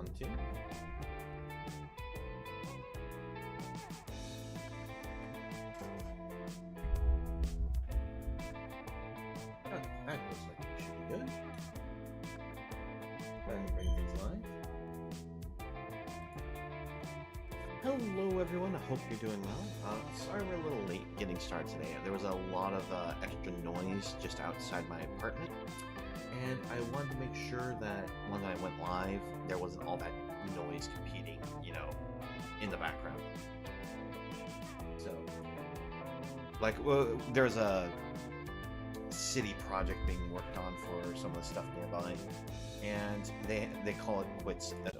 1, 2. That looks like it should be good. Go ahead and bring things live. Hello everyone, I hope you're doing well. Sorry we're a little late getting started today. There was a lot of extra noise just outside my apartment, and I wanted to make sure that when I went live, there wasn't all that noise competing, in the background. So, there's a city project being worked on for some of the stuff nearby, and they call it quits as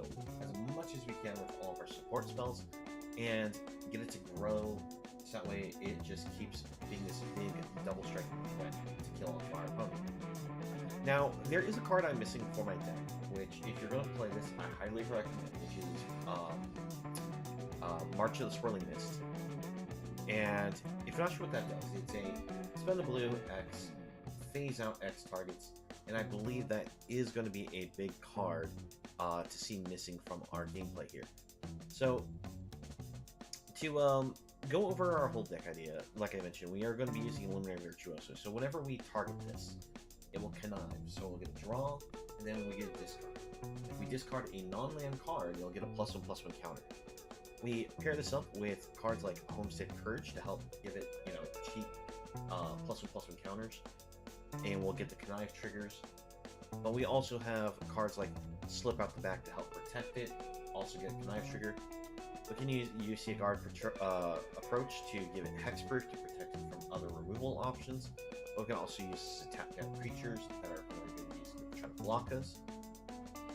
much as we can with all of our support spells and get it to grow so that way it just keeps being this big double striking threat to kill off our opponent. Now, there is a card I'm missing for my deck, which if you're going to play this, I highly recommend, which is March of the Swirling Mist. And if you're not sure what that does, it's a spend a blue X, phase out X targets, and I believe that is going to be a big card to see missing from our gameplay here. So, to go over our whole deck idea, like I mentioned, we are going to be using Luminary Virtuoso. So whenever we target this, it will connive. So we'll get a draw, and then we get a discard. If we discard a non-land card, you'll get a +1/+1 counter. We pair this up with cards like Homestead Courage to help give it, cheap +1/+1 counters, and we'll get the connive triggers. But we also have cards like Slip Out the Back to help protect it, also get a connive trigger. We can use UC Guard approach to give it Hexproof to protect it from other removal options. We can also use this to tap down creatures that are going to be used to try to block us.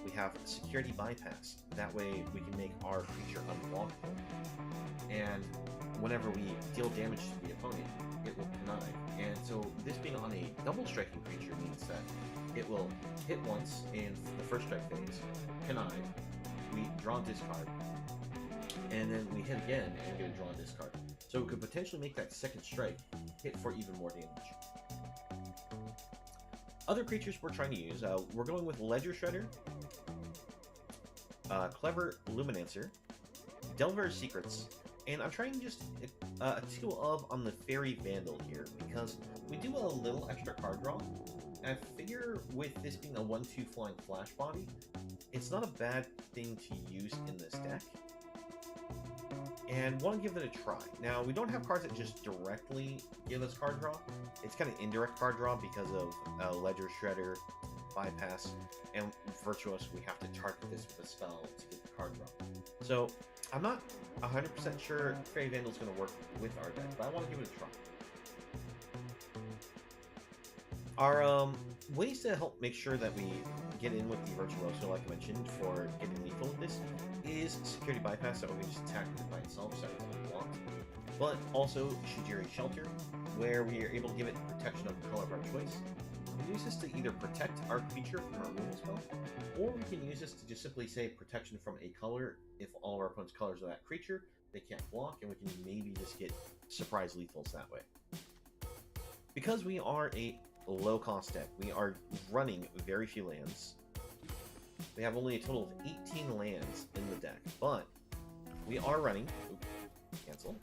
We have Security Bypass. That way we can make our creature unblockable. And whenever we deal damage to the opponent, it will connive. And so this being on a double striking creature means that it will hit once in the first strike phase, connive, we draw this card, and then we hit again and get a draw this card. So we could potentially make that second strike hit for even more damage. Other creatures we're trying to use, we're going with Ledger Shredder, Clever Luminancer, Delver's Secrets, and I'm trying just a 2-of on the Fairy Vandal here, because we do a little extra card draw, and I figure with this being a 1/2 flying flash body, it's not a bad thing to use in this deck, and want to give it a try. Now, we don't have cards that just directly give us card draw. It's kind of indirect card draw because of Ledger Shredder, Bypass, and Virtuoso. We have to target this with a spell to get the card draw. So, I'm not 100% sure Fairy Vandal is going to work with our deck, but I want to give it a try. Our ways to help make sure that we get in with the Virtuoso, like I mentioned, for getting lethal with this, is Security Bypass, that we just attack it by itself, so it's unblocked. But also Shijiri Shelter, where we are able to give it protection of the color of our choice. We can use this to either protect our creature from a removal spell, or we can use this to just simply say protection from a color. If all of our opponent's colors are that creature, they can't block, and we can maybe just get surprise lethals that way. Because we are a low-cost deck, we are running very few lands. We have only a total of 18 lands in the deck, but we are running... cancel.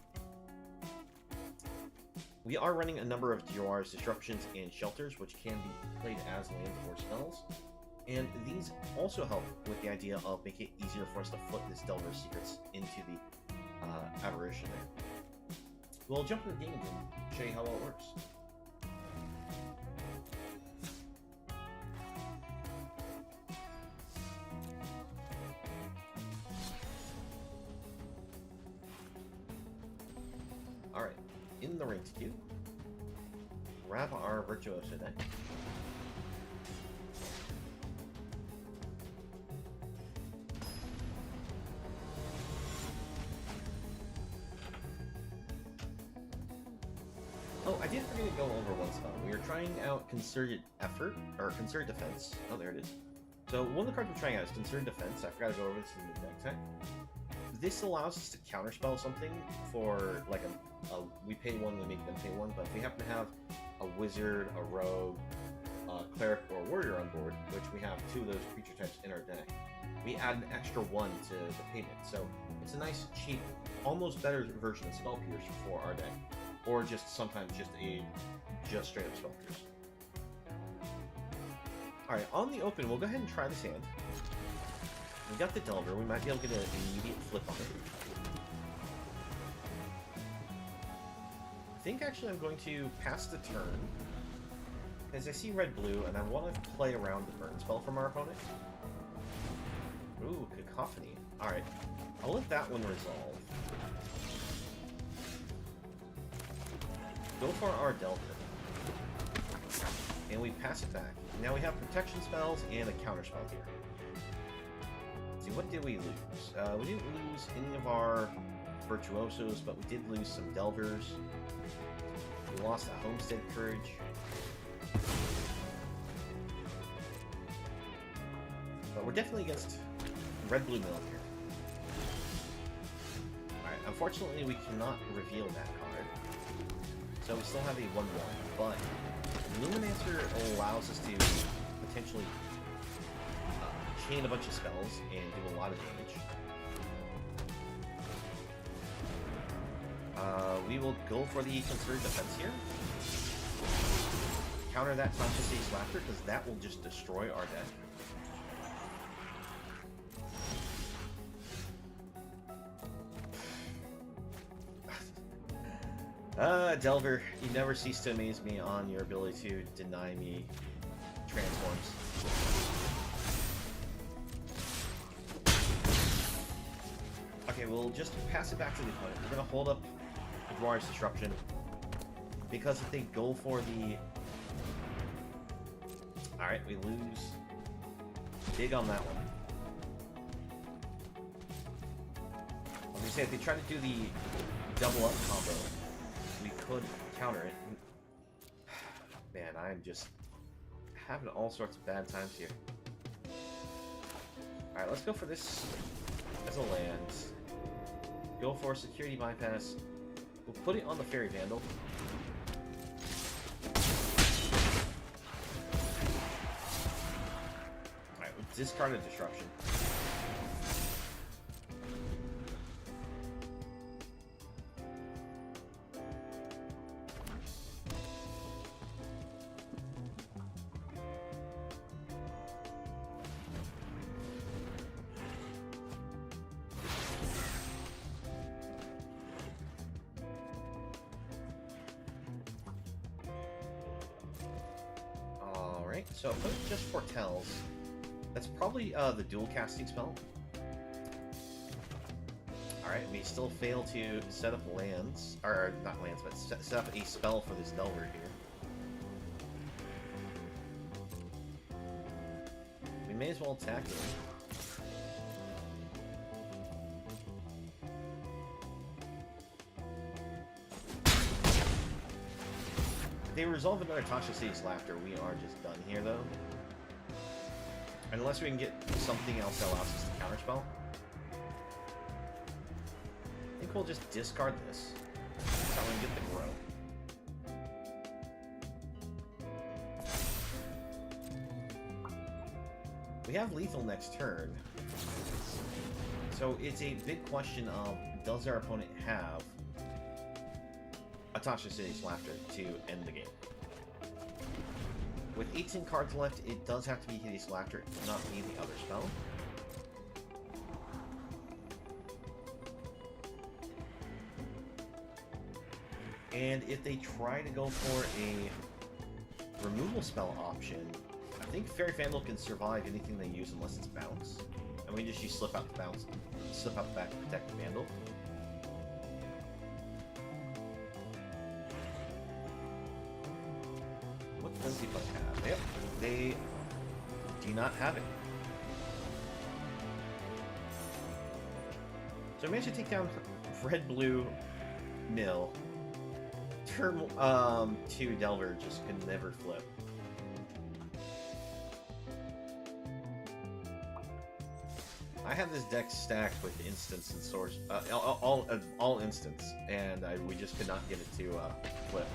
We are running a number of DORs, Disruptions, and Shelters, which can be played as lands or spells. And these also help with the idea of making it easier for us to flip this Delver's Secrets into the Aberration there. We'll jump into the game and show you how well it works. Alright, in the ranked queue, grab our Virtuoso deck. Oh, I did forget to go over one spell. We are trying out Concerted Effort, or Concerted Defense. Oh, there it is. So, one of the cards we're trying out is Concerted Defense. I forgot to go over this in the deck tech. This allows us to counterspell something for, like, we pay one, we make them pay one, but if we happen to have a wizard, a rogue, Cleric or Warrior on board, which we have 2 of those creature types in our deck, we add an extra 1 to the payment. So it's a nice, cheap, almost better version of Spell Pierce for our deck. Or just sometimes just straight up Spell Pierce. Alright, on the open, we'll go ahead and try this hand. We got the Delver, we might be able to get an immediate flip on it. I think actually I'm going to pass the turn, because I see red-blue, and I want to play around the burn spell from our opponent. Ooh, Cacophony. Alright, I'll let that one resolve. Go for our Delver. And we pass it back. Now we have protection spells and a counter spell here. Let's see, what did we lose? We didn't lose any of our Virtuosos, but we did lose some Delvers. We lost a Homestead Courage. But we're definitely against red-blue mill here. Alright, unfortunately we cannot reveal that card. So we still have a 1-1, but Luminancer allows us to potentially chain a bunch of spells and do a lot of damage. We will go for the concerted defense here. Counter that Toxicity Slapper, because that will just destroy our deck. Delver, you never cease to amaze me on your ability to deny me transforms. Okay, we'll just pass it back to the opponent. We're going to hold up Dwarf's Disruption, because if they go for the... Alright, we lose big on that one. I was going to say, if they try to do the double up combo, we could counter it. Man, I'm just having all sorts of bad times here. Alright, let's go for this as a land. Go for Security Bypass. We'll put it on the Fairy Vandal. Alright, we'll discard a Disruption. So if it just foretells, that's probably the dual casting spell. Alright, we still fail to set up lands, or not lands, but set up a spell for this Delver here. We may as well attack it. If they resolve another Toxicity's Laughter, we are just done here, though. Unless we can get something else that allows us to counterspell. I think we'll just discard this. That's how we get the grow. We have lethal next turn. So it's a big question of, does our opponent have a Toxicity's Laughter to end the game? With 18 cards left, it does have to be Hideous Laughter, not be the other spell. And if they try to go for a removal spell option, I think Fairy Vandal can survive anything they use unless it's bounce. And we just use Slip Out the bounce, Slip Out the back to protect the Vandal. What does he have? Yep, they do not have it. So I managed to take down red-blue mill. Turn 2 Delver just can never flip. I have this deck stacked with instants and source, all instants, and we just could not get it to flip.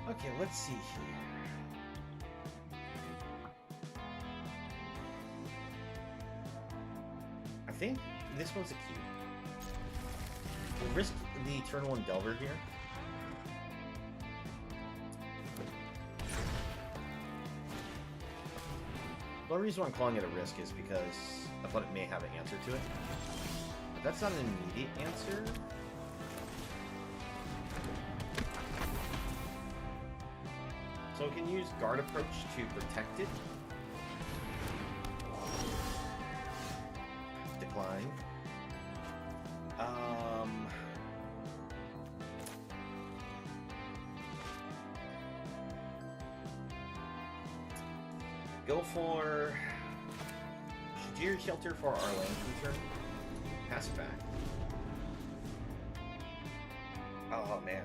Okay, let's see here. I think this one's a key. We'll risk the turn 1 Delver here. The only reason why I'm calling it a risk is because opponent may have an answer to it. But that's not an immediate answer. So we can use Guard Approach to protect it. Decline. Go for Shajiri Shelter for our land turn. Pass it back. Oh man.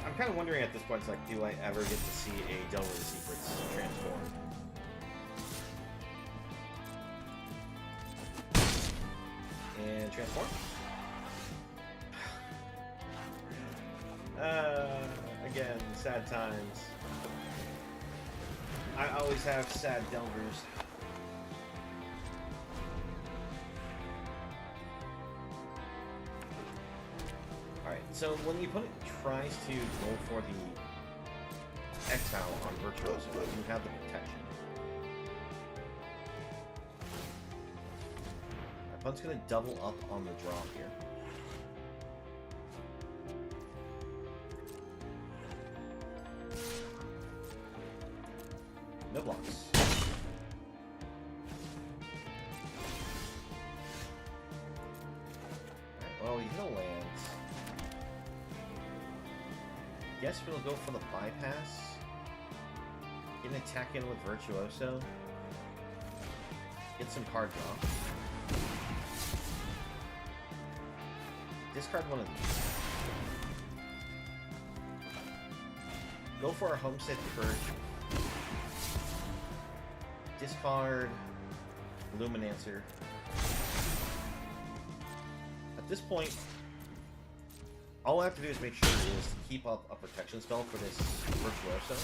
I'm kind of wondering at this point, like, do I ever get to see a Delver of the Secrets transform? And transform? Again, sad times. I always have sad Delvers. Alright, so when the opponent tries to go for the Exile on Virtuoso, you have the protection. My opponent's going to double up on the draw here. No blocks. Alright, well, he's gonna land. Guess we'll go for the bypass. Get an attack in with Virtuoso. Get some card draw. Discard one of these. Go for our Homestead Purge. Discard Luminancer. At this point, all I have to do is make sure is to keep up a protection spell for this Virtuoso.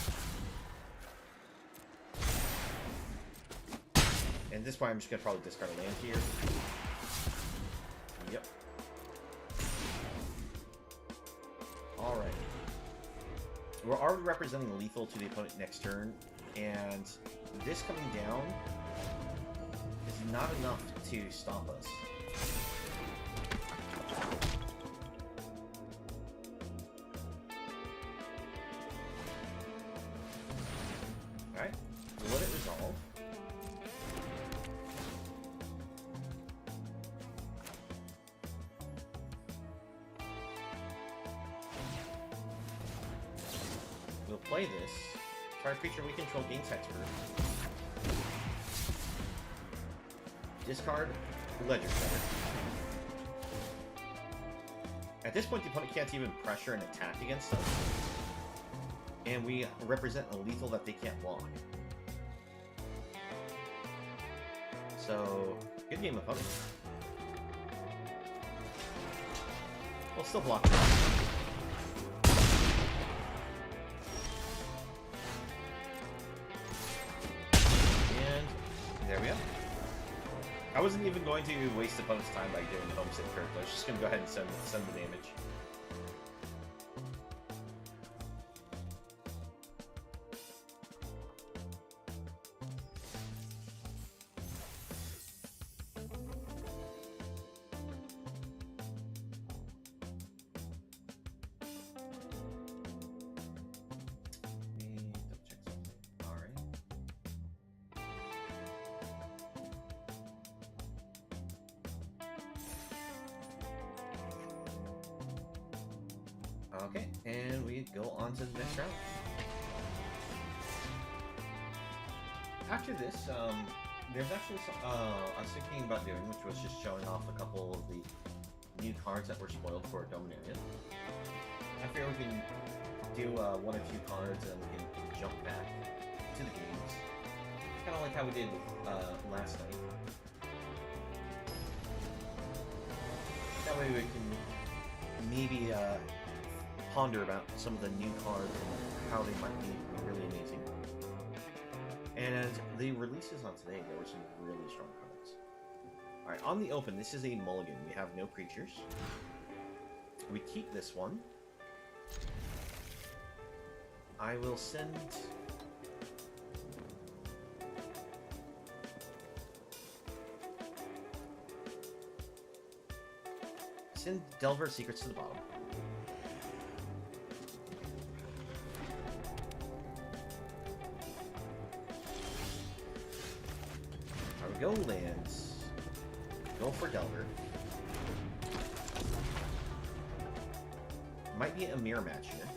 And this point I'm just gonna probably discard a land here. Yep. Alright. We're already representing lethal to the opponent next turn, and this coming down is not enough to stop us. Alright, we'll let it resolve. We'll play this. Target creature we control gains Expert. Discard Ledger Center. At this point, the opponent can't even pressure an attack against us. And we represent a lethal that they can't block. So, good game, opponent. We'll still block it. There we go. I wasn't even going to waste opponent's time by doing the Homestead Purge. I was just going to go ahead and send the damage. Okay, and we go on to the next round. After this, there's actually some, I was thinking about doing, which was just showing off a couple of the new cards that were spoiled for Dominaria. I figure we can do one or two cards and we can jump back to the games. Kind of like how we did last night. That way we can maybe ponder about some of the new cards and how they might be really amazing. And the releases on today, there were some really strong cards. Alright, on the open, this is a mulligan. We have no creatures. We keep this one. I will send... Send Delver Secrets to the bottom. There we go, lands. Go for Delver. Might be a mirror match here.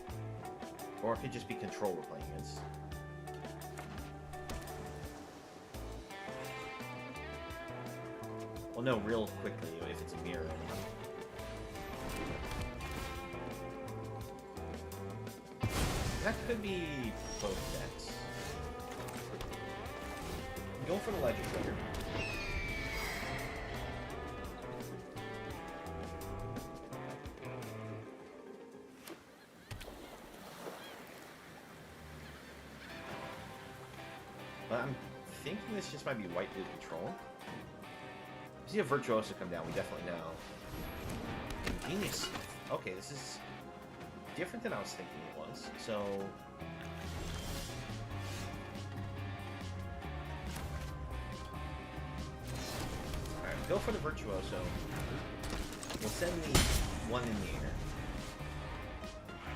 Or it could just be control we're playing against. Well, no, real quickly, if it's a mirror. That could be both decks. Go for the Ledger Trigger. But I'm thinking this just might be white-blue control. If you see a Virtuoso come down, we definitely know. Genius. Okay, this is different than I was thinking it was. So... Alright, go for the Virtuoso. We'll send the one in the air.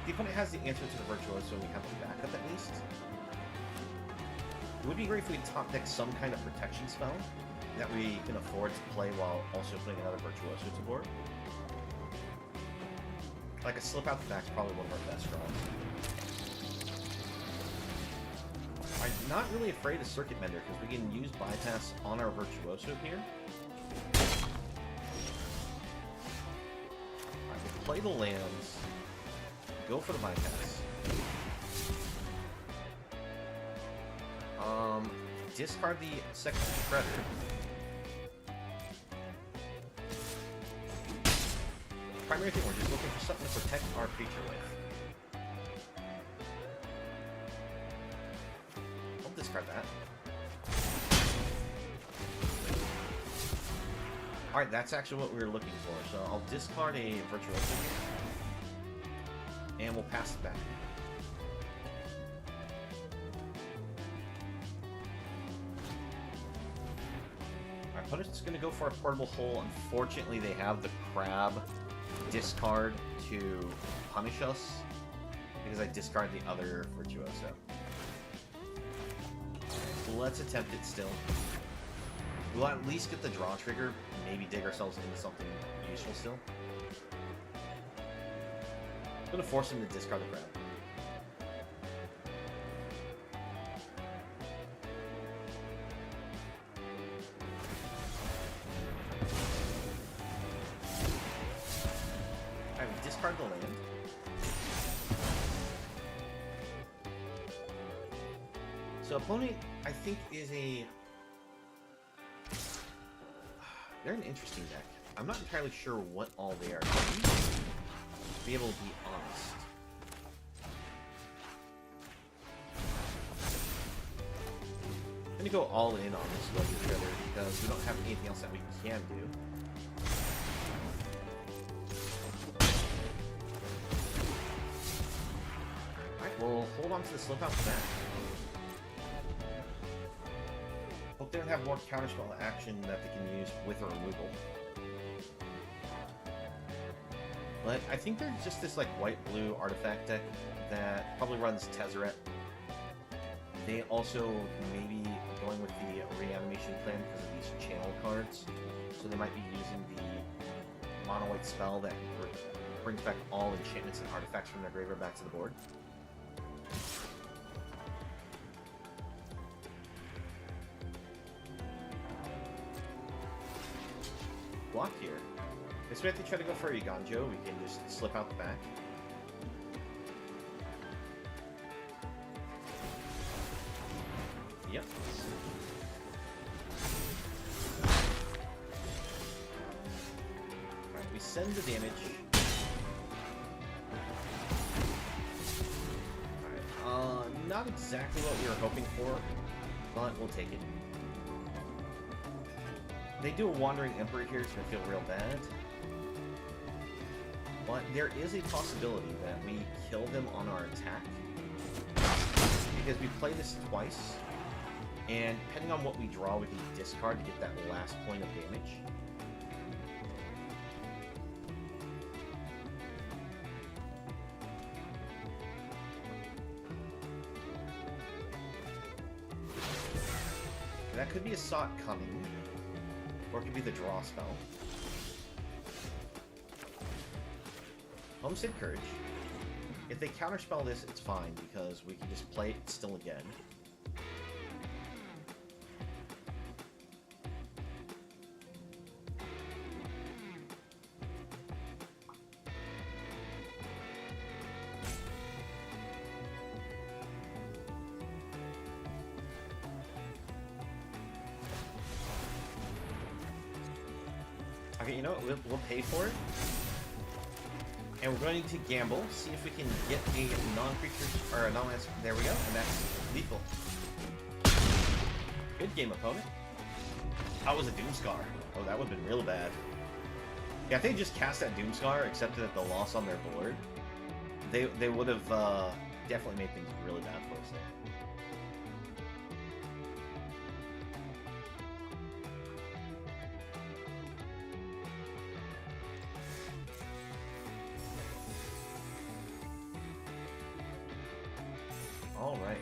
The opponent has the answer to the Virtuoso, we have the backup at least. It would be great if we top deck some kind of protection spell that we can afford to play while also putting another Virtuoso to board. Like a slip out the back is probably one of our best draws. I'm not really afraid of Circuit Bender because we can use bypass on our Virtuoso here. Alright, we'll play the lands. Go for the bypass. Discard the second Predator. Primary thing, we're just looking for something to protect our creature with. I'll discard that. Alright, that's actually what we were looking for, so I'll discard a Virtuoso here. And we'll pass it back. Our opponent's going to go for a Portable Hole. Unfortunately, they have the Crab discard to punish us because I discard the other Virtuoso. So let's attempt it still. We'll at least get the draw trigger, maybe dig ourselves into something useful still. I'm going to force him to discard the Crab. Discard the land. So opponent, I think, is a... They're an interesting deck. I'm not entirely sure what all they are. To be able to be honest. I'm going to go all in on this Ledger Shredder because we don't have anything else that we can do. We'll hold on to the slip out the back. Hope they don't have more counterspell action that they can use with a removal. But I think they're just this like white-blue artifact deck that probably runs Tezzeret. They also may be going with the reanimation plan because of these channel cards. So they might be using the mono-white spell that brings back all enchantments and artifacts from their graveyard back to the board. Block here. If we have to try to go for a Ganjo, we can just slip out the back. Yep. Alright, we send the damage. Alright, not exactly what we were hoping for, but we'll take it. They do a Wandering Emperor here, it's gonna feel real bad. But there is a possibility that we kill them on our attack. Because we play this twice, and depending on what we draw, we can discard to get that last point of damage. That could be a Sot coming, or it could be the draw spell. Homestead Courage. If they counterspell this, it's fine, because we can just play it still again. Okay, you know what? We'll pay for it. And we're going to gamble, see if we can get a non-creature, or a non-lands. There we go, and that's lethal. Good game, opponent. That was a Doomscar. Oh, that would have been real bad. Yeah, if they just cast that Doomscar, accepted that the loss on their board, they would have definitely made things really bad for us there. All right.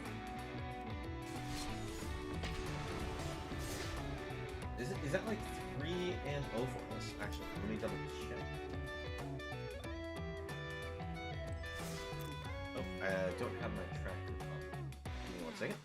Is that like 3 and 0 for us? Actually, let me double check. Oh, I don't have my tracker up. Give me 1 second.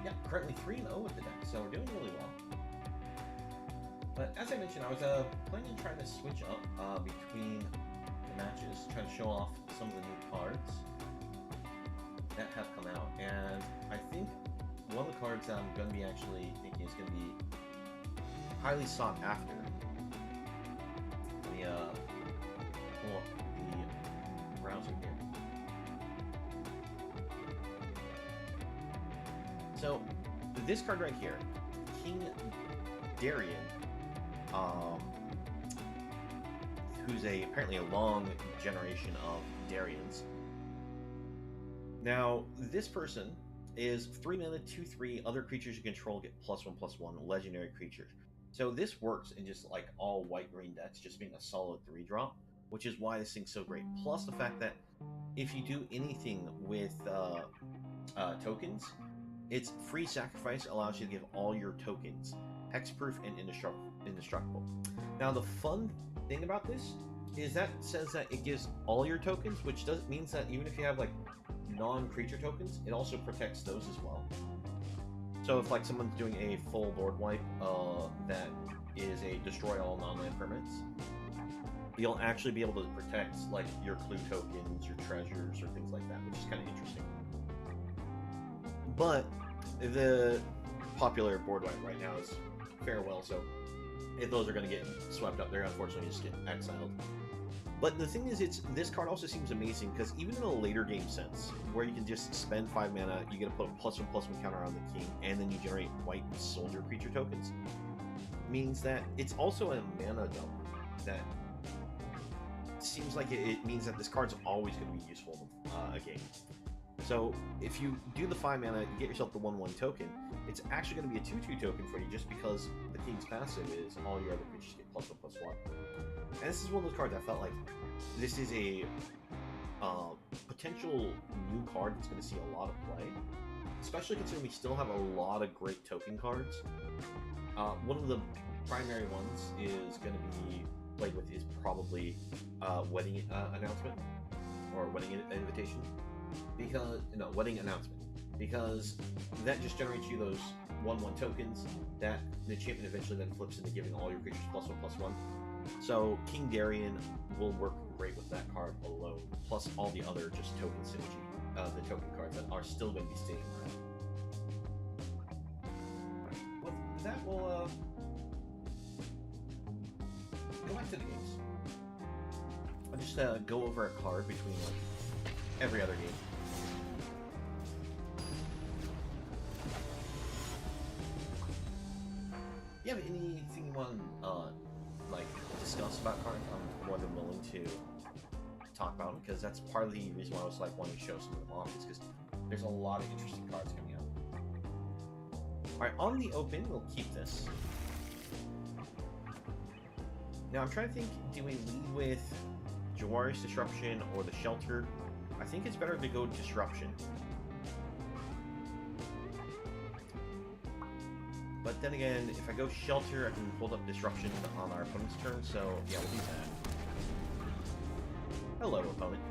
Yeah, currently 3-0 with the deck, so we're doing really well. But as I mentioned, I was planning on trying to switch up between the matches, trying to show off some of the new cards that have come out. And I think one of the cards I'm going to be actually thinking is going to be highly sought after. The browser here. So, this card right here, King Darien, who's apparently a long generation of Darians. Now, this person is 3 mana, 2/3, other creatures you control get +1/+1, legendary creatures. So this works in just like all white-green decks, just being a solid 3-drop, which is why this thing's so great. Plus the fact that if you do anything with tokens, its free sacrifice allows you to give all your tokens hexproof and indestructible. Now the fun thing about this is that says that it gives all your tokens, which means that even if you have like non-creature tokens, it also protects those as well. So if like someone's doing a full board wipe that is a destroy all non-land permanents, you'll actually be able to protect like your clue tokens, your treasures, or things like that, which is kind of interesting. But the popular board wipe right now is Farewell, so if those are going to get swept up, they're unfortunately just get exiled. But the thing is, this card also seems amazing because even in a later game sense, where you can just spend 5 mana, you get to put a +1/+1 counter on the king, and then you generate white soldier creature tokens, means that it's also a mana dump that seems like it means that this card's always going to be useful in a game. So if you do the 5 mana, you get yourself the 1/1 token, it's actually going to be a 2/2 token for you just because the king's passive is all your other creatures get +1/+1. And this is one of those cards I felt like this is a potential new card that's going to see a lot of play, especially considering we still have a lot of great token cards. One of the primary ones is going to be played with is probably Wedding Announcement, or Wedding Invitation. Because, no, Wedding Announcement. because that just generates you those 1/1 tokens that the enchantment eventually then flips into giving all your creatures +1/+1. So King Darien will work great with that card alone, plus all the other just token synergy, the token cards that are still going to be staying around. With that, we'll go back to the games. I'll just go over a card between like every other game. You have anything you want to like discuss about cards? I'm more than willing to talk about them, because that's part of the reason why I was like wanting to show some of them off, is because there's a lot of interesting cards coming out. Alright, on the open, we'll keep this. Now I'm trying to think, do we lead with Jawari's Disruption or the Shelter? I think it's better to go Disruption. But then again, if I go Shelter, I can hold up Disruption on our opponent's turn, so yeah, we'll do that. Hello, opponent.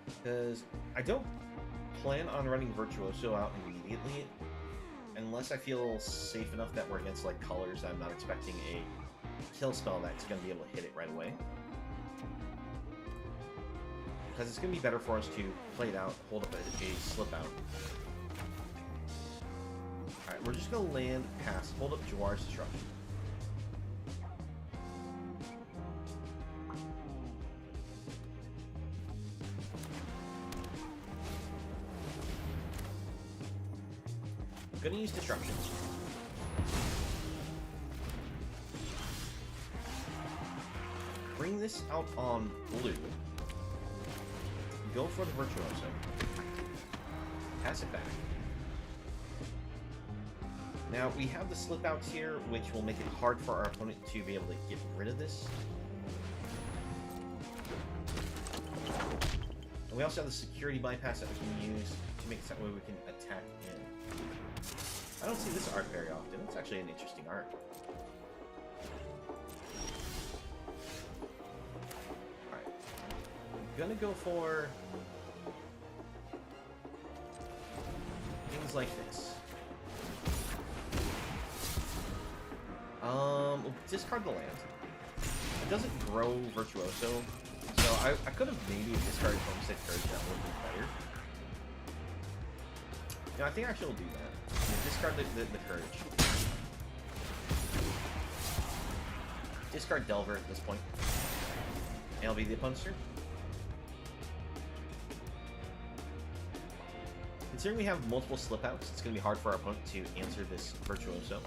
Because I don't plan on running Virtuoso out immediately, unless I feel safe enough that we're against like colors that I'm not expecting a kill spell that's going to be able to hit it right away. Because it's going to be better for us to play it out, hold up a slip out. Alright, we're just going to land past, hold up Jawari's Disruption. I'm going to use Disruption. Bring this out on blue. Go for the Virtuoso. Pass it back. Now, we have the slip outs here, which will make it hard for our opponent to be able to get rid of this. And we also have the security bypass that we can use to make it that way we can attack in. I don't see this art very often. It's actually an interesting art. Gonna go for things like this. We'll discard the land. It doesn't grow Virtuoso, so I could have maybe discarded Homestead Courage. That would be better. No, I think I actually will do that. Discard the Courage. Discard Delver at this point. And it'll be the opponent's turn. Considering we have multiple slip outs, it's going to be hard for our opponent to answer this Virtuoso.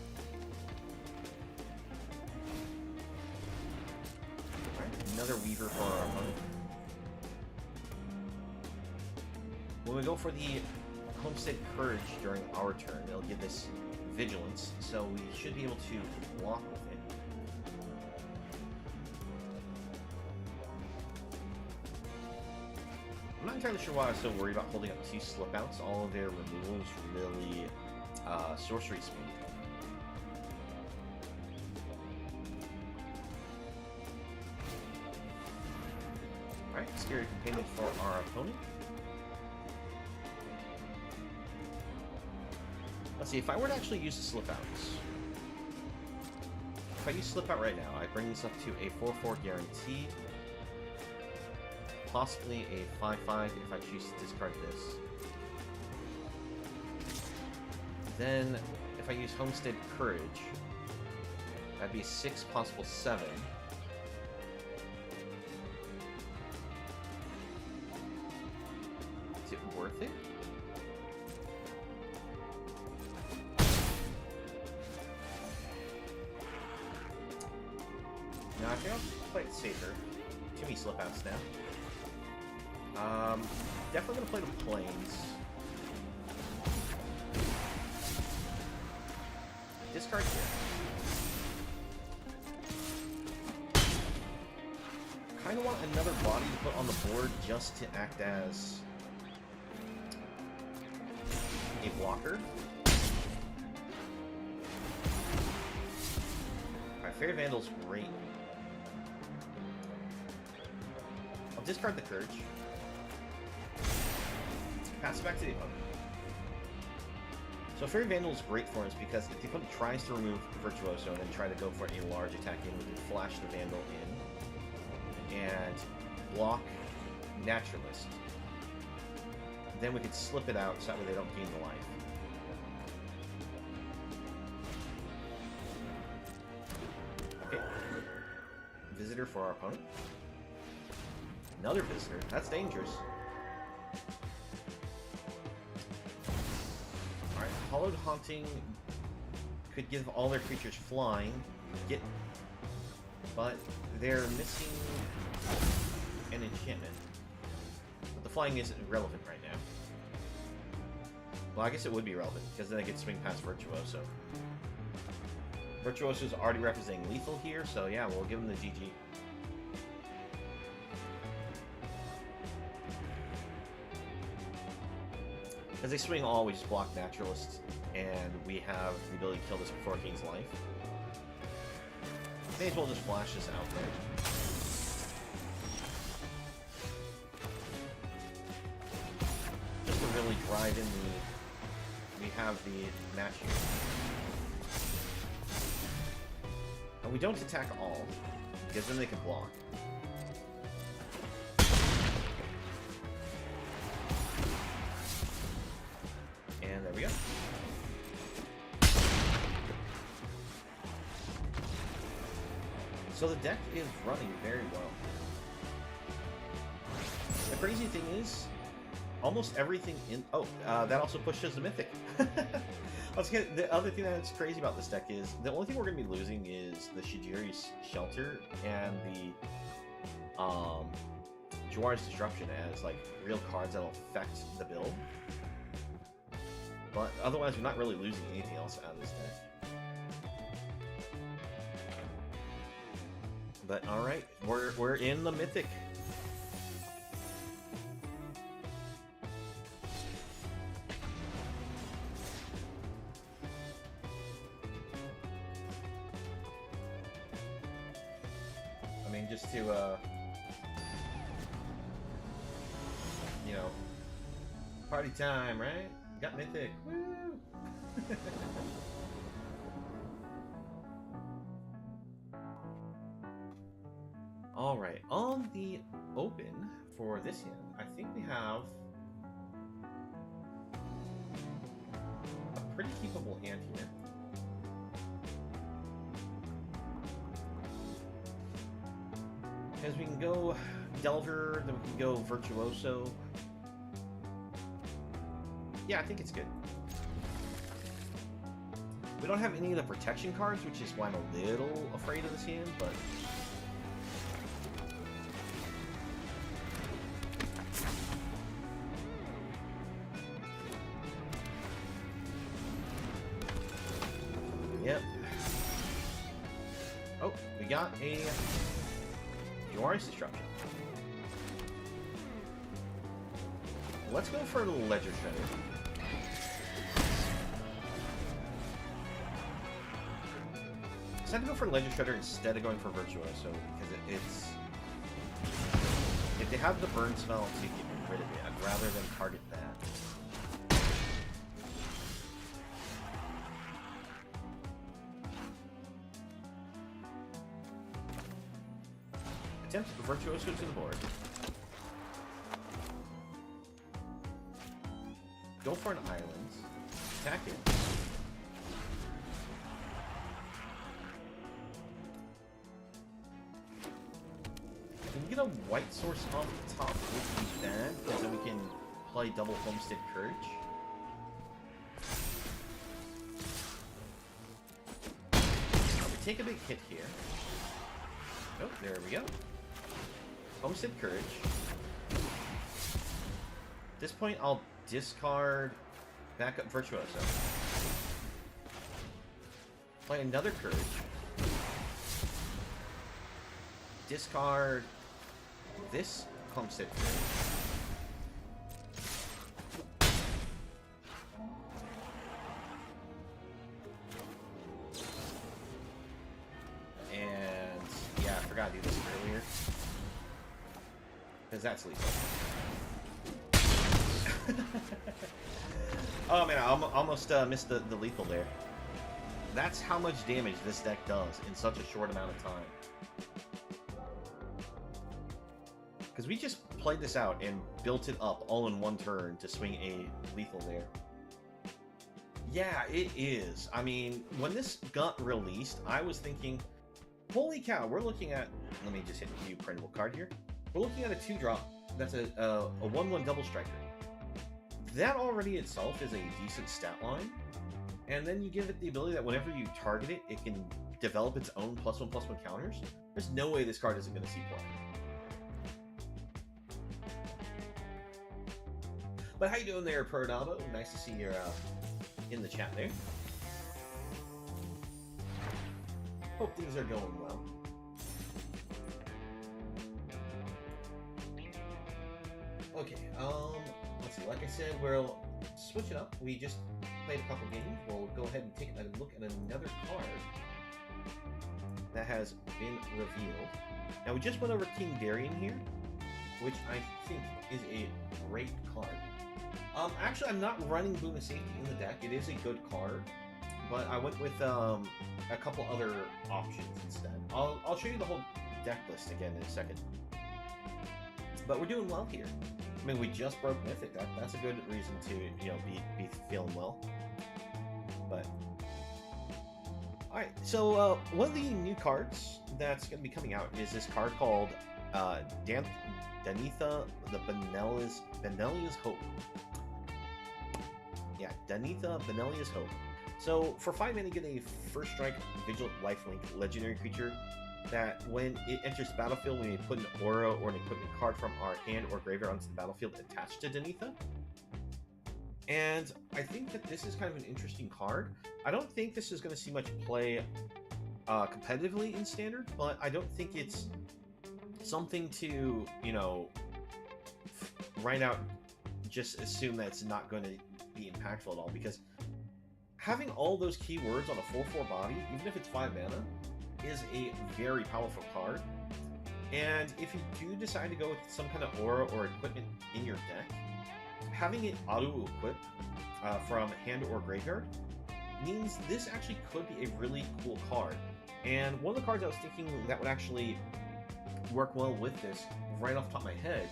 Alright, another Weaver for our opponent. When we go for the Homestead Courage during our turn, it'll give us Vigilance, so we should be able to block with it. I'm not entirely sure why I was so worried about holding up two slip outs. All of their removals really sorcery speed. Alright, Scary Companion for our opponent. Let's see, if I were to actually use the slip outs. If I use slip out right now, I bring this up to a 4/4 guarantee. Possibly a 5/5 if I choose to discard this. Then, if I use Homestead Courage, that'd be a 6, possible 7. Is it worth it? No, I think I'll play it safer. Too many slip outs now. Definitely gonna play the Plains. Discard here. Kinda want another body to put on the board just to act as a blocker. Alright, Fairy Vandal's great. I'll discard the Courage. Pass it back to the opponent. So Fairy Vandal is great for us because if the opponent tries to remove Virtuoso and then try to go for a large attack in, we can flash the Vandal in and block Naturalist. Then we could slip it out so that way they don't gain the life. Okay. Visitor for our opponent. Another visitor. That's dangerous. Alright, Hollowed Haunting could give all their creatures flying. But they're missing an enchantment. But the flying isn't relevant right now. Well, I guess it would be relevant, because then I could swing past Virtuoso. Virtuoso's already representing lethal here, so yeah, we'll give him the GG. As they swing all, we just block Naturalists, and we have the ability to kill this before it gains life. May as well just flash this out there. Just to really drive in the... We have the match here. And we don't attack all, because then they can block. And there we go. So the deck is running very well. The crazy thing is, almost everything in... Oh, that also pushes the Mythic. The other thing that's crazy about this deck is, the only thing we're going to be losing is the Shijiri's Shelter and the Jawari's Disruption as, like, real cards that'll affect the build. But otherwise, we're not really losing anything else out of this deck. But alright, we're in the Mythic. I mean, just to, you know, party time, right? Got Mythic. Woo! Alright, on the open for this hand, I think we have a pretty keepable hand here. Because we can go Delver, then we can go Virtuoso. Yeah, I think it's good. We don't have any of the protection cards, which is why I'm a little afraid of this hand, but... Yep. Oh, we got a Jawari's Disruption. Let's go for the Ledger Shredder. Decided to go for Ledger Shredder instead of going for Virtuoso because it's... If they have the burn spell to get rid of it, I'd rather them target that. Attempt Virtuoso to the board. Go for an island. Attack it. Can we get a white source off the top, which would be bad, because then we can play double Homestead Courage. We take a big hit here. Oh, there we go. Homestead Courage. At this point, I'll discard backup Virtuoso. Play another Courage. Discard this Homestead Courage. And yeah, I forgot to do this earlier. Because because that's lethal. Oh man, I almost missed the lethal there. That's how much damage this deck does in such a short amount of time. Because we just played this out and built it up all in one turn to swing a lethal there. Yeah, it is. I mean, when this got released, I was thinking, holy cow, we're looking at... Let me just hit a new printable card here. We're looking at a 2-drop that's a 1/1 double striker. That already itself is a decent stat line. And then you give it the ability that whenever you target it, it can develop its own +1/+1 counters. There's no way this card isn't going to see play. But how you doing there, Perdabo? Nice to see you in the chat there. Hope things are going well. Okay, let's see. Like I said, we'll switch it up. We just played a couple games. We'll go ahead and take a look at another card that has been revealed. Now, we just went over King Darien here, which I think is a great card. Actually, I'm not running Boon of Safety in the deck. It is a good card, but I went with a couple other options instead. I'll show you the whole deck list again in a second. But we're doing well here. I mean, we just broke Mythic. That's a good reason to, you know, be feeling well. But all right, so one of the new cards that's going to be coming out is this card called Danitha the Benelia's Hope. Yeah, Danitha Benelia's Hope. So for 5 mana, get a first strike Vigilant Lifelink legendary creature that when it enters the battlefield, we may put an aura or an equipment card from our hand or graveyard onto the battlefield attached to Danitha. And I think that this is kind of an interesting card. I don't think this is going to see much play competitively in Standard, but I don't think it's something to, you know, right out just assume that it's not going to be impactful at all, because having all those keywords on a 4/4 body, even if it's 5 mana, is a very powerful card. And if you do decide to go with some kind of aura or equipment in your deck, having it auto-equip from hand or graveyard means this actually could be a really cool card. And one of the cards I was thinking that would actually work well with this, right off the top of my head,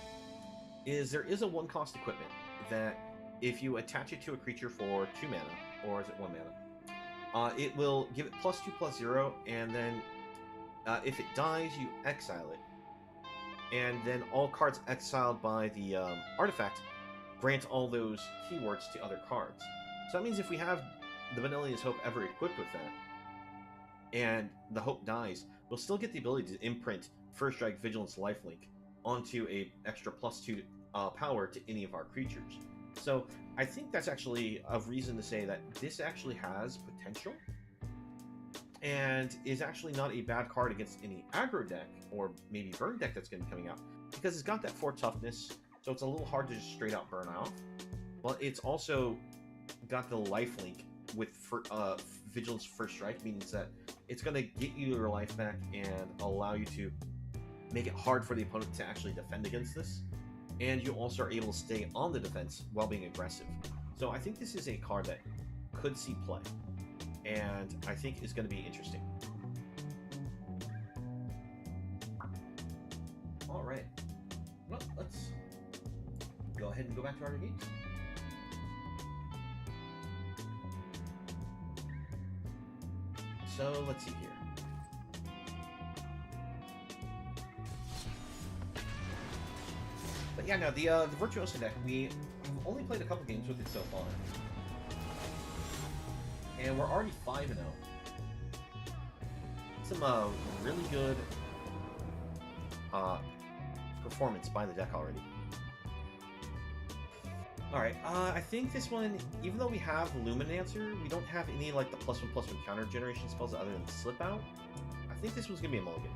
is there is a 1-cost equipment that if you attach it to a creature for 2 mana, or is it 1 mana, it will give it +2/+0, and then if it dies, you exile it. And then all cards exiled by the artifact grant all those keywords to other cards. So that means if we have the Benelia's Hope ever equipped with that, and the Hope dies, we'll still get the ability to imprint First Strike Vigilance Lifelink onto a extra +2 power to any of our creatures. So I think that's actually a reason to say that this actually has potential and is actually not a bad card against any aggro deck or maybe burn deck that's going to be coming out, because it's got that 4 toughness, so it's a little hard to just straight out burn off. But it's also got the lifelink with Vigilance First Strike, means that it's going to get you your life back and allow you to make it hard for the opponent to actually defend against this. And you also are able to stay on the defense while being aggressive. So I think this is a card that could see play, and I think is going to be interesting. All right. Well, let's go ahead and go back to our games. So let's see here. But yeah, no, the Virtuoso deck, we've only played a couple games with it so far. And we're already 5-0. Some really good performance by the deck already. Alright, I think this one, even though we have Luminancer, we don't have any like the +1/+1 counter generation spells other than Slip Out. I think this one's gonna be a mulligan.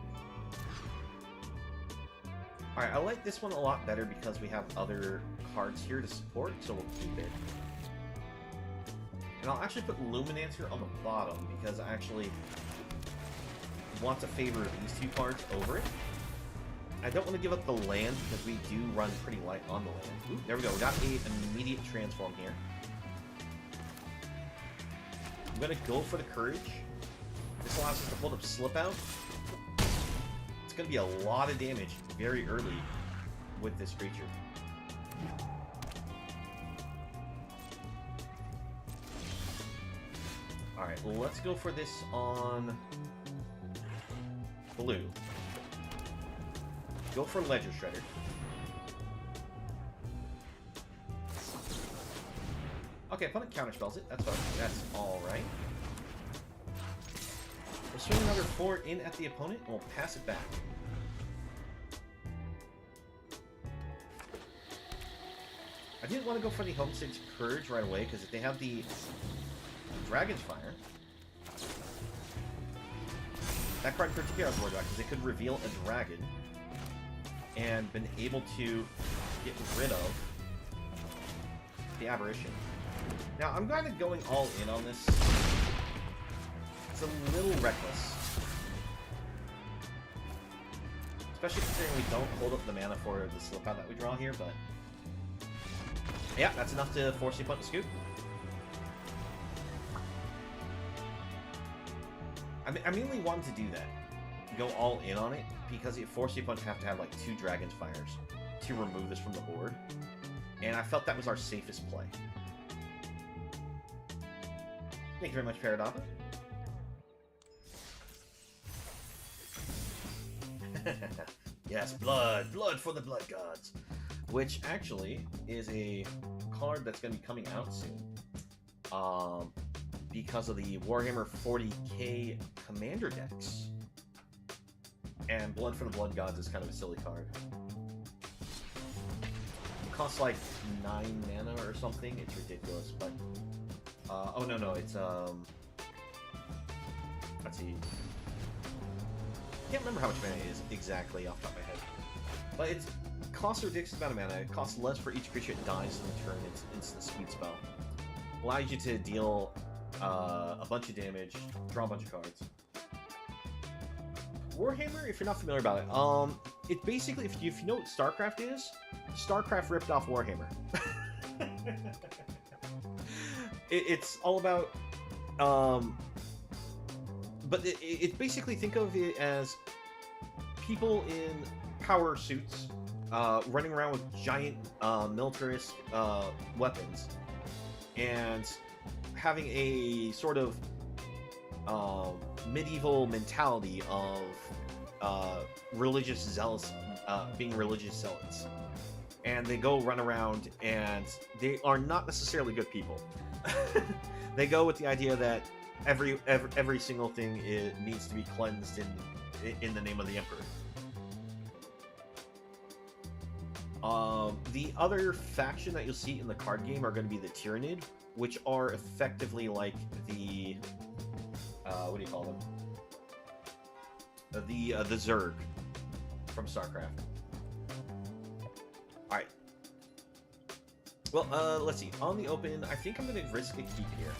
Alright, I like this one a lot better because we have other cards here to support, so we'll keep it. And I'll actually put Luminancer on the bottom because I actually want to favor these 2 cards over it. I don't want to give up the land because we do run pretty light on the land. Ooh, there we go. We got an immediate transform here. I'm going to go for the Courage. This allows us to hold up Slip Out. It's going to be a lot of damage very early with this creature. Alright, let's go for this on blue. Go for Ledger Shredder. Okay, opponent counterspells it. That's fine. That's alright. We'll swing another 4 in at the opponent, and we'll pass it back. I didn't want to go for the Homestead's Courage right away, because if they have the Dragon's Fire, that card in particular has Warlock, because it could reveal a dragon and been able to get rid of the Aberration. Now, I'm kind of going all in on this. It's a little reckless. Especially considering we don't hold up the mana for the Slip Out that we draw here, but... yeah, that's enough to force the opponent to scoop. I mainly wanted to do that. Go all in on it, because it forced the opponent to have like 2 Dragon's Fires to remove this from the board. And I felt that was our safest play. Thank you very much, Paradapa. Yes, blood! Blood for the Blood Gods! Which actually is a card that's going to be coming out soon. Because of the Warhammer 40k Commander decks. And Blood for the Blood Gods is kind of a silly card. It costs like 9 mana or something. It's ridiculous, but... oh, no, it's, let's see. I can't remember how much mana it is exactly off the top of my head. But it costs a ridiculous amount of mana. It costs less for each creature it dies in the turn. It's instant sweet spell. Allows you to deal a bunch of damage, draw a bunch of cards. Warhammer, if you're not familiar about it, it's basically, if you know what StarCraft is, StarCraft ripped off Warhammer. It's all about, but it's basically, think of it as people in power suits running around with giant militarist weapons and having a sort of medieval mentality of religious zealots, being religious zealots. And they go run around, and they are not necessarily good people. They go with the idea that every single thing needs to be cleansed in the name of the Emperor. The other faction that you'll see in the card game are going to be the Tyrannid, which are effectively like the what do you call them? The Zerg from StarCraft. All right. Well, let's see. On the open, I think I'm going to risk a keep here.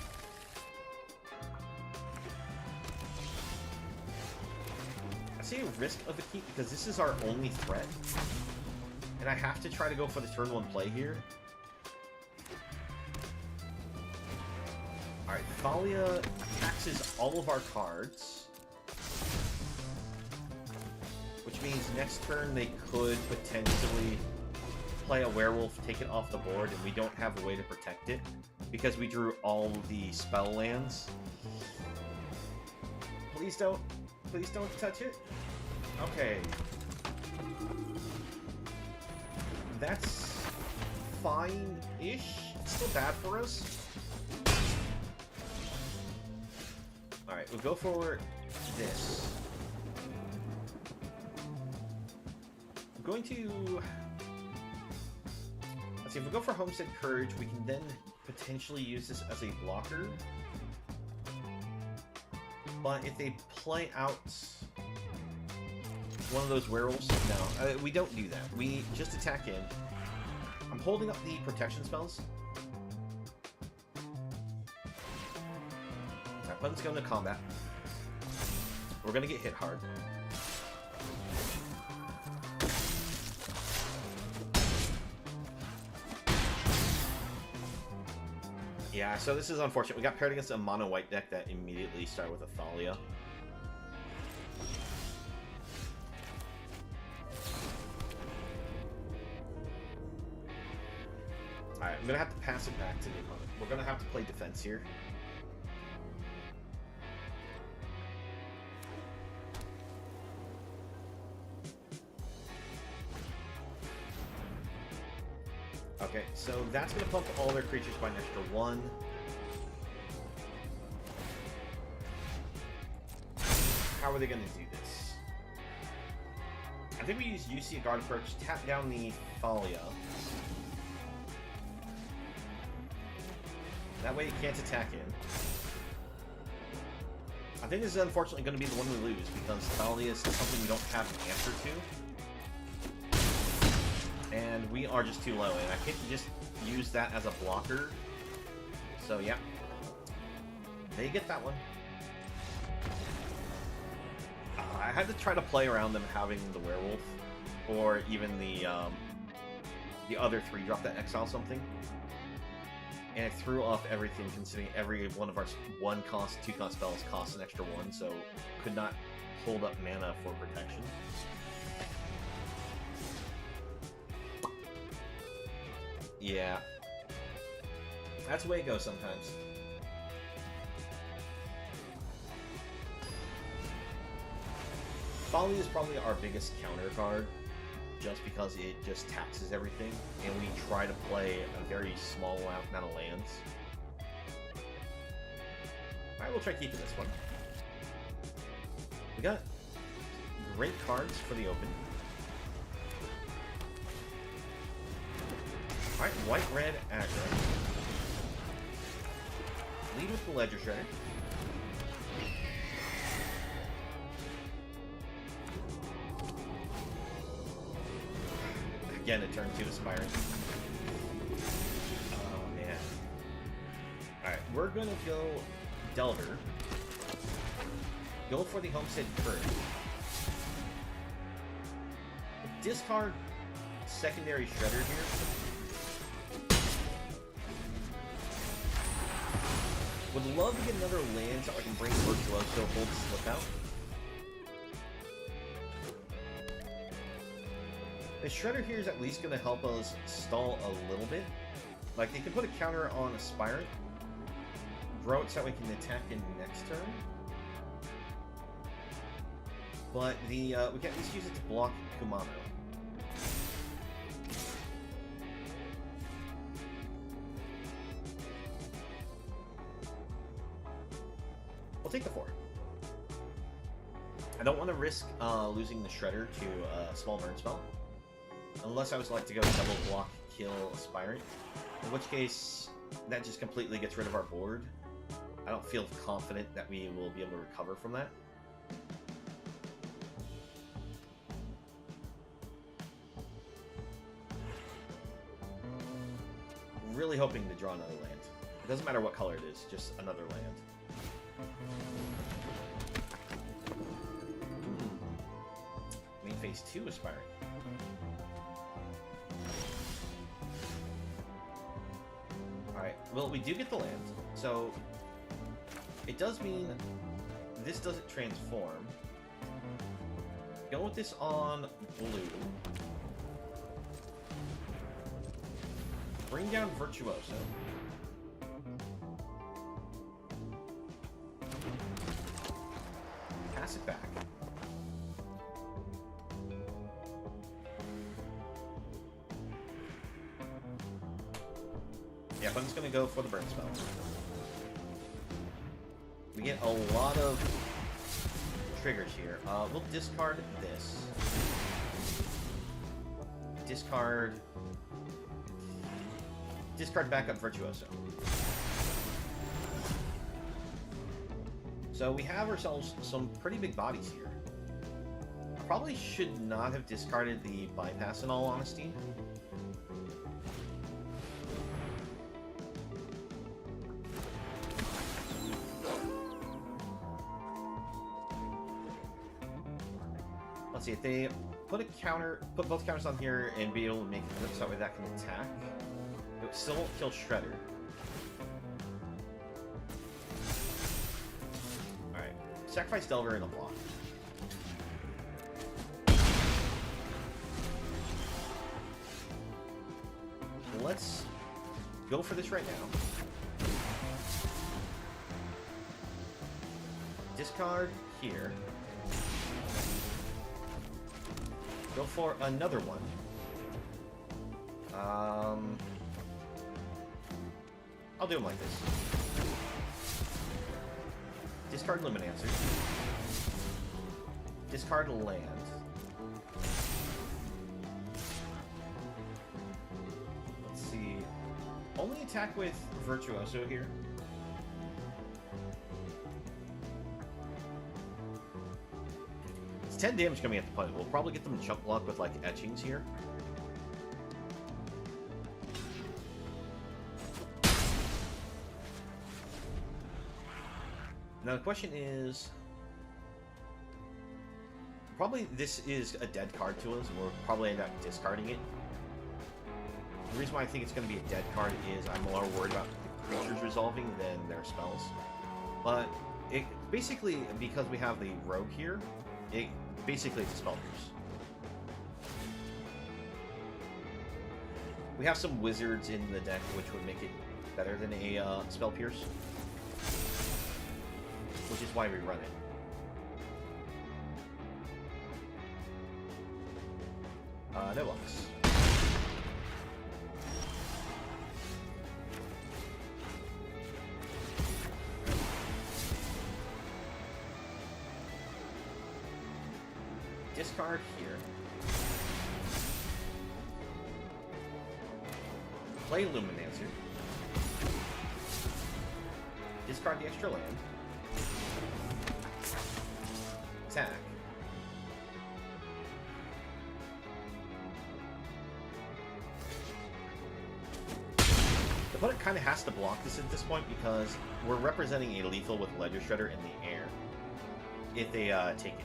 I say a risk of a keep because this is our only threat. And I have to try to go for the turn 1 play here. Alright, Thalia taxes all of our cards. Which means next turn they could potentially play a werewolf, take it off the board, and we don't have a way to protect it because we drew all the spell lands. Please don't touch it. Okay. That's fine-ish. It's still bad for us. Alright, we'll go for this. I'm going to... let's see, if we go for Homestead Courage, we can then potentially use this as a blocker. But if they play out one of those werewolves, no, we don't do that. We just attack in. I'm holding up the protection spells. Alright, opponent's going to combat. We're going to get hit hard. Yeah, so this is unfortunate. We got paired against a mono white deck that immediately started with a Thalia. Alright, I'm gonna have to pass it back to the opponent. We're gonna have to play defense here. Okay, so that's going to pump all their creatures by an extra 1. How are they going to do this? I think we use UC Guard approach, tap down the Thalia. That way it can't attack in. I think this is unfortunately going to be the one we lose, because Thalia is something we don't have an answer to. And we are just too low, and I can't just use that as a blocker. So, yeah. They get that one. I had to try to play around them having the werewolf, or even the other 3 drop that exile something. And it threw off everything, considering every one of our 1-cost, 2-cost spells costs an extra 1, so could not hold up mana for protection. Yeah. That's the way it goes sometimes. Folly is probably our biggest counter card, just because it just taxes everything, and we try to play a very small amount of lands. Alright, we'll try keeping this one. We got great cards for the open. Alright, white-red aggro. Lead with the Ledger Shredder. Again, a turn 2 Aspirant. Oh, man. Alright, we're gonna go Delver. Go for the Homestead first. Discard secondary Shredder here. Would love to get another land so I can bring Virtuoso, hold the slip out. The Shredder here is at least going to help us stall a little bit. Like, they can put a counter on Aspirant, grow it so that we can attack in next turn. But we can at least use it to block Kumano. We'll take the 4. I don't want to risk losing the Shredder to a small burn spell. Unless I was like to go double block kill Aspirant. In which case, that just completely gets rid of our board. I don't feel confident that we will be able to recover from that. Really hoping to draw another land. It doesn't matter what color it is, just another land. Main phase 2 Aspirant. Alright, well, we do get the land, so it does mean this doesn't transform. Go with this on blue. Bring down Virtuoso. Pass it back. Yeah, I'm just gonna go for the burn spell. We get a lot of triggers here. We'll discard this. Discard backup Virtuoso. So we have ourselves some pretty big bodies here. I probably should not have discarded the bypass in all honesty. Let's see, if they put both counters on here and be able to make it so that can attack, it still won't kill Shredder. Sacrifice Delver and a block. Let's go for this right now. Discard here. Go for another one. I'll do them like this. Discard Luminancer. Discard land. Let's see. Only attack with Virtuoso here. It's 10 damage coming at the opponent. We'll probably get them to chunk block with like etchings here. Now the question is, probably this is a dead card to us, and we'll probably end up discarding it. The reason why I think it's going to be a dead card is I'm more worried about the creatures resolving than their spells. But it basically, because we have the rogue here, it basically it's a spell pierce. We have some wizards in the deck which would make it better than a spell pierce, which is why we run it. No locks. Discard here. Play Luminancer. Discard the extra land. Attack. The opponent kind of has to block this at this point because we're representing a lethal with Ledger Shredder in the air if they take it.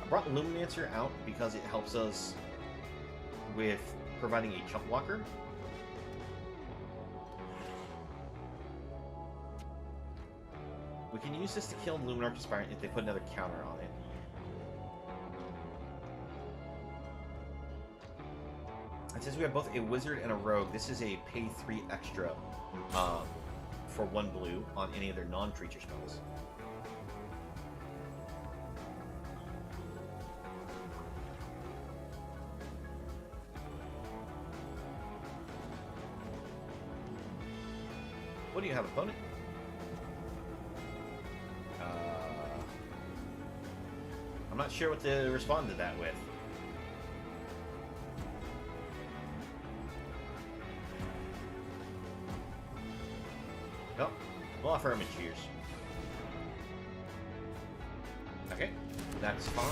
I brought Luminancer out because it helps us with providing a chump blocker. We can use this to kill Luminarch Aspirant if they put another counter on it. And since we have both a wizard and a rogue, this is a pay 3 extra for 1 blue on any of their non-creature spells. What do you have, opponent? I'm not sure what to respond to that with. Well, we'll offer him a cheers. Okay, that's fine.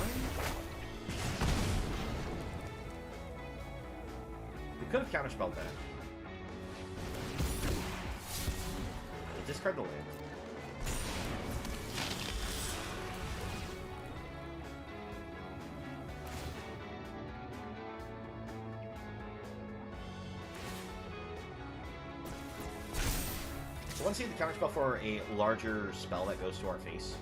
We could have counterspelled that. We'll discard the land. I want to see the counterspell for a larger spell that goes to our face.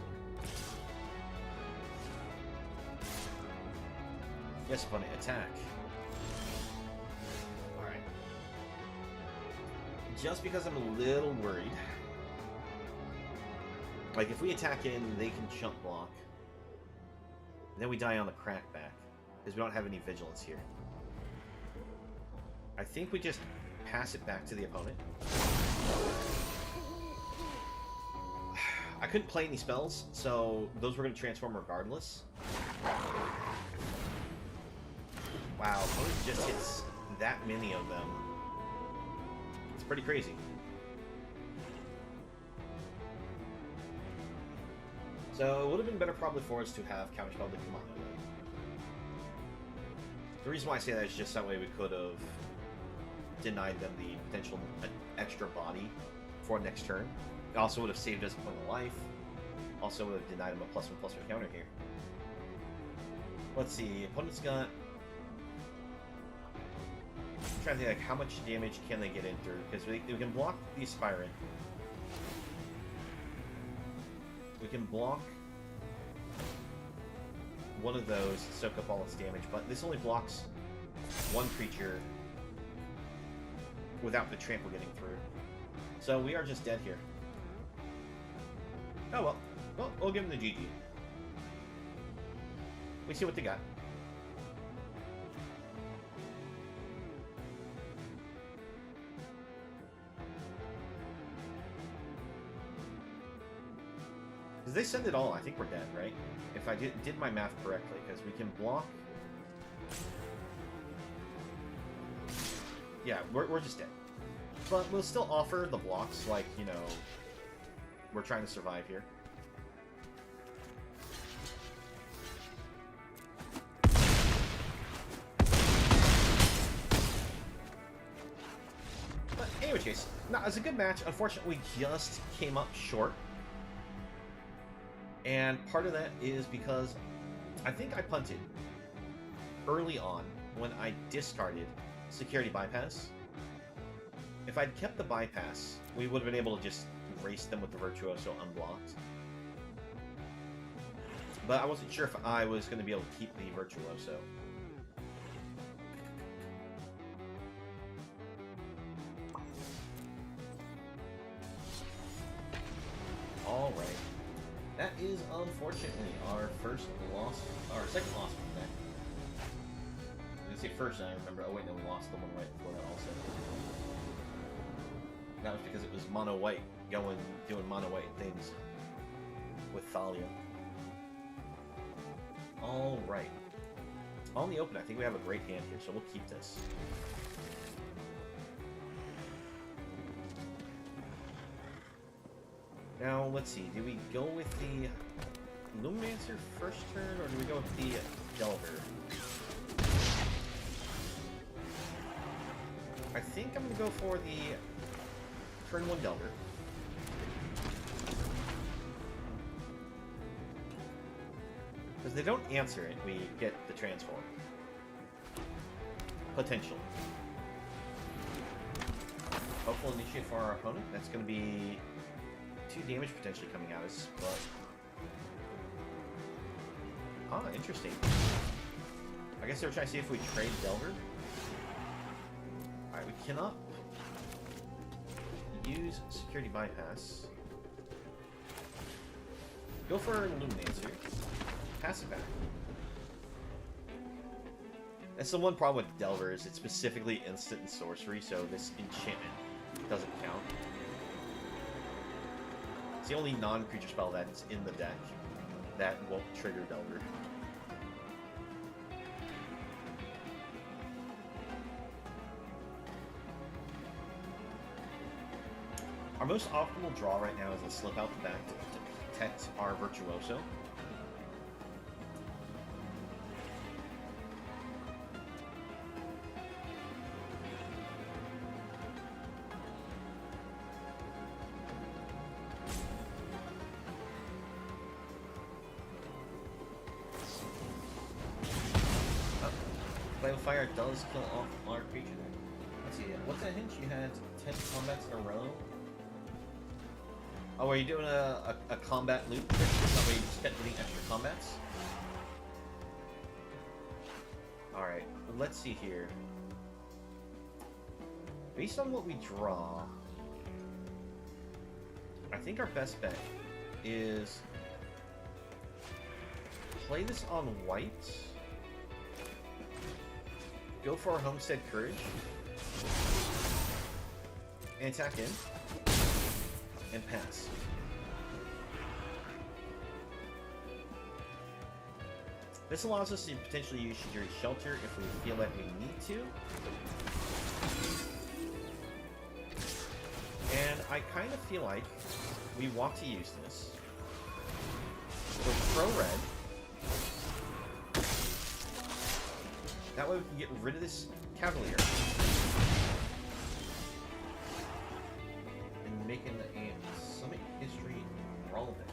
Yes, opponent, attack. Alright. Just because I'm a little worried. Like, if we attack in, they can chump block. And then we die on the crackback. Because we don't have any vigilance here. I think we just pass it back to the opponent. I couldn't play any spells, so those were going to transform regardless. Wow, opponent just hits that many of them. It's pretty crazy. So it would have been better probably for us to have counterspelled the commando. The reason why I say that is just that way we could have denied them the potential extra body for next turn. It also would have saved us a point of life. Also would have denied him a +1/+1 counter here. Let's see. Opponent's got... I'm trying to think, like, how much damage can they get into? Because we can block the Aspirant. We can block one of those, soak up all its damage, but this only blocks one creature without the trample getting through. So we are just dead here. Oh well. Well, we'll give them the GG. We see what they got. Because they send it all, I think we're dead, right? If I did my math correctly, because we can block... Yeah, we're just dead. But we'll still offer the blocks, like, you know, we're trying to survive here. But anyway, Chase, no, it was a good match. Unfortunately, we just came up short. And part of that is because I think I punted early on when I discarded Security Bypass. If I'd kept the Bypass, we would have been able to just race them with the Virtuoso unblocked. But I wasn't sure if I was going to be able to keep the Virtuoso. Alright. That is, unfortunately, our first loss, our second loss from that. I was going to say first, and I remember, oh wait, no, we lost the one right before that also. That was because it was mono white, doing mono white things with Thalia. Alright. On the open, I think we have a great hand here, so we'll keep this. Now, let's see, do we go with the Luminancer first turn, or do we go with the Delver? I think I'm going to go for the turn 1 Delver. Because they don't answer it, we get the transform. Potentially. Hopeful initiate for our opponent. That's going to be 2 damage potentially coming at us, but... Ah, interesting. I guess they were trying to see if we trade Delver. Alright, we cannot use Security Bypass. Go for Luminancer. Pass it back. That's the one problem with Delver, is it's specifically instant and sorcery, so this enchantment doesn't count. It's the only non-creature spell that's in the deck that won't trigger Delver. Our most optimal draw right now is a slip out the back to protect our Virtuoso. Fire does kill off our creature. Let's see, what's that hint? You had 10 combats in a row? Oh, are you doing a combat loop trick? That way you just kept getting extra combats? Alright, let's see here. Based on what we draw, I think our best bet is play this on white. Go for our Homestead Courage. And attack in. And pass. This allows us to potentially use Shigiri's Shelter if we feel that we need to. And I kind of feel like we want to use this. We'll throw red. That way we can get rid of this Cavalier. And make it a Summit History relevant.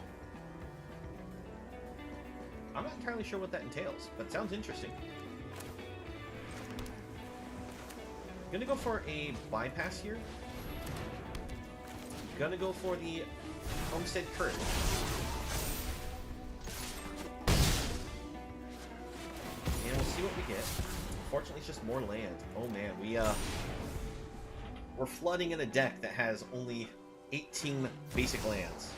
I'm not entirely sure what that entails, but it sounds interesting. Gonna go for a bypass here. Gonna go for the Homestead Courage. see what we get. Unfortunately, it's just more land. Oh man, we're flooding in a deck that has only 18 basic lands.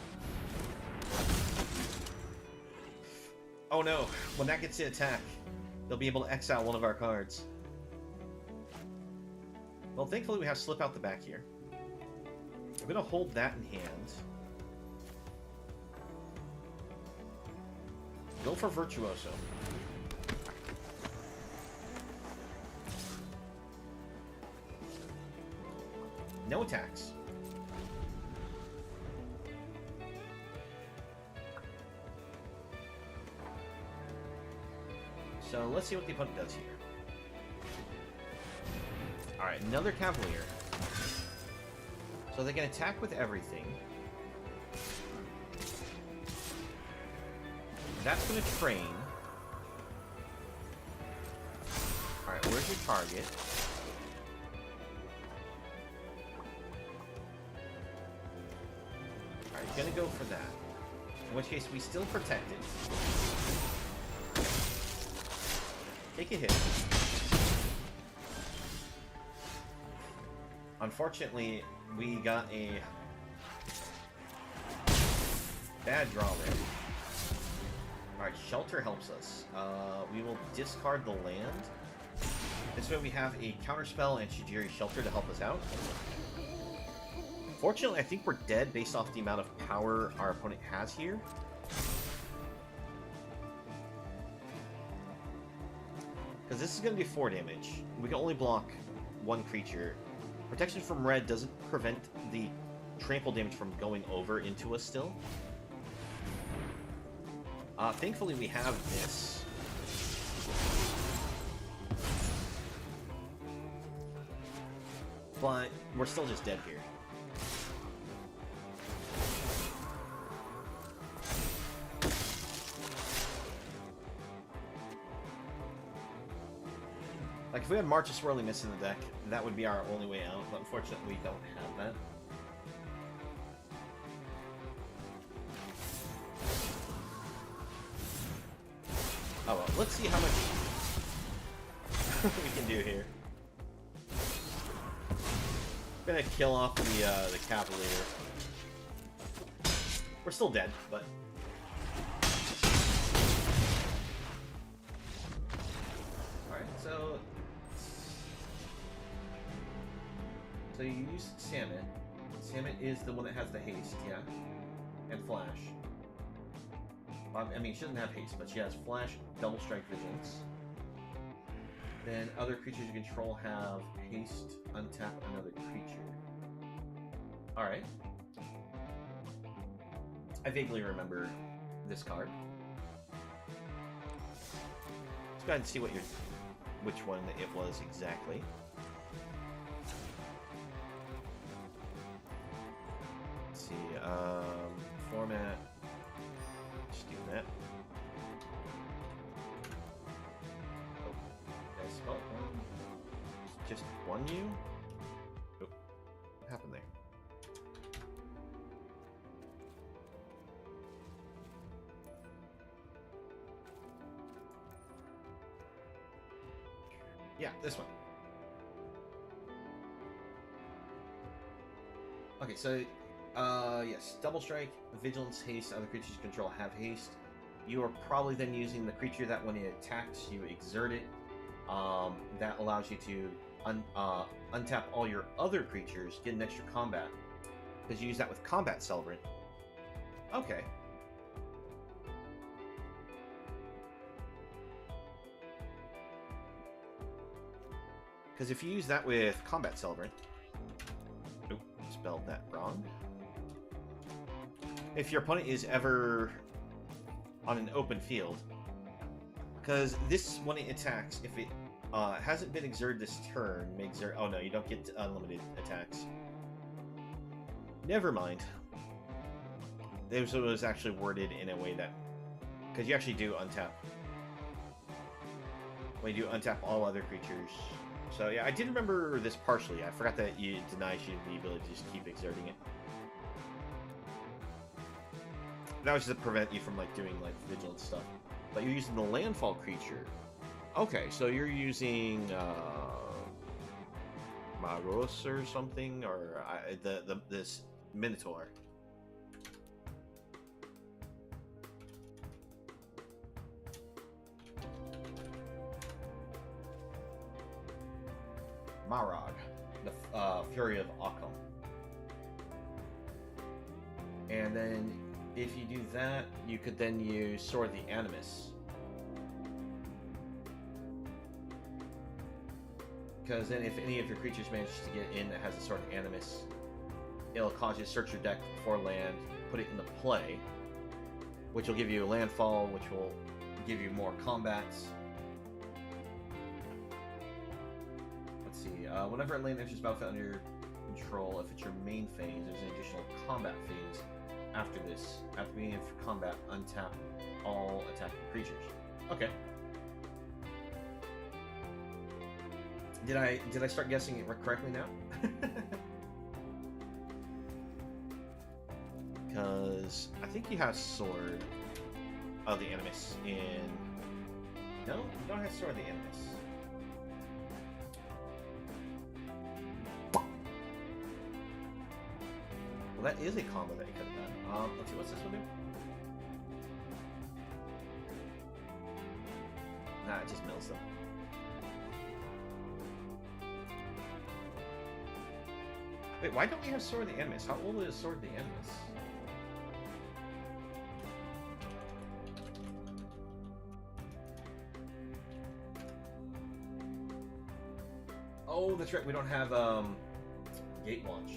Oh no, when that gets to attack, they'll be able to exile one of our cards. Well, thankfully we have Slip Out the back here. I'm gonna hold that in hand. Go for Virtuoso. No attacks. So let's see what the opponent does here. Alright, another Cavalier. So they can attack with everything. That's going to train. Alright, where's your target? Alright, you're going to go for that. In which case, we still protect it. Take a hit. Unfortunately, we got a bad draw there. Alright, Shelter helps us. We will discard the land. This way we have a counterspell and Shijiri Shelter to help us out. Fortunately, I think we're dead based off the amount of power our opponent has here. Because this is going to be 4 damage. We can only block 1 creature. Protection from red doesn't prevent the trample damage from going over into us still. Thankfully we have this. But we're still just dead here. Like, if we had March of Swirling Mist in the deck, that would be our only way out, but unfortunately we don't have that. Oh well, let's see how much we can do here. I'm gonna kill off the Cavalier. We're still dead, but... Alright, so you use Salmon. Salmon is the one that has the haste, yeah? And Flash. I mean, she doesn't have haste, but she has Flash, Double Strike, Vigilance. Then other creatures you control have haste, untap another creature. Alright. I vaguely remember this card. Let's go ahead and see which one it was exactly. Let's see, format. Just do that. Oh, did I spell one? Just one U? Oh, what happened there? Yeah, this one. Okay, so, yes, Double Strike, Vigilance, Haste, other creatures you control have haste. You are probably then using the creature that when it attacks, you exert it. That allows you to untap all your other creatures, get an extra combat. Because you use that with Combat Celebrant. Okay. Because if you use that with Combat Celebrant... Nope, spelled that wrong. If your opponent is ever on an open field... Because this, when it attacks, if it hasn't been exerted this turn, may exert... Oh no, you don't get unlimited attacks. Never mind. This was actually worded in a way that... Because you actually do untap. When you do untap all other creatures... So yeah, I did remember this partially. I forgot that you deny you the ability to just keep exerting it. That was just to prevent you from like doing like vigilance stuff. But you're using the landfall creature Okay, so you're using Magos or something, or this Minotaur. Marog, the Fury of Occam. And then, if you do that, you could then use Sword of the Animus. Because then if any of your creatures manages to get in that has a Sword of Animus, it'll cause you to search your deck for land, put it into play, which will give you a landfall, which will give you more combats. Let's see, whenever a land enters battlefield under your control, if it's your main phase, there's an additional combat phase after this. At the beginning of combat, untap all attacking creatures. Okay. Did I start guessing it correctly now? Because I think you have Sword of the Animus in... No, you don't have Sword of the Animus. Well, that is a combo that you could have done. Let's see, what's this one do? Nah, it just mills them. Wait, why don't we have Sword of the Animus? How old is Sword of the Animus? Oh, that's right. We don't have Gate Launch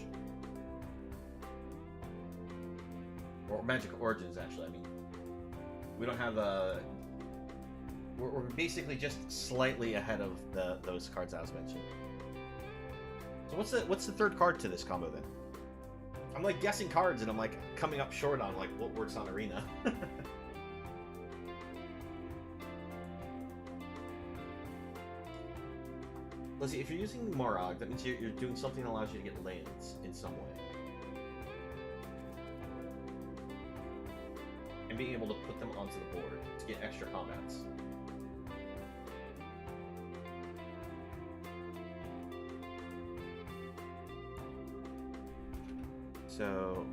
or Magic Origins. Actually, I mean, we don't have we're basically just slightly ahead of those cards I was mentioning. So what's the third card to this combo then? I'm like guessing cards and I'm like coming up short on like what works on Arena. Let's see, if you're using Morog, that means you're doing something that allows you to get lands in some way. And being able to put them onto the board to get extra combats. So...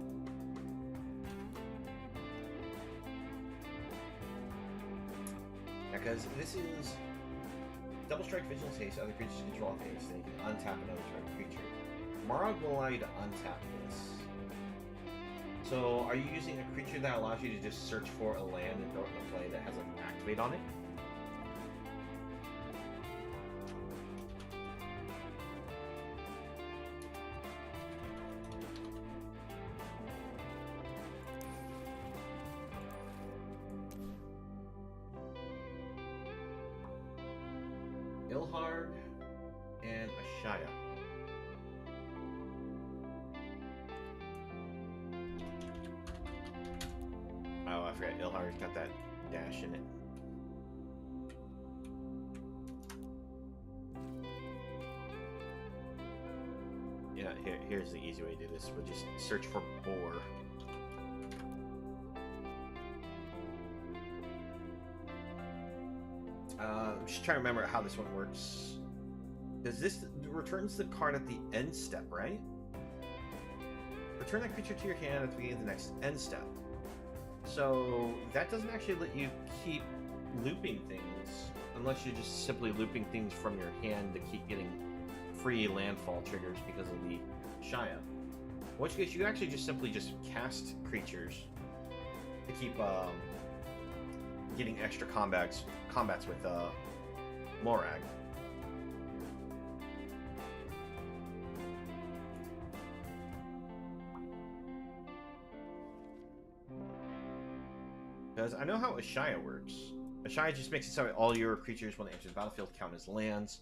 yeah, because this is... Double Strike, Vigilance, Haste, other creatures control haste, then you can untap another target creature. Morog will allow you to untap this. So, are you using a creature that allows you to just search for a land and throw it into play that has an activate on it? Ilhard and Ashaya. Oh, I forgot. Ilhard's got that dash in it. Yeah, here's the easy way to do this. We'll just search for boar. I'm just trying to remember how this one works. Does this returns the card at the end step, right? Return that creature to your hand at the beginning of the next end step. So that doesn't actually let you keep looping things unless you're just simply looping things from your hand to keep getting free landfall triggers because of the Shia. In which case you can actually just simply just cast creatures to keep getting extra combats with Morag. Because I know how Ashaya works. Ashaya just makes it so all your creatures when they enter the battlefield count as lands.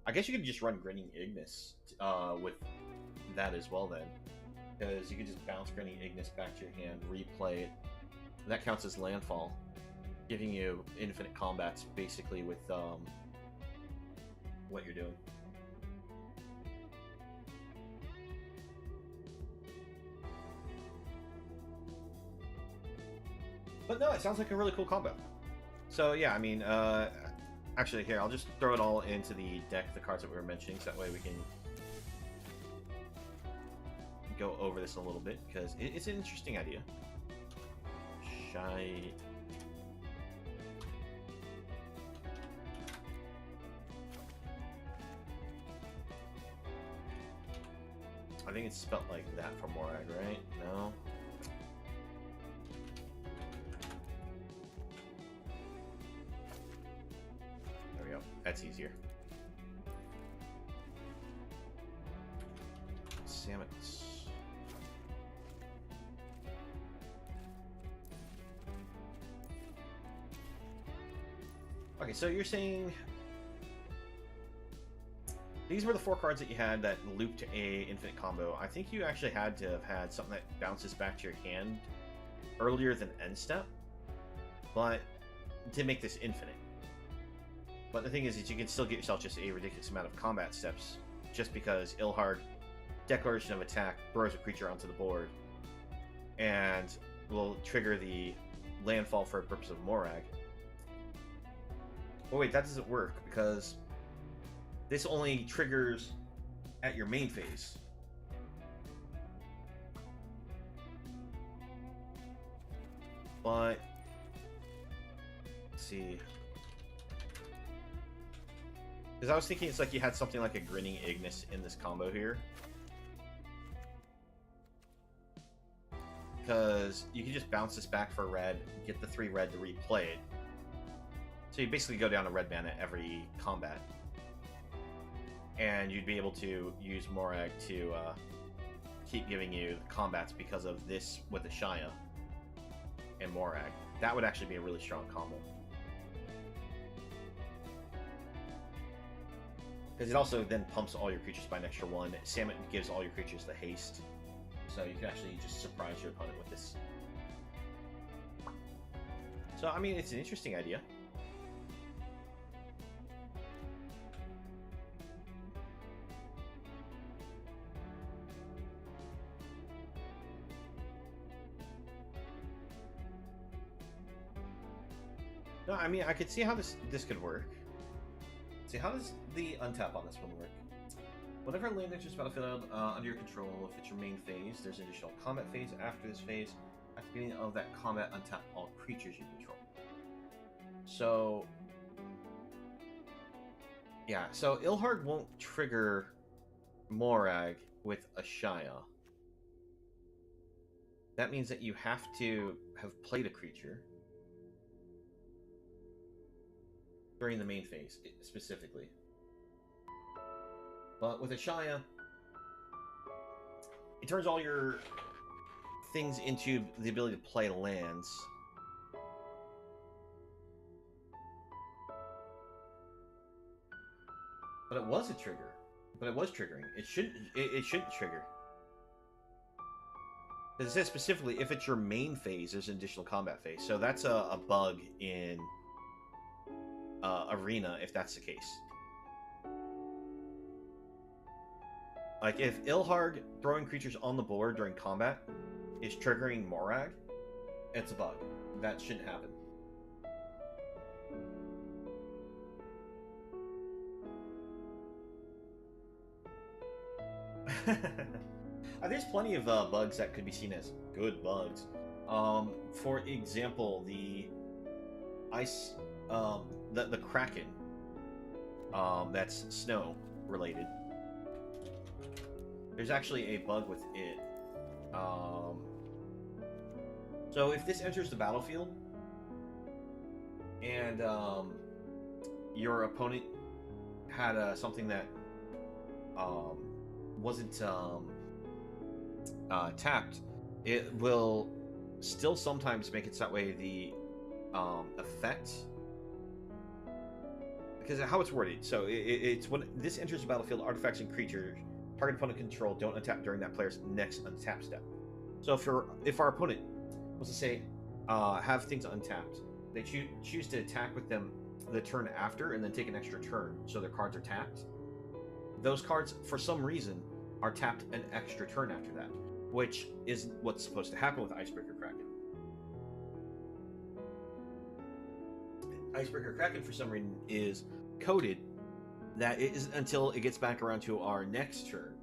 I guess you could just run Grinning Ignis with that as well then. Because you could just bounce Grinning Ignis back to your hand, replay it, and that counts as landfall, giving you infinite combats basically with what you're doing. But no, it sounds like a really cool combo. So yeah, I mean, Actually, here, I'll just throw it all into the deck, the cards that we were mentioning, so that way we can go over this a little bit, because it's an interesting idea. Shite. I think it's spelled like that for Morag, right? No? There we go. That's easier. Samus. Okay, so you're saying these were the 4 cards that you had that looped a infinite combo. I think you actually had to have had something that bounces back to your hand earlier than end step, but to make this infinite. But the thing is you can still get yourself just a ridiculous amount of combat steps just because Ilhard, Declaration of Attack, throws a creature onto the board and will trigger the landfall for a purpose of Morag. Oh wait, that doesn't work because this only triggers at your main phase. But let's see. Because I was thinking it's like you had something like a Grinning Ignis in this combo here. Because you can just bounce this back for red, get the 3 red to replay it. So you basically go down a red mana every combat. And you'd be able to use Morag to keep giving you the combats because of this with the Shia and Morag. That would actually be a really strong combo. Because it also then pumps all your creatures by an extra 1. Salmon gives all your creatures the haste. So you can actually just surprise your opponent with this. So, I mean, it's an interesting idea. No, I mean, I could see how this could work. See, how does the untap on this one work? Whenever a land enters battlefield under your control, if it's your main phase, there's an additional combat phase after this phase. At the beginning of that combat, untap all creatures you control. So, yeah, so Ilhard won't trigger Morag with a Shia. That means that you have to have played a creature during the main phase, specifically. But with a Shia, it turns all your things into the ability to play lands. But it was a trigger. But it was triggering. It shouldn't trigger. Because it says specifically, if it's your main phase, there's an additional combat phase. So that's a bug in Arena, if that's the case. Like, if Ilhard throwing creatures on the board during combat is triggering Morag, it's a bug. That shouldn't happen. There's plenty of bugs that could be seen as good bugs. For example, the ice, the Kraken, that's snow related. There's actually a bug with it. So if this enters the battlefield and your opponent had something that wasn't tapped, it will still sometimes make it so that way the effect, because how it's worded, so it's when this enters the battlefield, artifacts and creatures target opponent control don't untap during that player's next untap step. So if our opponent was to say have things untapped, they choose to attack with them the turn after and then take an extra turn, so their cards are tapped. Those cards, for some reason, are tapped an extra turn after that, which is what's supposed to happen with Icebreaker Kraken. Icebreaker Kraken, for some reason, is coded that it is until it gets back around to our next turn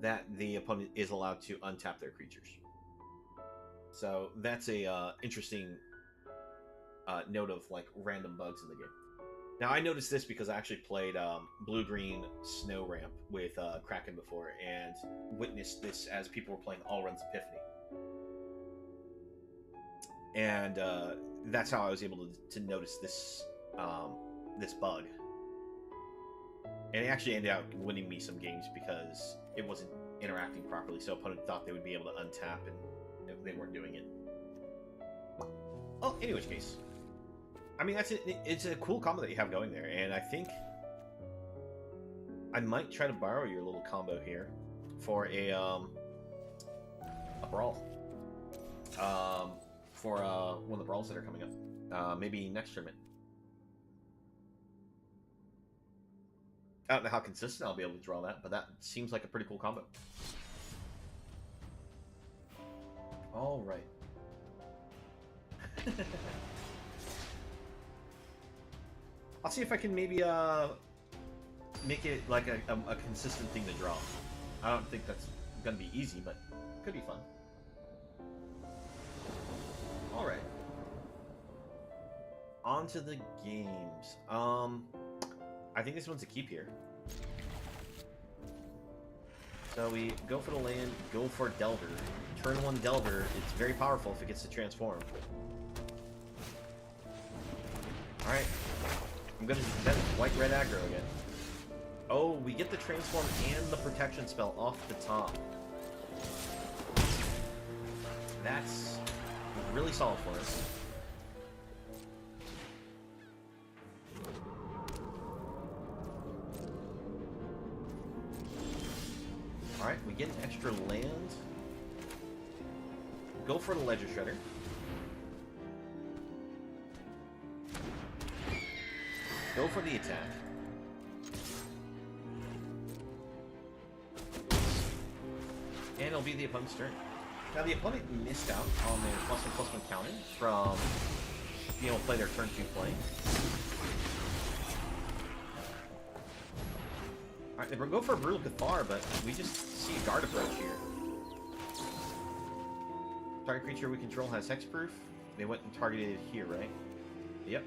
that the opponent is allowed to untap their creatures. So that's a interesting note of like random bugs in the game. Now I noticed this because I actually played Blue-Green Snow Ramp with Kraken before and witnessed this as people were playing Allrun's Epiphany. And that's how I was able to notice this this bug. And it actually ended up winning me some games because it wasn't interacting properly, so opponent thought they would be able to untap, and they weren't doing it. Well, in which case, I mean, it's a cool combo that you have going there, and I think I might try to borrow your little combo here for a brawl. For one of the brawls that are coming up. Maybe next tournament. I don't know how consistent I'll be able to draw that, but that seems like a pretty cool combo. All right. I'll see if I can maybe make it like a consistent thing to draw. I don't think that's gonna be easy, but it could be fun. All right. On to the games. I think this one's a keep here. So we go for the land, go for Delver. Turn 1 Delver, it's very powerful if it gets to transform. Alright. I'm gonna defend white-red aggro again. Oh, we get the transform and the protection spell off the top. That's really solid for us. Alright, we get an extra land. Go for the Ledger Shredder. Go for the attack. And it'll be the opponent's turn. Now, the opponent missed out on their +1/+1 counter from being able to play their turn 2 play. Alright, they go for a Brutal Cathar, but we just see a guard approach here. Target creature we control has hexproof. They went and targeted here, right? Yep.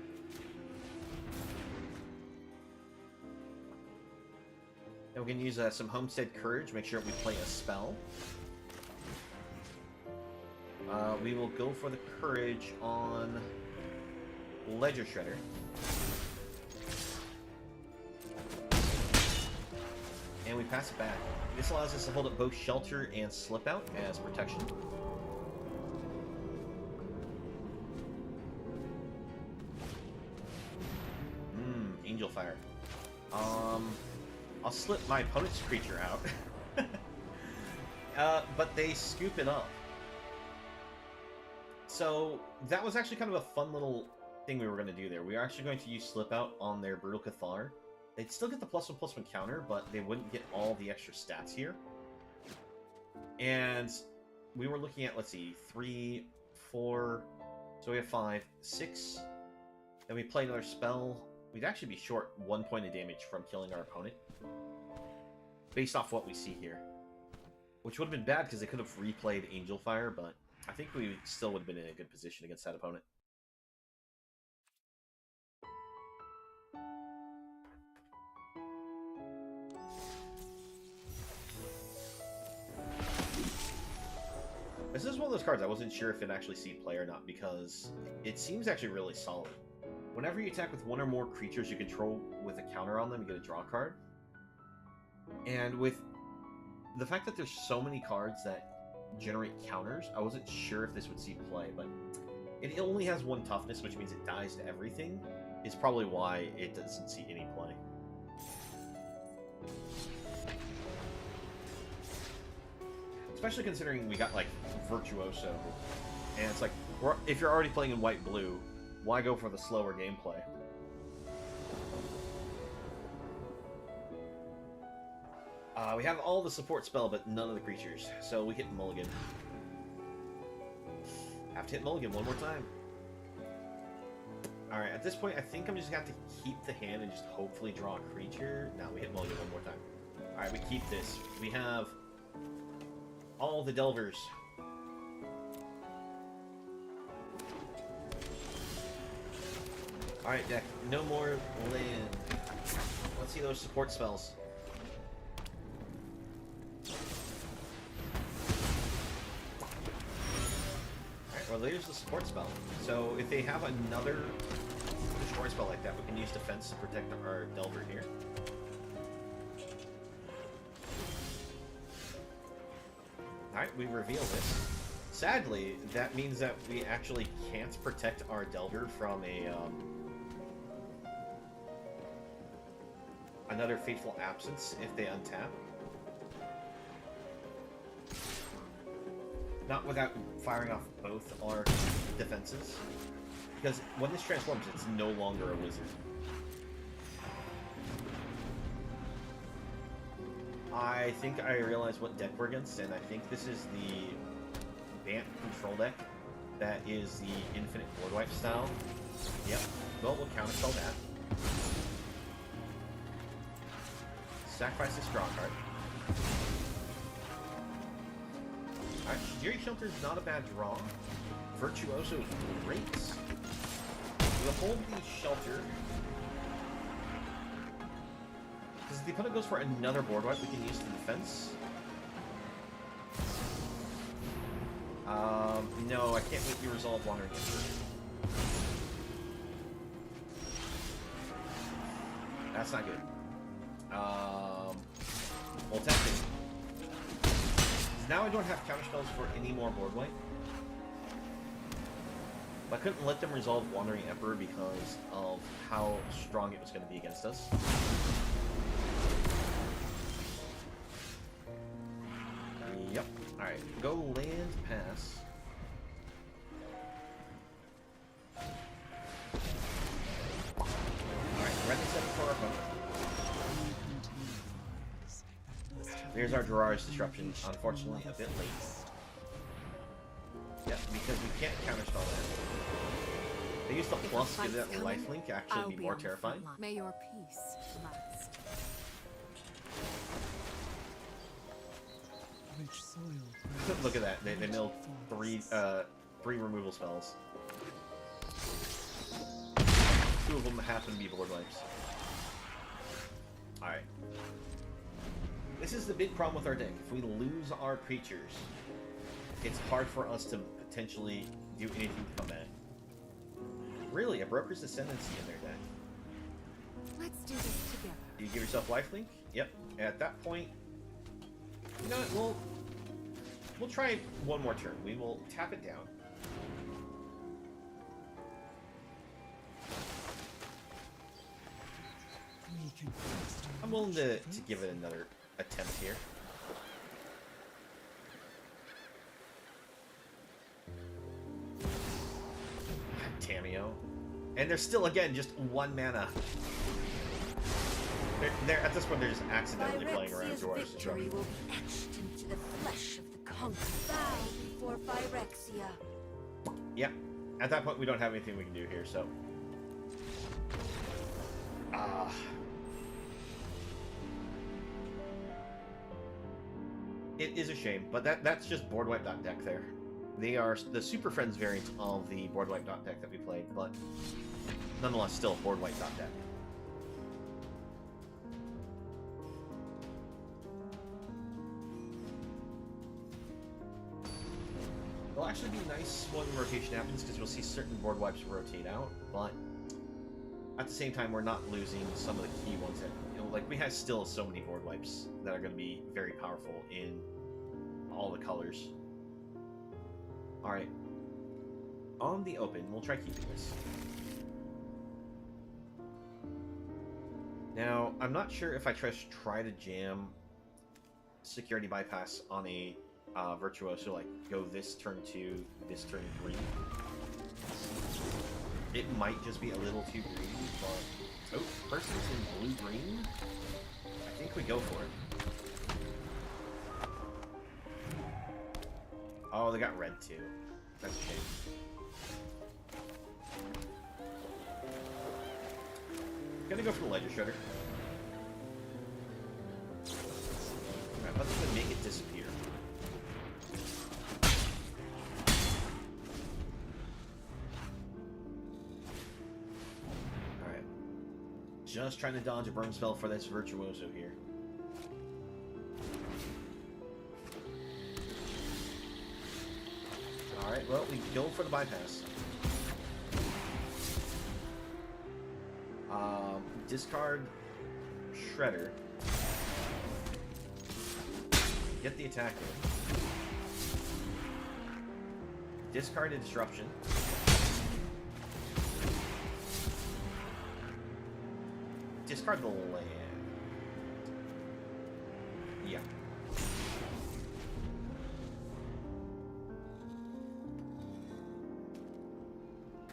And we can use some Homestead Courage, make sure we play a spell. We will go for the Courage on Ledger Shredder. And we pass it back. This allows us to hold up both Shelter and Slip Out as protection. Angel Fire. I'll slip my opponent's creature out. But they scoop it up. So that was actually kind of a fun little thing we were going to do there. We were actually going to use Slip Out on their Brutal Cathar. They'd still get the +1/+1 counter, but they wouldn't get all the extra stats here. And we were looking at, let's see, 3, 4, so we have 5, 6. Then we play another spell. We'd actually be short 1 point of damage from killing our opponent, based off what we see here. Which would have been bad because they could have replayed Angel Fire, but I think we still would have been in a good position against that opponent. This is one of those cards I wasn't sure if it actually see play or not, because it seems actually really solid. Whenever you attack with one or more creatures you control with a counter on them, you get a draw card. And with the fact that there's so many cards that generate counters, I wasn't sure if this would see play, but it only has 1 toughness, which means it dies to everything. Is probably why it doesn't see any play. Especially considering we got, like, Virtuoso. And it's like, if you're already playing in white-blue, why go for the slower gameplay? We have all the support spell, but none of the creatures. So we hit Mulligan. Have to hit Mulligan one more time. Alright, at this point, I think I'm just gonna have to keep the hand and just hopefully draw a creature. No, we hit mulligan one more time. Alright, we keep this. We have all the Delvers. Alright, deck. No more land. Let's see those support spells. Alright, well, there's the support spell. So if they have another destroy spell like that, we can use defense to protect our Delver here. Alright, we reveal this. Sadly, that means that we actually can't protect our Delver from a, another Fateful Absence if they untap. Not without firing off both our defenses. Because when this transforms, it's no longer a wizard. I think I realize what deck we're against, and I think this is the Bant control deck that is the infinite board wipe style. Yep. Well, we'll counterspell that. Sacrifice this draw card. Alright, Shigiri Shelter is not a bad draw. Virtuoso is great. We'll hold the Shelter. Because if the opponent goes for another board wipe, we can use the defense. No, I can't make you resolve Wandering Emperor. That's not good. Well, testing. Now I don't have counterspells for any more board wipe. But I couldn't let them resolve Wandering Emperor because of how strong it was going to be against us. Yep. Alright, go land, pass. Alright, ready set for our opponent. There's our Gerard's Disruption, unfortunately a bit late. Yep, because we can't counterspell that. They use the plus to give that lifelink actually be more terrifying. May your peace last. Look at that, they milled three removal spells. 2 of them happen to be board wipes. Alright. This is the big problem with our deck. If we lose our creatures, it's hard for us to potentially do anything to combat. Really, a Broker's Ascendancy in their deck. Let's do this together. Do you give yourself lifelink? Yep. At that point, you know what, we'll try one more turn. We will tap it down. I'm willing to give it another attempt here. Tameo. And they're still, again, just 1 mana. They're at this point, they're just accidentally playing around Gerard's Disruption. Will be etched into the flesh of the conqueror. Bow before Phyrexia. Yep. At that point, we don't have anything we can do here, so... It is a shame, but that's just board wipe deck there. They are the Super Friends variant of the board wipe deck that we played, but nonetheless, still board wipe deck. It'll actually be nice when rotation happens because you'll see certain board wipes rotate out, but at the same time, we're not losing some of the key ones that, you know, like we have still so many board wipes that are going to be very powerful in all the colors. Alright. On the open, we'll try keeping this. Now, I'm not sure if I try to jam security bypass on a Virtuoso, like go this turn 2, this turn 3. It might just be a little too greedy, but... Oh, person's in blue-green? I think we go for it. Oh, they got red too. That's a shame. Gonna go for the Ledger Shredder. Alright, let's go make it disappear. Alright. Just trying to dodge a burn spell for this Virtuoso here. Alright, well, we go for the bypass. Discard Shredder. Get the attack in. Discard a Disruption. Discard the land. Yeah.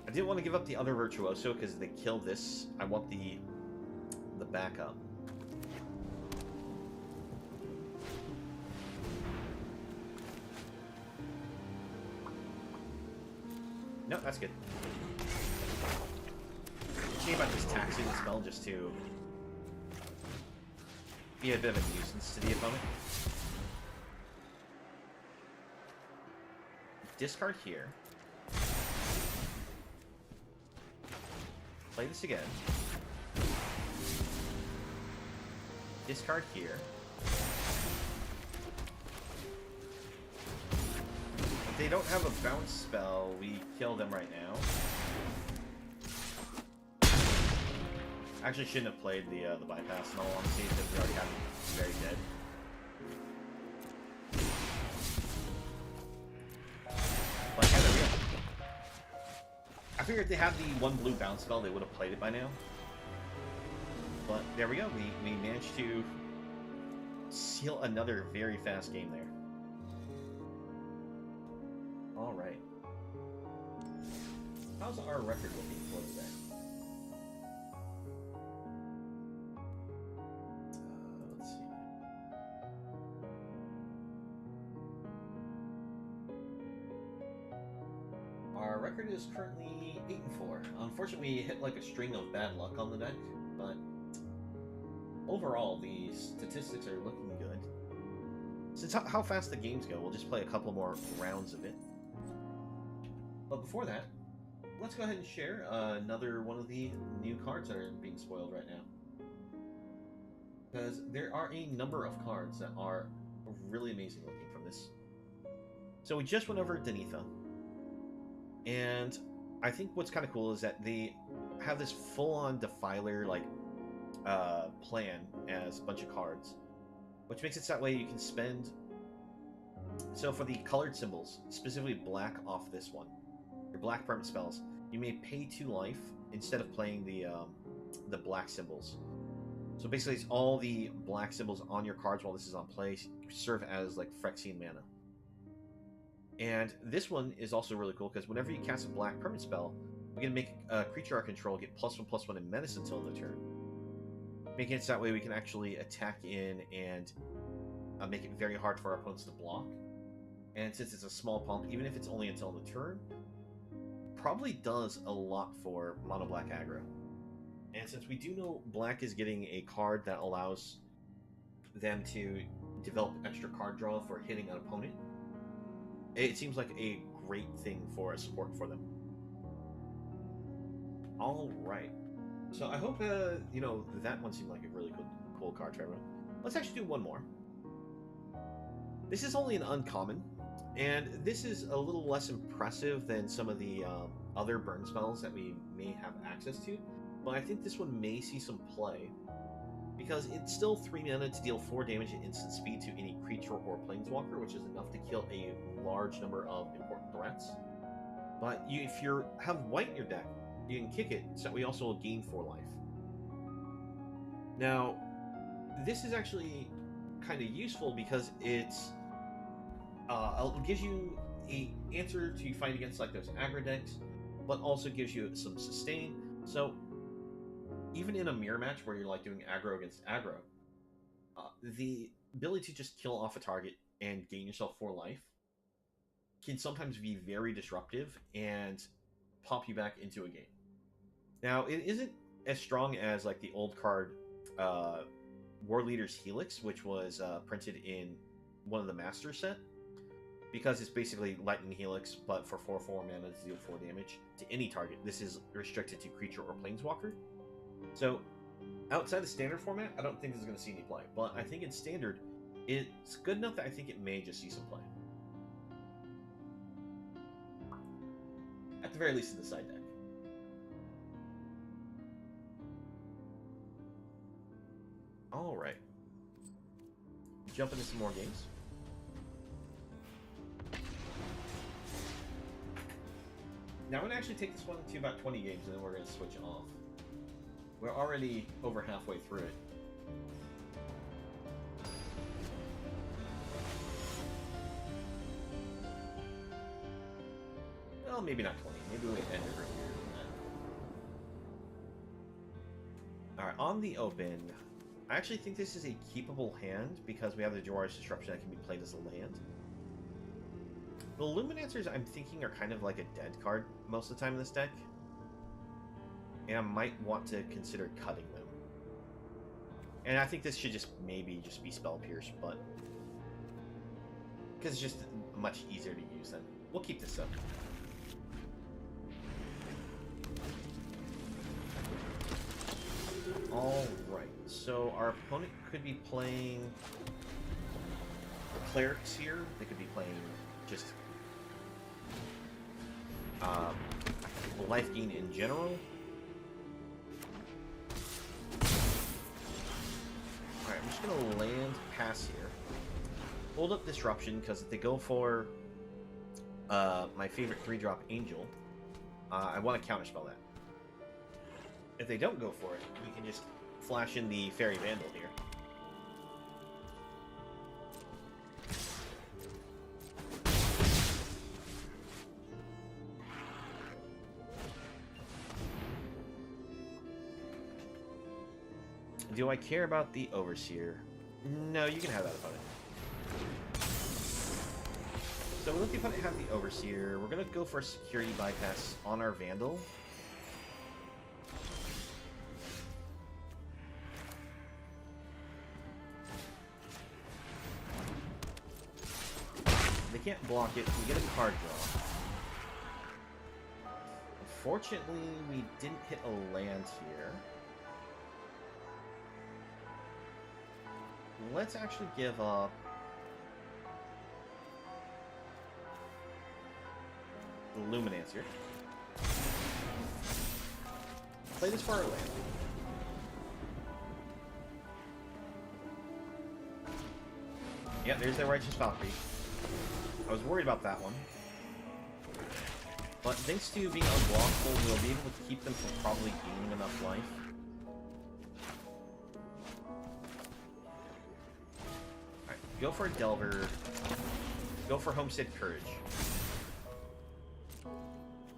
I didn't want to give up the other Virtuoso because they killed this. I want the backup. No, that's good. Shame about just taxing the spell just to be a bit of a nuisance to the opponent. Discard here. Play this again. Discard here. If they don't have a bounce spell, we kill them right now. Actually, shouldn't have played the bypass in all honesty, because we already have him very dead. But yeah, there we go. I figured if they had the one blue bounce spell, they would have played it by now. But there we go. We managed to seal another very fast game there. All right. How's our record looking for today? Let's see. Our record is currently 8-4. Unfortunately, we hit like a string of bad luck on the deck, but overall, the statistics are looking good. Since how fast the games go, we'll just play a couple more rounds of it. But before that, let's go ahead and share another one of the new cards that are being spoiled right now. Because there are a number of cards that are really amazing looking from this. So we just went over Denitha. And I think what's kind of cool is that they have this full-on Defiler, like, plan as a bunch of cards, which makes it so that way you can spend. So for the colored symbols, specifically black off this one, your black permanent spells, you may pay 2 life instead of playing the black symbols. So basically, it's all the black symbols on your cards while this is on play serve as like Phyrexian mana. And this one is also really cool because whenever you cast a black permanent spell, we can make a creature our control get +1/+1 in menace until the turn. Making it so that way we can actually attack in and make it very hard for our opponents to block. And since it's a small pump, even if it's only until the turn, probably does a lot for mono black aggro. And since we do know black is getting a card that allows them to develop extra card draw for hitting an opponent, it seems like a great thing for a support for them. All right. So I hope, you know, that one seemed like a really cool card for everyone. Let's actually do one more. This is only an uncommon, and this is a little less impressive than some of the other burn spells that we may have access to, but I think this one may see some play, because it's still 3 mana to deal 4 damage at instant speed to any creature or planeswalker, which is enough to kill a large number of important threats. But if you have white in your deck, you can kick it, so we also will gain 4 life. Now, this is actually kind of useful because it gives you an answer to fight against like those aggro decks, but also gives you some sustain. So even in a mirror match where you're like doing aggro against aggro, the ability to just kill off a target and gain yourself 4 life can sometimes be very disruptive and pop you back into a game. Now, it isn't as strong as like the old card War Leader's Helix, which was printed in one of the Master set, because it's basically Lightning Helix, but for 4/4 mana to deal 4 damage to any target. This is restricted to creature or planeswalker. So, outside the standard format, I don't think this is going to see any play. But I think in standard, it's good enough that I think it may just see some play. At the very least in the side deck. Alright. Jump into some more games. Now I'm going to actually take this one to about 20 games and then we're going to switch off. We're already over halfway through it. Well, maybe not 20. Maybe we end it earlier than that. Alright, on the open, I actually think this is a keepable hand because we have the Jawari's Disruption that can be played as a land. The Luminancers, I'm thinking, are kind of like a dead card most of the time in this deck. And I might want to consider cutting them. And I think this should maybe just be Spell Pierce, but... because it's just much easier to use then. We'll keep this up. Alright, so our opponent could be playing Clerics here. They could be playing just life gain in general. Alright, I'm just going to land pass here. Hold up Disruption, because if they go for my favorite 3-drop Angel, I want to counterspell that. If they don't go for it, we can just flash in the Fairy Vandal here. Do I care about the Overseer? No, you can have that opponent. So we let the opponent have the Overseer. We're going to go for a security bypass on our Vandal. They can't block it. We get a card draw. Unfortunately, we didn't hit a land here. Let's actually give up the Luminancer. Play this for our land. Yeah, there's the Righteous Valkyrie. I was worried about that one. But thanks to being unblockable, we'll be able to keep them from probably gaining enough life. Alright, go for a Delver. Go for Homestead Courage.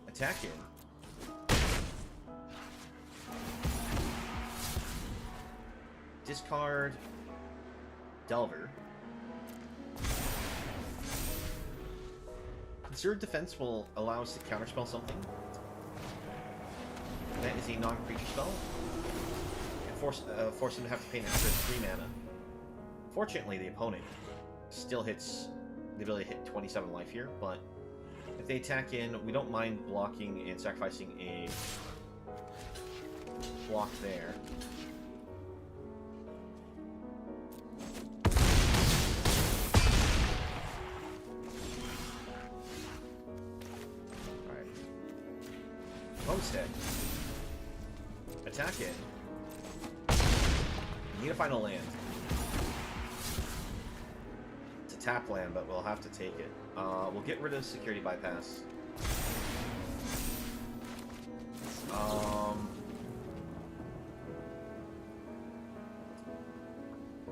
Attack him. Discard Delver. Conserved Defense will allow us to counterspell something. That is a non-creature spell. And force them to have to pay an extra 3 mana. Fortunately, the opponent still hits the ability to hit 27 life here, but if they attack in, we don't mind blocking and sacrificing a block there. Homestead. Attack it. Need to find a land. It's a tap land, but we'll have to take it. We'll get rid of security bypass.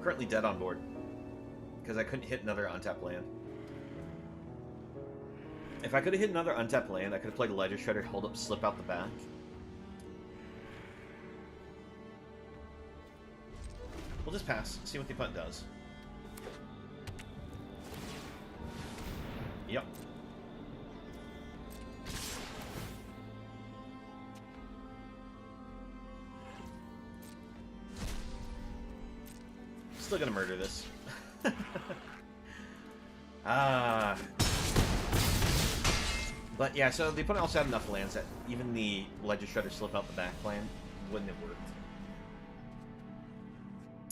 Currently dead on board because I couldn't hit another untapped land. If I could have hit another untapped land, I could have played Ledger Shredder, hold up, slip out the back. We'll just pass, see what the opponent does. Yep. still gonna murder this. Ah. But yeah, so the opponent also had enough lands that even the Ledger Shredder slip out the back plan wouldn't have worked.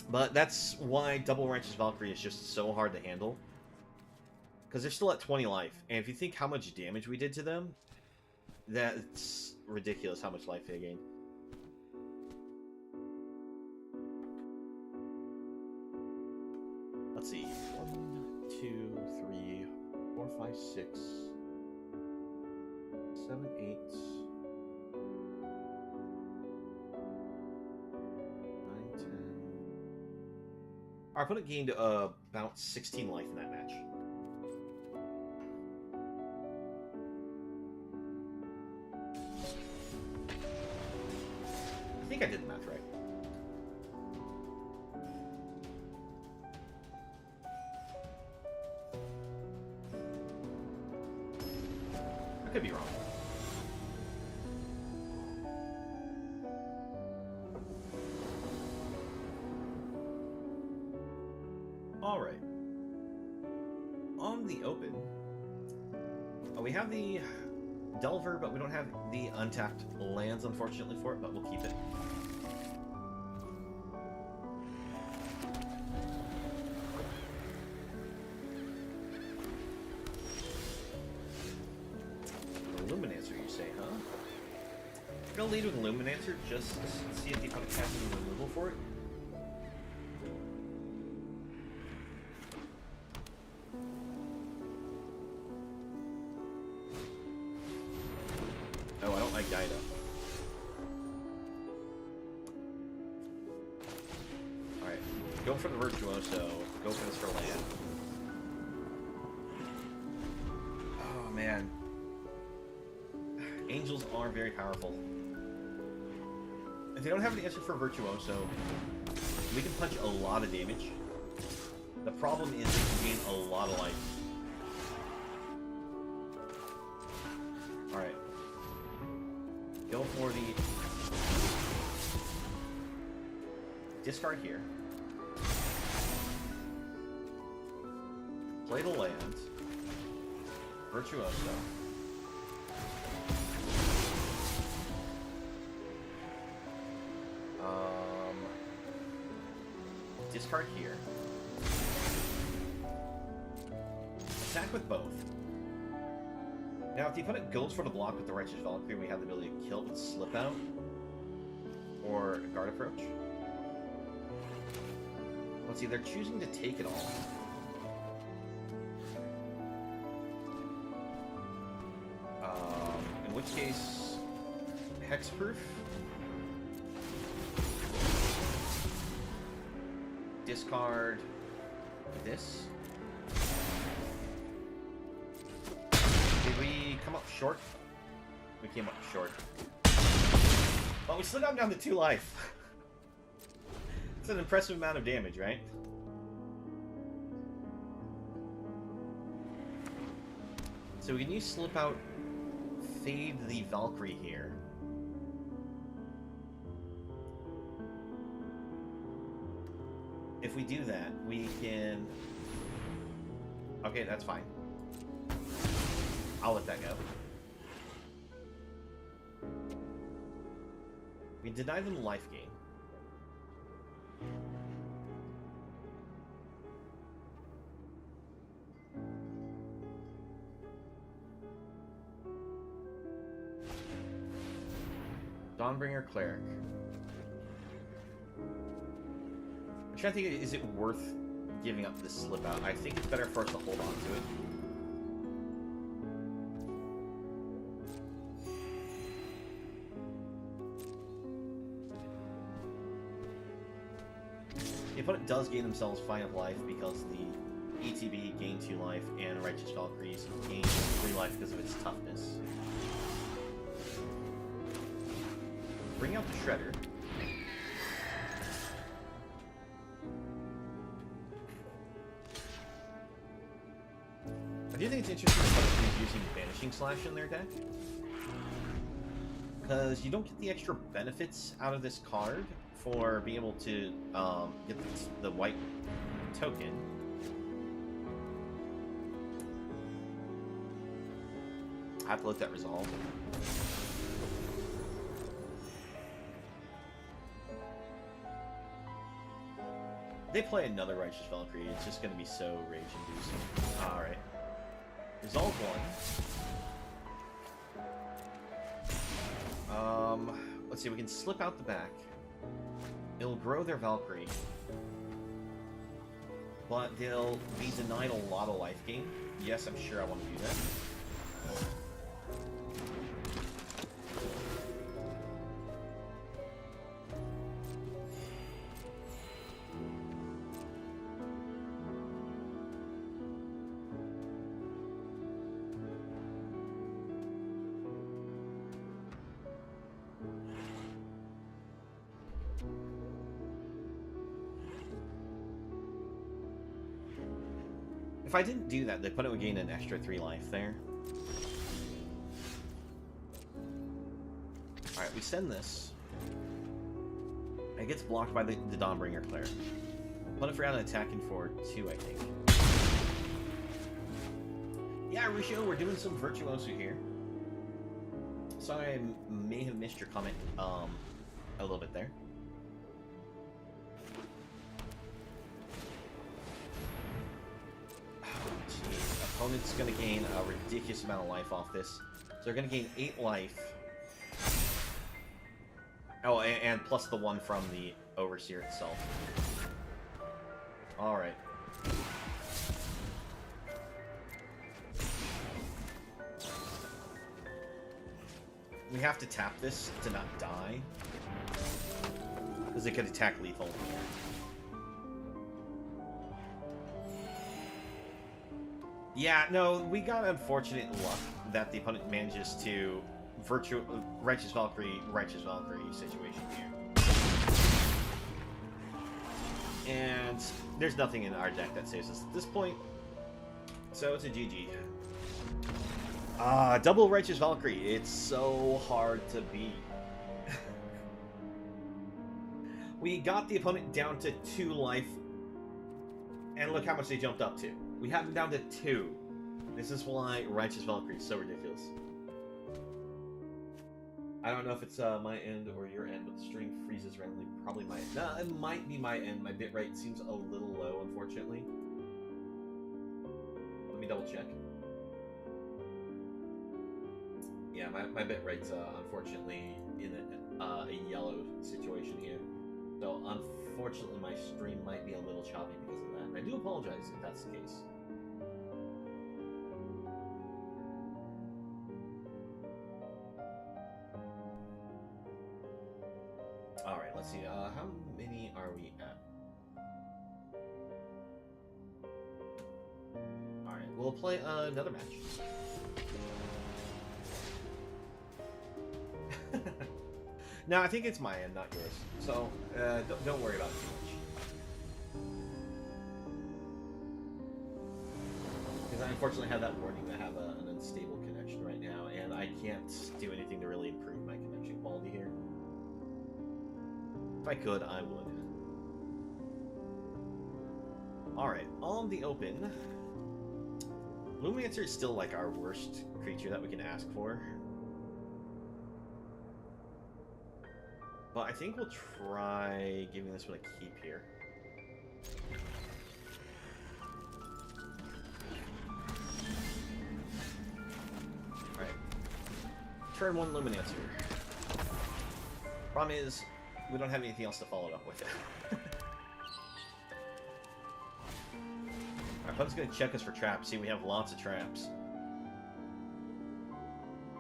But that's why Double Righteous Valkyrie is just so hard to handle. Because they're still at 20 life. And if you think how much damage we did to them, that's ridiculous how much life they gained. Let's see. 1, 2, 3, 4, 5, 6, 7, 8, 9, 10. Our opponent gained about 16 life in that match. I think I did the math right. I could be wrong. Alright. On the open, we have the Delver, but we don't have the untapped lands, unfortunately, for it, but we'll keep it. Illuminator, you say, huh? I'm gonna lead with Illuminator just to see if the opponent has any removal for it. Oh, I don't like Gaida. Alright, go for the Virtuoso, go for this for land. Oh, man. Angels are very powerful. If they don't have an answer for Virtuoso, we can punch a lot of damage. The problem is they can gain a lot of life. Alright. Go for the... discard here. Play the land. Virtuoso. Discard here. Attack with both. Now, if the opponent goes for the block with the Righteous Valkyrie, we have the ability to kill it with Slip Out or Guard Approach. Let's see, they're choosing to take it all. In which case, Hexproof. Discard this. Did we come up short? We came up short. But we still got him down to 2 life. It's an impressive amount of damage, right? So we can use Slip Out, Fade the Valkyrie here. If we do that, we can... Okay, that's fine. I'll let that go. We deny them life gain. Dawnbringer Cleric. I'm trying to think, is it worth giving up this Slip Out? I think it's better for us to hold on to it. The opponent does gain themselves 5 life because the ETB gained 2 life and Righteous Valkyries gained 3 life because of its toughness. Bring out the Shredder. I do think it's interesting that they're using Vanishing Slash in their deck. Because you don't get the extra benefits out of this card for being able to get the white token. I have to let that resolve. They play another Righteous Valkyrie, it's just going to be so rage-inducing. Alright. Resolve one. Let's see, we can slip out the back. It'll grow their Valkyrie. But they'll be denied a lot of life gain. Yes, I'm sure I want to do that. If I didn't do that, the opponent would gain an extra 3 life there. Alright, we send this. It gets blocked by the Dawnbringer player. Opponent forgot an attacking for 2, I think. Yeah, Ruscio, we're doing some Virtuoso here. Sorry I may have missed your comment a little bit there. Opponent's going to gain a ridiculous amount of life off this. So they're going to gain 8 life. Oh, and plus the 1 from the Overseer itself. Alright. We have to tap this to not die. Because it could attack lethal. Yeah, no, we got unfortunate luck that the opponent manages to Righteous Valkyrie situation here. And there's nothing in our deck that saves us at this point. So it's a GG. Double Righteous Valkyrie. It's so hard to beat. We got the opponent down to 2 life. And look how much they jumped up to. We have them down to 2. This is why Righteous Valkyrie is so ridiculous. I don't know if it's my end or your end, but the stream freezes randomly. Probably my end. No, it might be my end. My bitrate seems a little low, unfortunately. Let me double check. Yeah, my bitrate's unfortunately in a yellow situation here. So unfortunately my stream might be a little choppy because of that. I do apologize if that's the case. Alright, let's see. How many are we at? Alright, we'll play another match. No, I think it's my end, not yours. So, don't worry about it too much. Because I unfortunately have that warning that I have an unstable connection right now, and I can't do anything to really improve my connection quality here. If I could, I would. Alright, on the open, Lumiancer is still like our worst creature that we can ask for. But I think we'll try giving this one a keep here. Alright. Turn 1 Luminancer. Problem is, we don't have anything else to follow up with it. Our opponent's going to check us for traps. See, we have lots of traps.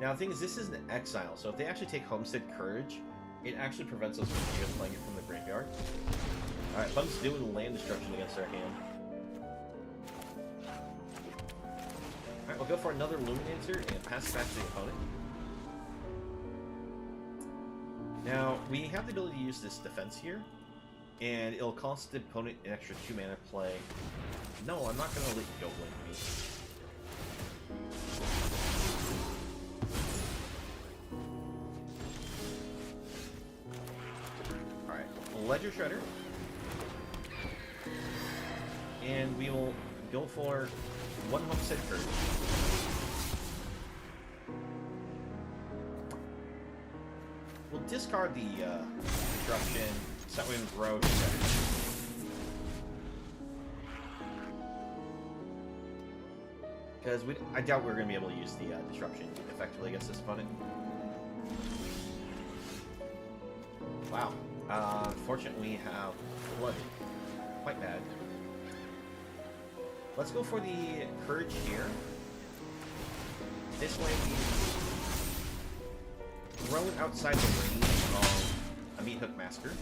Now, the thing is, this is an exile, so if they actually take Homestead Courage, it actually prevents us from just playing it from the graveyard. Alright, opponent's doing land destruction against our hand. Alright, we'll go for another Luminancer and pass it back to the opponent. Now, we have the ability to use this defense here, and it'll cost the opponent an extra 2 mana to play. No, I'm not going to let you go blink me. Ledger Shredder. And we will go for one Homestead Curse. We'll discard the Disruption, so that we can grow Shredder. Because I doubt we're going to be able to use the Disruption effectively against this opponent. Wow. Unfortunately, we have Flooded. Quite bad. Let's go for the Courage here. This way we throw it outside the range of a Meat Hook Masker.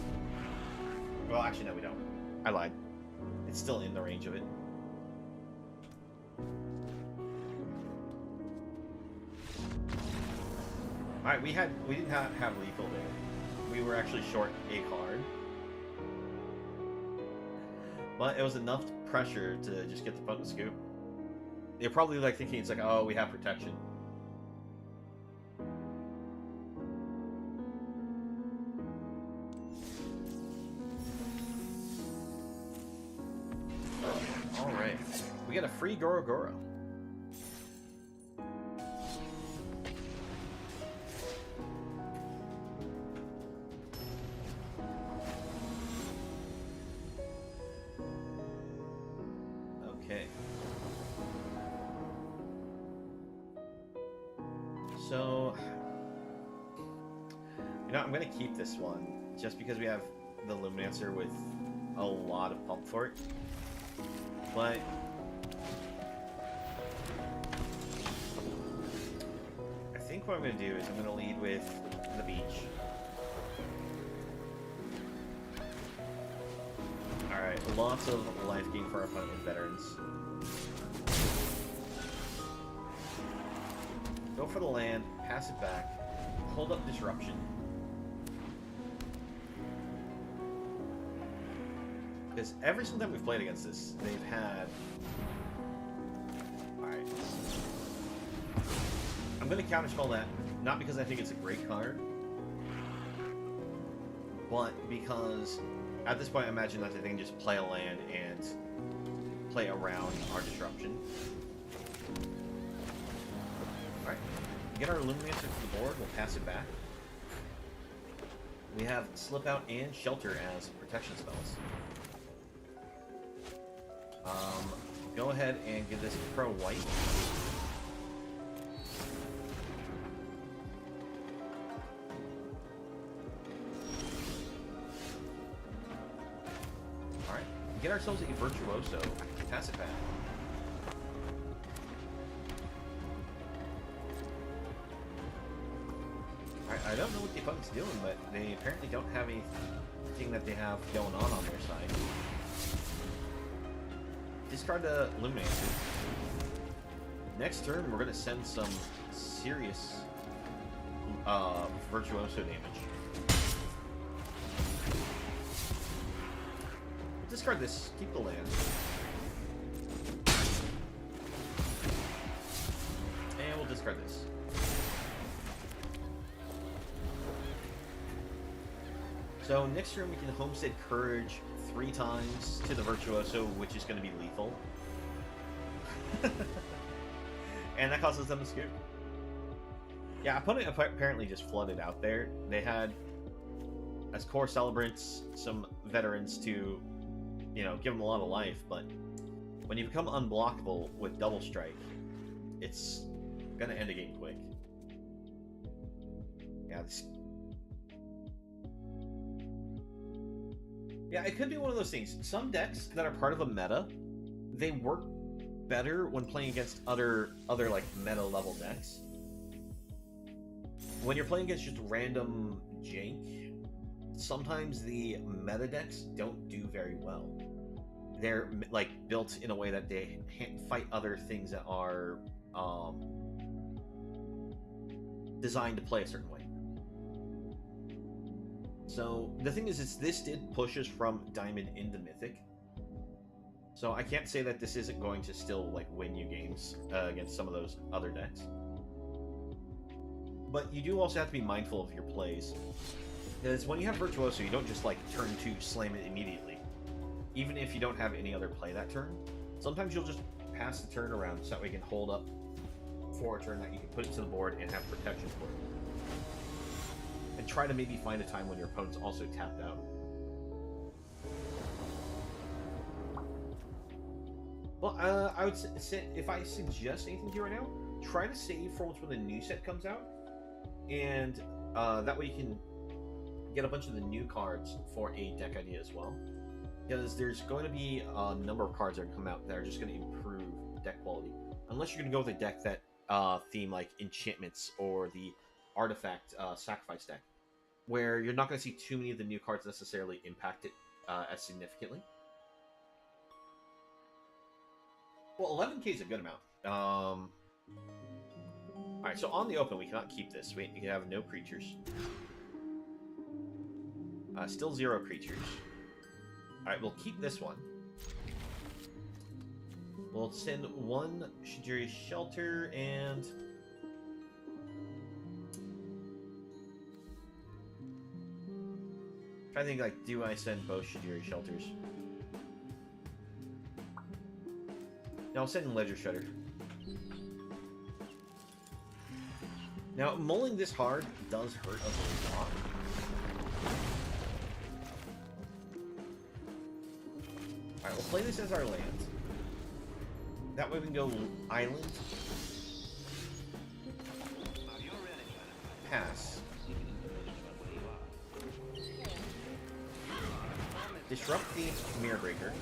Well, actually, no, we don't. I lied. It's still in the range of it. Alright, we didn't have lethal there. We were actually short a card. But it was enough pressure to just get the potent scoop. They're probably like thinking it's like, oh, we have protection. Alright. We get a free Goro Goro. So, you know, I'm going to keep this one, just because we have the Luminancer with a lot of pump for it. But I think what I'm going to do is I'm going to lead with the Beach. Alright, lots of life gain for our opponent with Veterans. Go for the land, pass it back, hold up Disruption. Because every single time we've played against this, they've had... Alright. I'm going to counterspell that, not because I think it's a great card, but because at this point I imagine that they can just play a land and play around our Disruption. Alright, get our Luminancer to the board, we'll pass it back. We have Slip Out and Shelter as protection spells. Go ahead and give this Pro White. Alright, get ourselves a Virtuoso, pass it back. I don't know what the opponent's doing, but they apparently don't have anything that they have going on their side. Discard the Luminancer. Next turn, we're going to send some serious Virtuoso damage. Discard this, keep the land. And we'll discard this. So next turn we can Homestead Courage 3 times to the Virtuoso, which is going to be lethal. And that causes them to scoop. Yeah, opponent apparently just flooded out there. They had, as core celebrants, some veterans to, you know, give them a lot of life, but when you become unblockable with Double Strike, it's going to end a game quick. Yeah, this... Yeah, it could be one of those things. Some decks that are part of a meta, they work better when playing against other like meta level decks. When you're playing against just random jank, sometimes the meta decks don't do very well. They're like built in a way that they fight other things that are designed to play a certain way. So the thing is, this did push us from Diamond into Mythic. So I can't say that this isn't going to still like win you games against some of those other decks. But you do also have to be mindful of your plays. Because when you have Virtuoso, you don't just like turn 2 slam it immediately. Even if you don't have any other play that turn, sometimes you'll just pass the turn around so that we can hold up for a turn that you can put it to the board and have protection for it. And try to maybe find a time when your opponent's also tapped out. Well, I would say, if I suggest anything to you right now, try to save for when the new set comes out. And that way you can get a bunch of the new cards for a deck idea as well. Because there's going to be a number of cards that are going to come out that are just going to improve deck quality. Unless you're going to go with a deck that theme like enchantments or the artifact sacrifice deck, where you're not going to see too many of the new cards necessarily impact it as significantly. Well, 11k is a good amount. Alright, so on the open, we cannot keep this. We can have no creatures. Still 0 creatures. Alright, we'll keep this one. We'll send 1 Shijiri Shelter and... I think, like, do I send both Shijiri Shelters? No, I'll send Ledger Shredder. Now, mulling this hard does hurt us a lot. Alright, we'll play this as our land. That way we can go island. Pass. Disrupt the Mirror Breaker.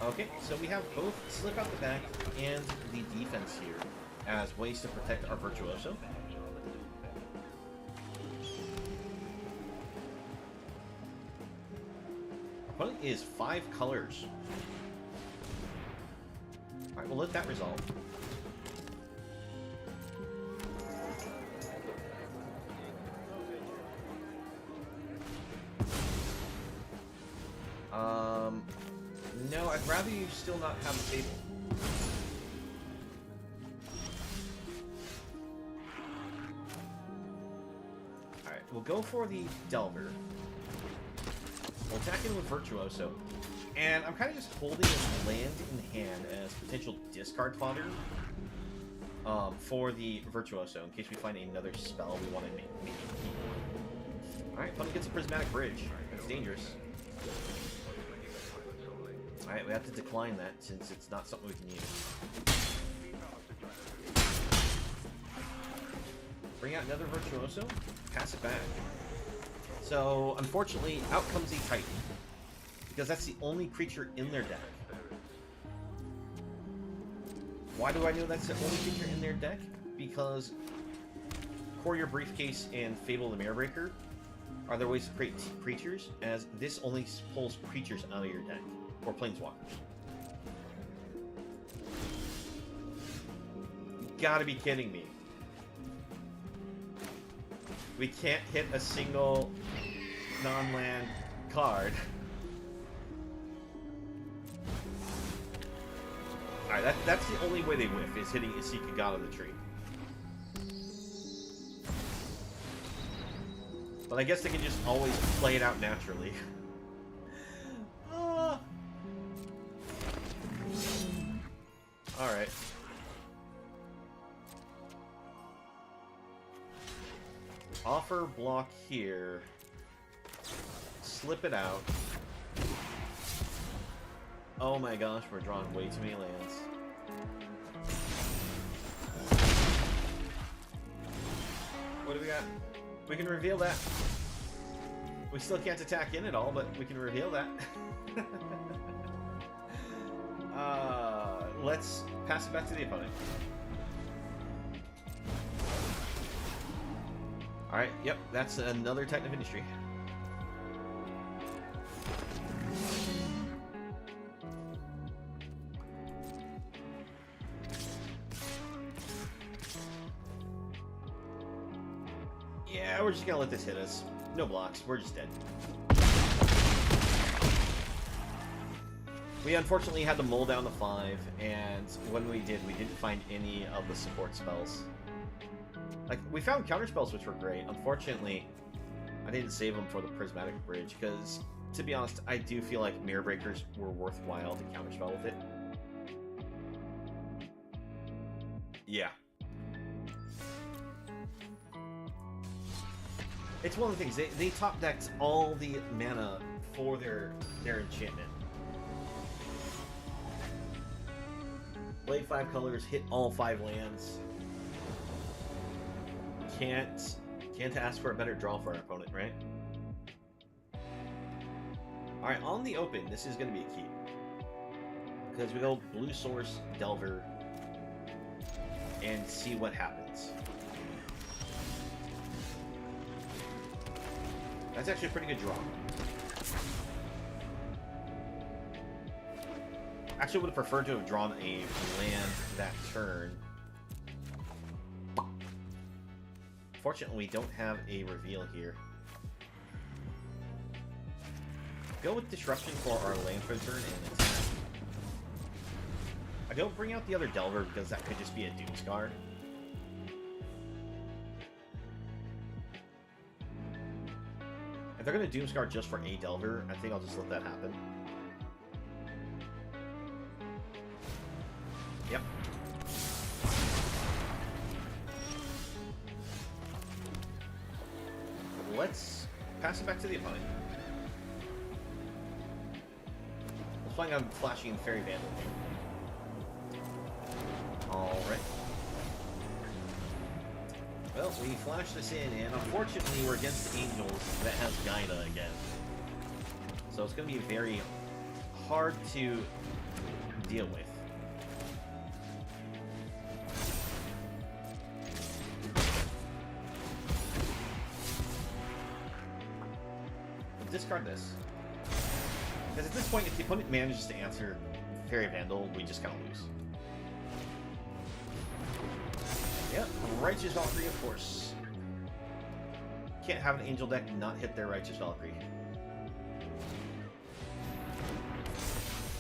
Okay, so we have both Slip Out the Back and the defense here as ways to protect our Virtuoso. Our opponent is 5 colors. Alright, we'll let that resolve. No, I'd rather you still not have a table. Alright, we'll go for the Delver. We'll attack in with Virtuoso. And I'm kind of just holding this land in hand as potential discard fodder for the Virtuoso in case we find another spell we want to make. Alright, opponent gets a Prismatic Bridge. That's dangerous. Alright, we have to decline that since it's not something we can use. Bring out another Virtuoso, pass it back. So, unfortunately, out comes a Titan. Because that's the only creature in their deck. Why do I know that's the only creature in their deck? Because Courier Briefcase and Fable the Mirror Breaker are their ways to create creatures, as this only pulls creatures out of your deck. Or planeswalkers. You gotta be kidding me. We can't hit a single non-land card. Alright, that's the only way they whiff, is hitting Isika God of the Tree. But I guess they can just always play it out naturally. Alright. Offer block here. Slip it out. Oh my gosh, we're drawing way too many lands. What do we got? We can reveal that. We still can't attack in at all, but we can reveal that. Let's pass it back to the opponent. Alright, yep, that's another Titan of Industry. Yeah, we're just gonna let this hit us. No blocks, we're just dead. We unfortunately had to mull down the 5, and when we did, we didn't find any of the support spells. Like, we found counterspells which were great. Unfortunately, I didn't save them for the Prismatic Bridge, because, to be honest, I do feel like Mirror Breakers were worthwhile to counterspell with it. Yeah. It's one of the things, they top decked all the mana for their enchantment. Play 5 colors, hit all 5 lands. Can't ask for a better draw for our opponent, right? Alright, on the open, this is going to be a keep. Because we go Blue Source, Delver, and see what happens. That's actually a pretty good draw. Actually would have preferred to have drawn a land that turn. Fortunately, we don't have a reveal here. Go with Disruption for our land for turn and attack. I don't bring out the other Delver because that could just be a Doomscar. If they're going to Doomscar just for a Delver, I think I'll just let that happen. Yep. Let's pass it back to the opponent. Let's find out flashing Fairy Vandal. Alright. Well, we flash this in, and unfortunately we're against Angels that has Gaida again. So it's going to be very hard to deal with. We'll discard this. Because at this point, if the opponent manages to answer Fairy Vandal, we just kind of lose. Yep, Righteous Valkyrie, of course. Can't have an Angel deck not hit their Righteous Valkyrie.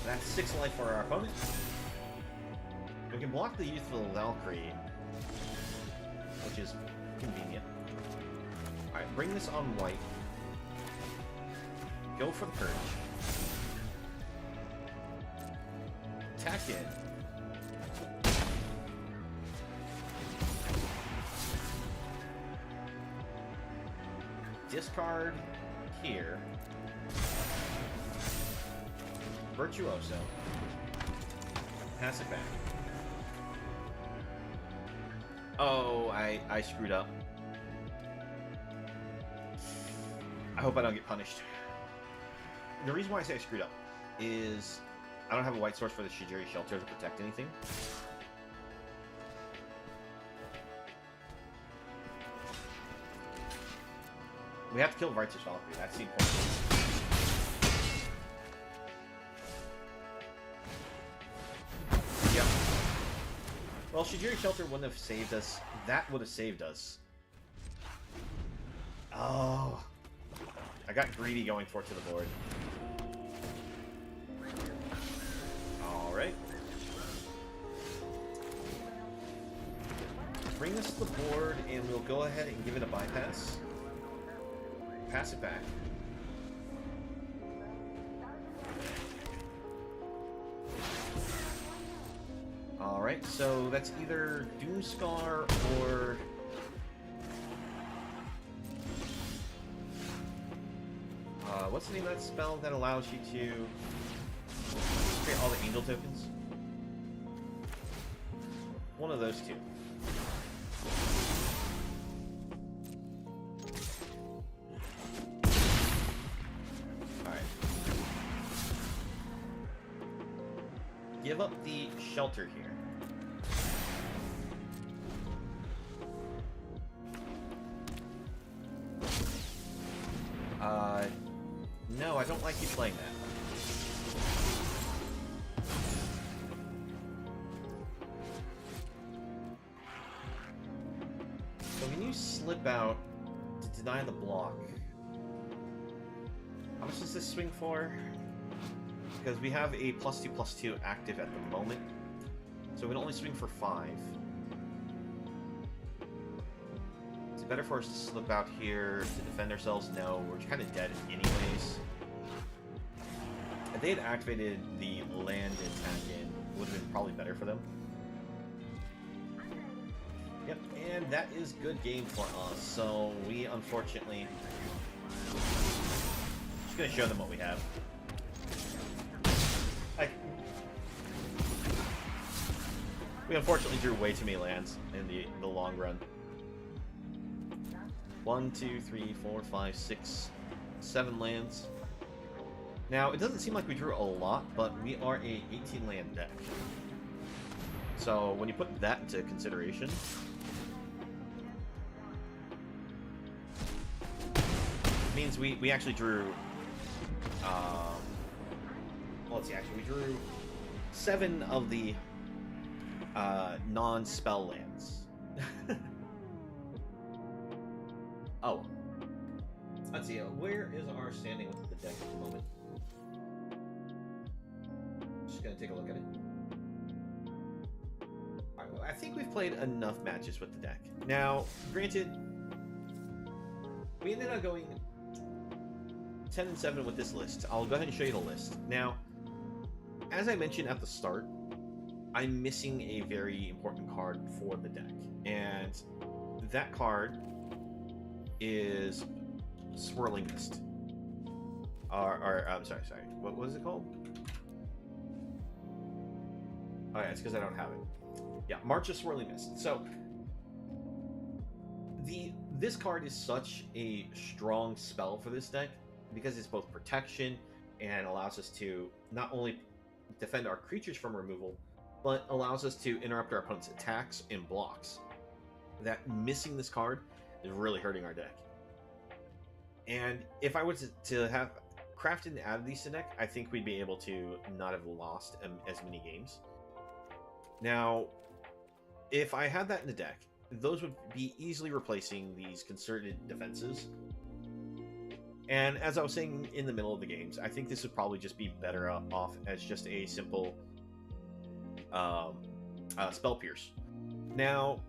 That's 6 life for our opponent. We can block the Youthful Valkyrie, which is convenient. Alright, bring this on white. Go for the Purge. Attack in. Discard here. Virtuoso. Pass it back. Oh, I screwed up. I hope I don't get punished. The reason why I say I screwed up is I don't have a white source for the Shijiri Shelter to protect anything. We have to kill Righteous Valkyrie. That's the important thing. Yep. Well, Shijiri Shelter wouldn't have saved us. That would have saved us. Oh. I got greedy going for it to the board. Alright. Bring this to the board, and we'll go ahead and give it a bypass. Pass it back. Alright, so that's either Doomscar or... what's the name of that spell that allows you to create all the angel tokens? One of those two. Give up the shelter here. No, I don't like you playing that. So when you slip out to deny the block, how much does this swing for? Because we have a +2/+2 active at the moment, so we can only swing for 5. it better for us to slip out here to defend ourselves? No, we're kind of dead anyways. If they had activated the land attack in, it would have been probably better for them. Yep, and that is good game for us. So we unfortunately just gonna show them what we have. We unfortunately drew way too many lands in the long run. 1, 2, 3, 4, 5, 6, 7 lands. Now, it doesn't seem like we drew a lot, but we are a 18 land deck. So when you put that into consideration, it means we actually drew. Well, let's see. Actually, we drew 7 of the non-spell lands. Oh. Let's see, where is our standing with the deck at the moment? Just gonna take a look at it. Alright, well, I think we've played enough matches with the deck. Now, granted, we ended up going 10-7 with this list. I'll go ahead and show you the list. Now, as I mentioned at the start, I'm missing a very important card for the deck, and that card is Swirling Mist. I'm sorry. What was it called? Oh yeah, it's because I don't have it. Yeah, March of Swirling Mist. So this card is such a strong spell for this deck because it's both protection and allows us to not only defend our creatures from removal, but allows us to interrupt our opponent's attacks and blocks. That missing this card is really hurting our deck. And if I was to have crafted and added these to deck, I think we'd be able to not have lost as many games. Now, if I had that in the deck, those would be easily replacing these concerted defenses. And as I was saying in the middle of the games, I think this would probably just be better off as just a simple Spell Pierce. Now,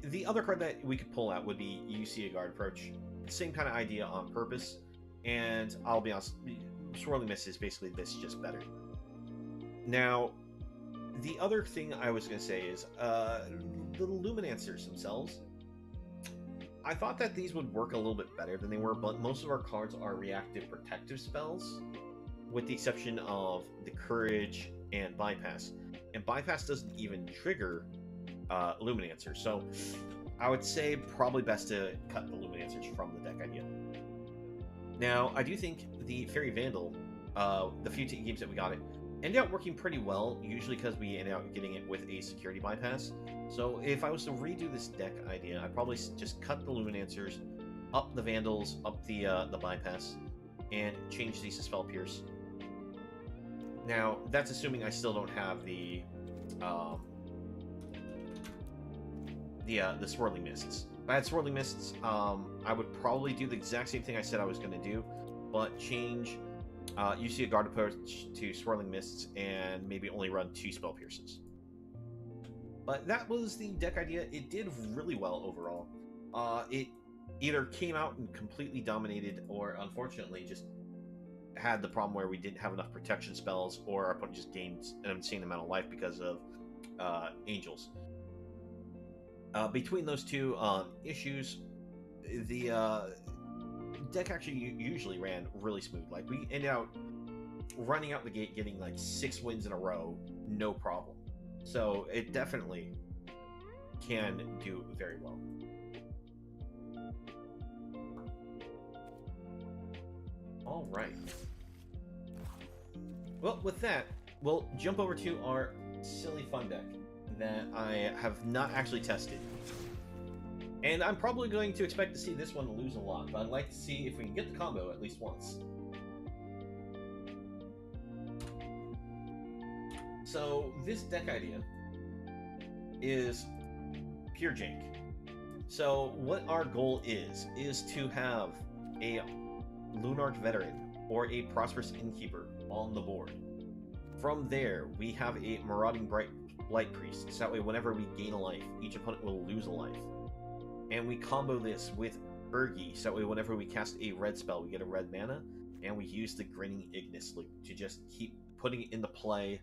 the other card that we could pull out would be You See a Guard Approach. Same kind of idea on purpose, and I'll be honest, Swirling Mist is basically this, just better. Now, the other thing I was going to say is the Luminancers themselves. I thought that these would work a little bit better than they were, but most of our cards are reactive protective spells, with the exception of the Courage and Bypass. And Bypass doesn't even trigger Luminancers, so I would say probably best to cut the Luminancers from the deck idea. Now, I do think the Fairy Vandal, the few games that we got it, ended up working pretty well, usually because we ended up getting it with a security bypass. So if I was to redo this deck idea, I'd probably just cut the Luminancers, up the Vandals, up the bypass, and change these to Spell Pierce. Now, that's assuming I still don't have the Swirling Mists. If I had Swirling Mists, I would probably do the exact same thing I said I was going to do, but change You See a Guard Approach to Swirling Mists and maybe only run 2 Spell Pierces. But that was the deck idea. It did really well overall. It either came out and completely dominated, or unfortunately just had the problem where we didn't have enough protection spells, or our opponent just gained an insane amount of life because of Angels. Between those two issues, the deck actually usually ran really smooth. Like, we ended out running out the gate getting like 6 wins in a row, no problem. So it definitely can do very well. All right. Well, with that, we'll jump over to our silly fun deck that I have not actually tested. And I'm probably going to expect to see this one lose a lot, but I'd like to see if we can get the combo at least once. So this deck idea is pure jank. So what our goal is to have a Lunarch Veteran or a Prosperous Innkeeper on the board. From there, we have a Marauding Blight Priest, so that way whenever we gain a life, each opponent will lose a life. and we combo this with Bergie, so that way whenever we cast a red spell, we get a red mana, and we use the Grinning Ignis loop to just keep putting it into play,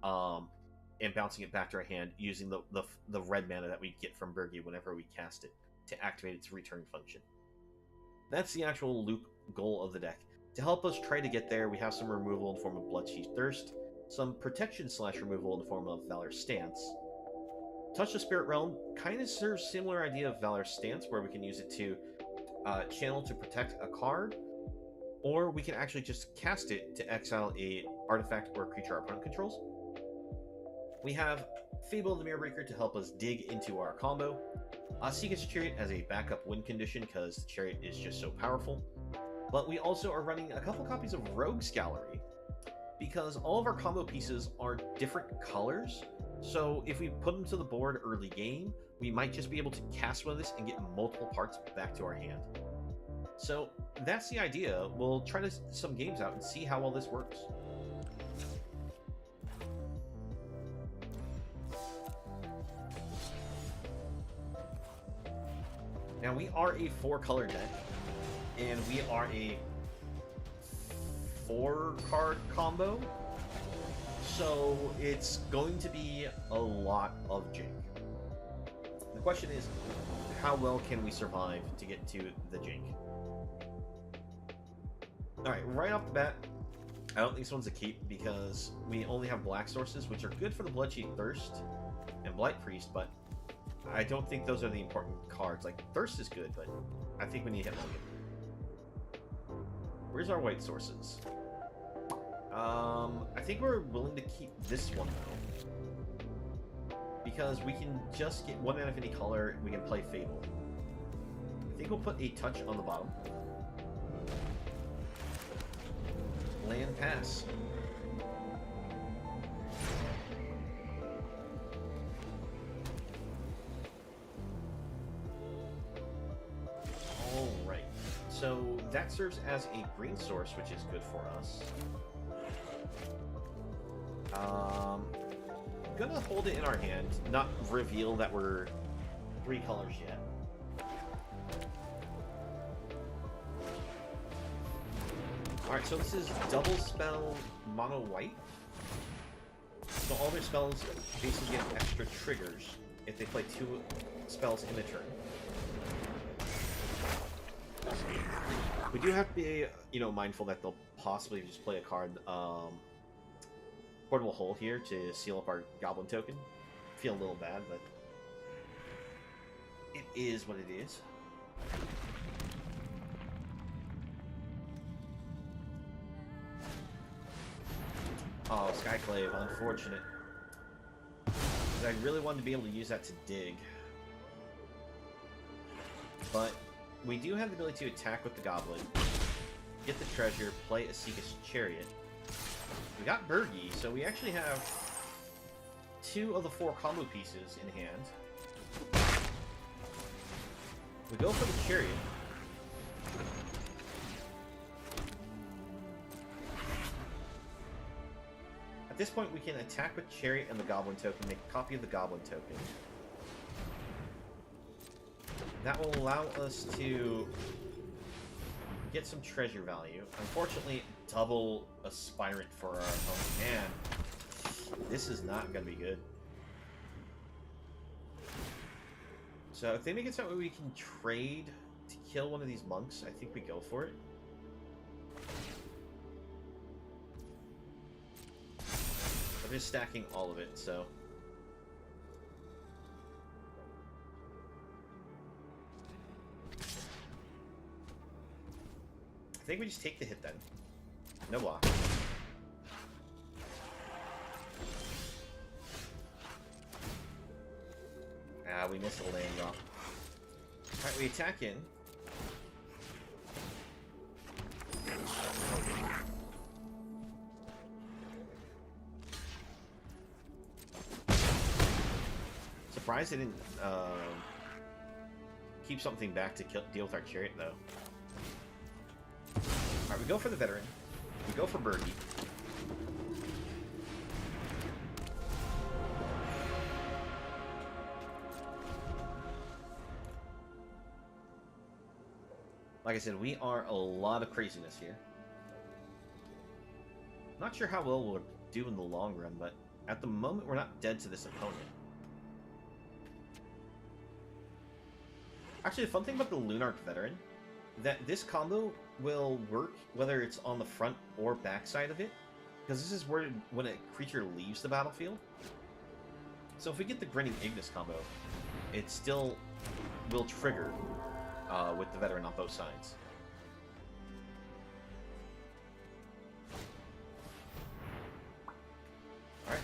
and bouncing it back to our hand using the red mana that we get from Bergie whenever we cast it to activate its return function. That's the actual loop goal of the deck. To help us try to get there, we have some removal in the form of Bloodchief Thirst, some protection / removal in the form of Valor's Stance. Touch the Spirit Realm kind of serves similar idea of Valor's Stance, where we can use it to channel to protect a card, or we can actually just cast it to exile a artifact or creature our opponent controls. We have Fable of the Mirrorbreaker to help us dig into our combo. Seek's Chariot as a backup win condition because the Chariot is just so powerful. But we also are running a couple copies of Rogue's Gallery because all of our combo pieces are different colors. So if we put them to the board early game, we might just be able to cast one of this and get multiple parts back to our hand. So that's the idea. We'll try some games out and see how well this works. Now we are a 4-color deck, and we are a 4-card combo, so it's going to be a lot of Jank. The question is, how well can we survive to get to the Jank? Alright, right off the bat, I don't think this one's a keep because we only have black sources, which are good for the Bloodchief Thirst and Blight Priest, but I don't think those are the important cards. Like, Thirst is good, but I think we need to hit Mulligan. Where's our white sources? I think we're willing to keep this one, though. Because we can just get 1 mana of any color, we can play Fable. I think we'll put a touch on the bottom. Land pass. Alright, so that serves as a green source, which is good for us. Gonna hold it in our hand, not reveal that we're 3 colors yet. Alright, so this is double spell mono white. So all their spells basically get extra triggers if they play 2 spells in a turn. We do have to be, mindful that they'll possibly just play a card, Portable Hole here to seal up our Goblin token. Feel a little bad, but it is what it is. Oh, Skyclave, unfortunate. I really wanted to be able to use that to dig. But we do have the ability to attack with the Goblin, get the treasure, play a Seek's Chariot. We got Bergie, so we actually have 2 of the 4 combo pieces in hand. We go for the Chariot. At this point, we can attack with Chariot and the Goblin token, make a copy of the Goblin token. That will allow us to get some treasure value. Unfortunately, double Aspirant for our opponent. Man, this is not going to be good. So if they make it so we can trade to kill one of these monks, I think we go for it. I'm just stacking all of it, so... I think we just take the hit then. No block. Ah, we missed a land drop. Alright, we attack in. Surprised they didn't keep something back to deal with our Chariot, though. Alright, we go for the Veteran. We go for Bergie. Like I said, we are a lot of craziness here. Not sure how well we'll do in the long run, but at the moment we're not dead to this opponent. Actually, the fun thing about the Lunarch Veteran, that this combo will work whether it's on the front or back side of it, because this is where when a creature leaves the battlefield. So if we get the Grinning Ignis combo, it still will trigger with the Veteran on both sides. Alright.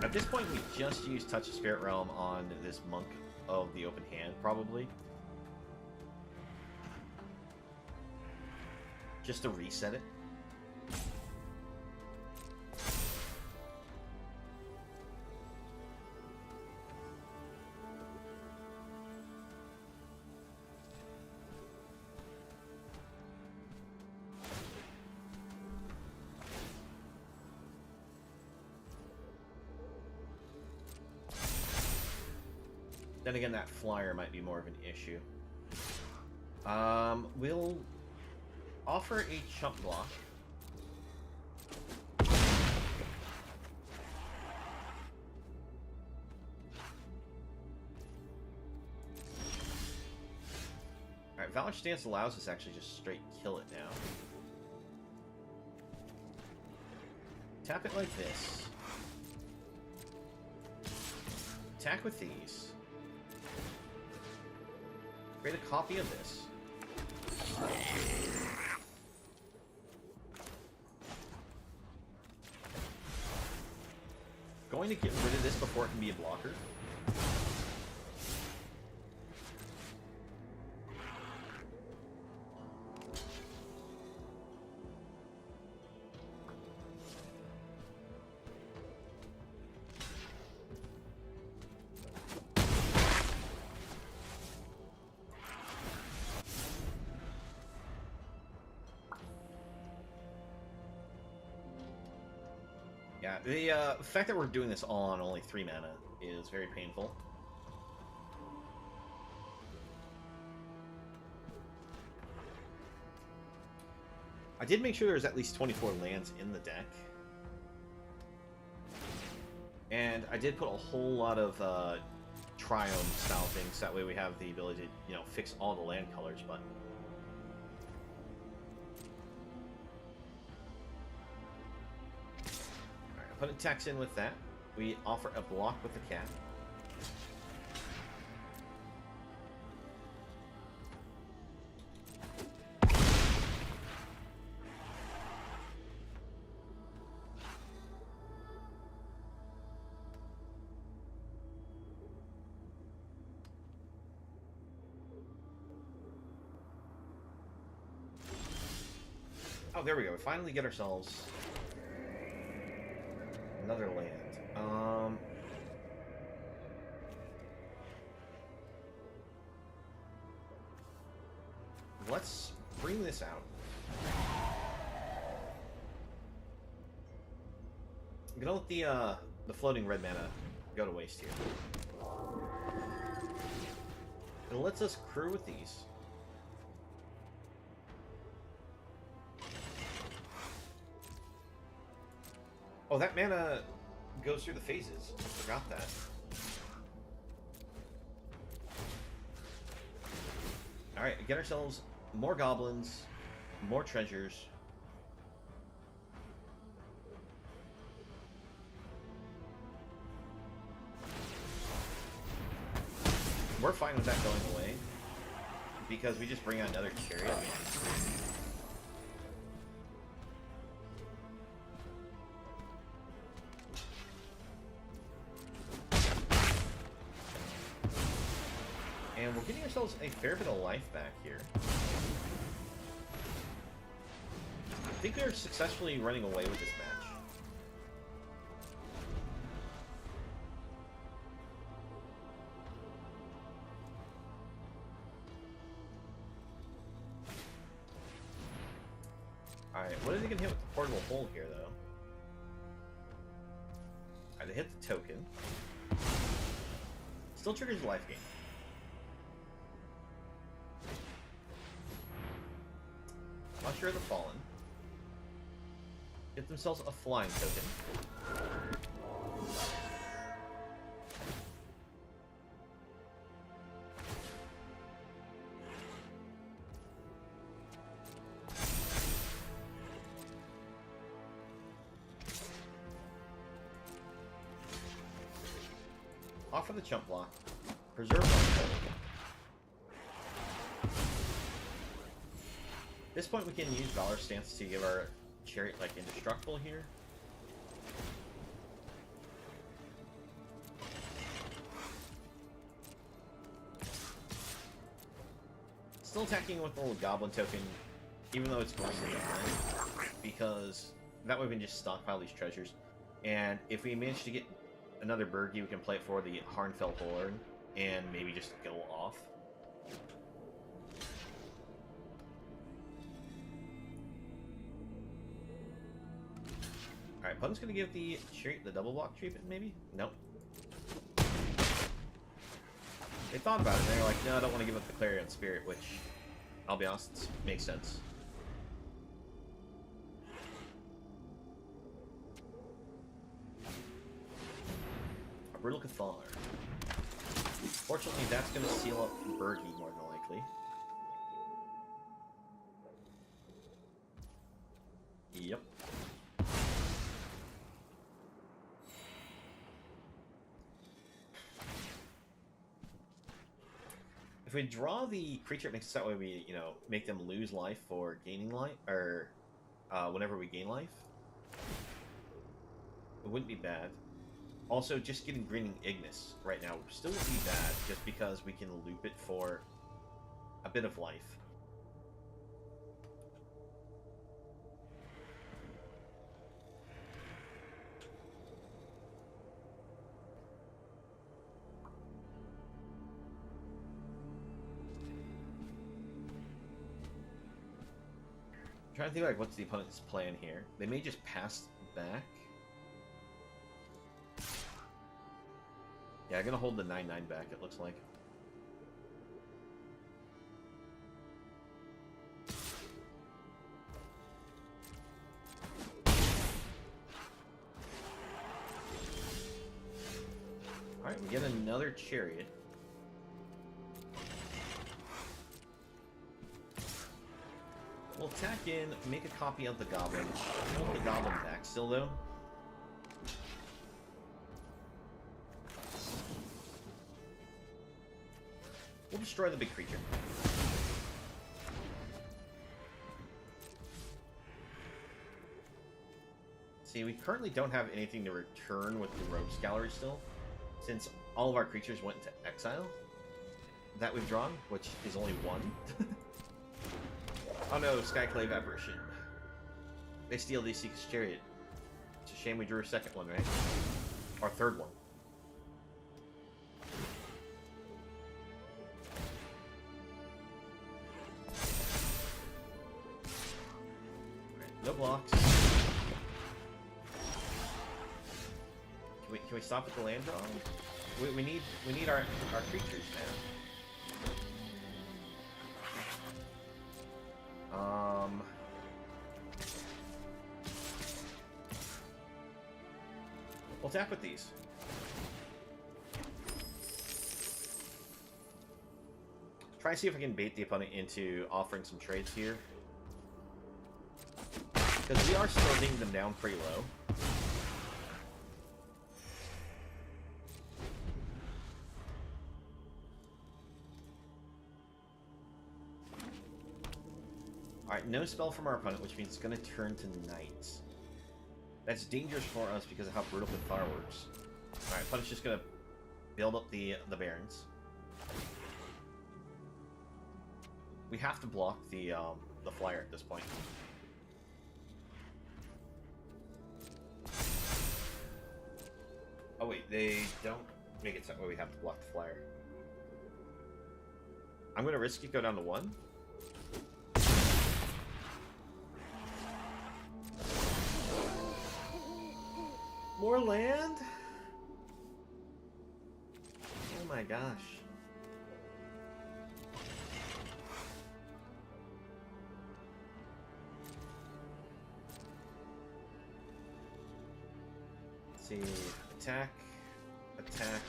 At this point, we just use Touch of Spirit Realm on this Monk of the Open Hand, probably. Just to reset it. Then again, that flyer might be more of an issue. We'll offer a chump block. Alright, Valor Stance allows us to actually just straight kill it now. Tap it like this. Attack with these. Create a copy of this. Going to get rid of this before it can be a blocker. Yeah, the fact that we're doing this all on only 3 mana is very painful. I did make sure there was at least 24 lands in the deck. And I did put a whole lot of Triome style things, that way we have the ability to, you know, fix all the land colors, but... Opponent attacks in with that. We offer a block with the cat. Oh, there we go. We finally get ourselves another land. Let's bring this out. I'm gonna let the floating red mana go to waste here. It lets us crew with these. Oh, that mana goes through the phases. I forgot that. Alright, get ourselves more goblins, more treasures. We're fine with that going away, because we just bring out another chariot. And we're getting ourselves a fair bit of life back here. I think we're successfully running away with this match. Alright, what are they going to hit with the portable hole here, though? Alright, they hit the token. Still triggers life gain. Usher of the Fallen. Get themselves a flying token. Offer the chump block. Preserve one token. At this point, we can use Valor Stance to give our chariot like indestructible here. Still attacking with the little goblin token, even though it's going to die, because that way we can just stockpile these treasures. And if we manage to get another Burgie, we can play it for the Harnfell Horn and maybe just go off. Alright, opponent's gonna give the chariot the double block treatment, maybe? Nope. They thought about it and they're like, no, I don't want to give up the Clarion Spirit, which, I'll be honest, makes sense. A Brutal Cathar. Fortunately, that's going to seal up Burgie more than likely. Yep. If we draw the creature, it makes it that way we, make them lose life for gaining life, or whenever we gain life. It wouldn't be bad. Also, just getting Greening Ignis right now still wouldn't be bad, just because we can loop it for a bit of life. I'm trying to think, like, what's the opponent's plan here? They may just pass back. Yeah, I'm gonna hold the 9/9 back, it looks like. Alright, we get another chariot. We'll attack in, make a copy of the goblin. Hold the goblin back still, though. We'll destroy the big creature. See, we currently don't have anything to return with the Rogues Gallery still, since all of our creatures went into exile that we've drawn, which is only one. Oh no, Skyclave Apparition. They steal the Seeker's Chariot. It's a shame we drew a second one, right? Or third one. No blocks. Can we stop at the land draw? We need our creatures now. We'll tap with these. Try and see if I can bait the opponent into offering some trades here. Because we are slowing them down pretty low. Alright, no spell from our opponent, which means it's going to turn to night. That's dangerous for us because of how Brutal Cathar works. Alright, opponent's just going to build up the Barons. We have to block the flyer at this point. Oh wait, they don't make it so we have to block the flyer. I'm going to risk it, go down to 1. More land? Oh my gosh. Let's see, attack, attack.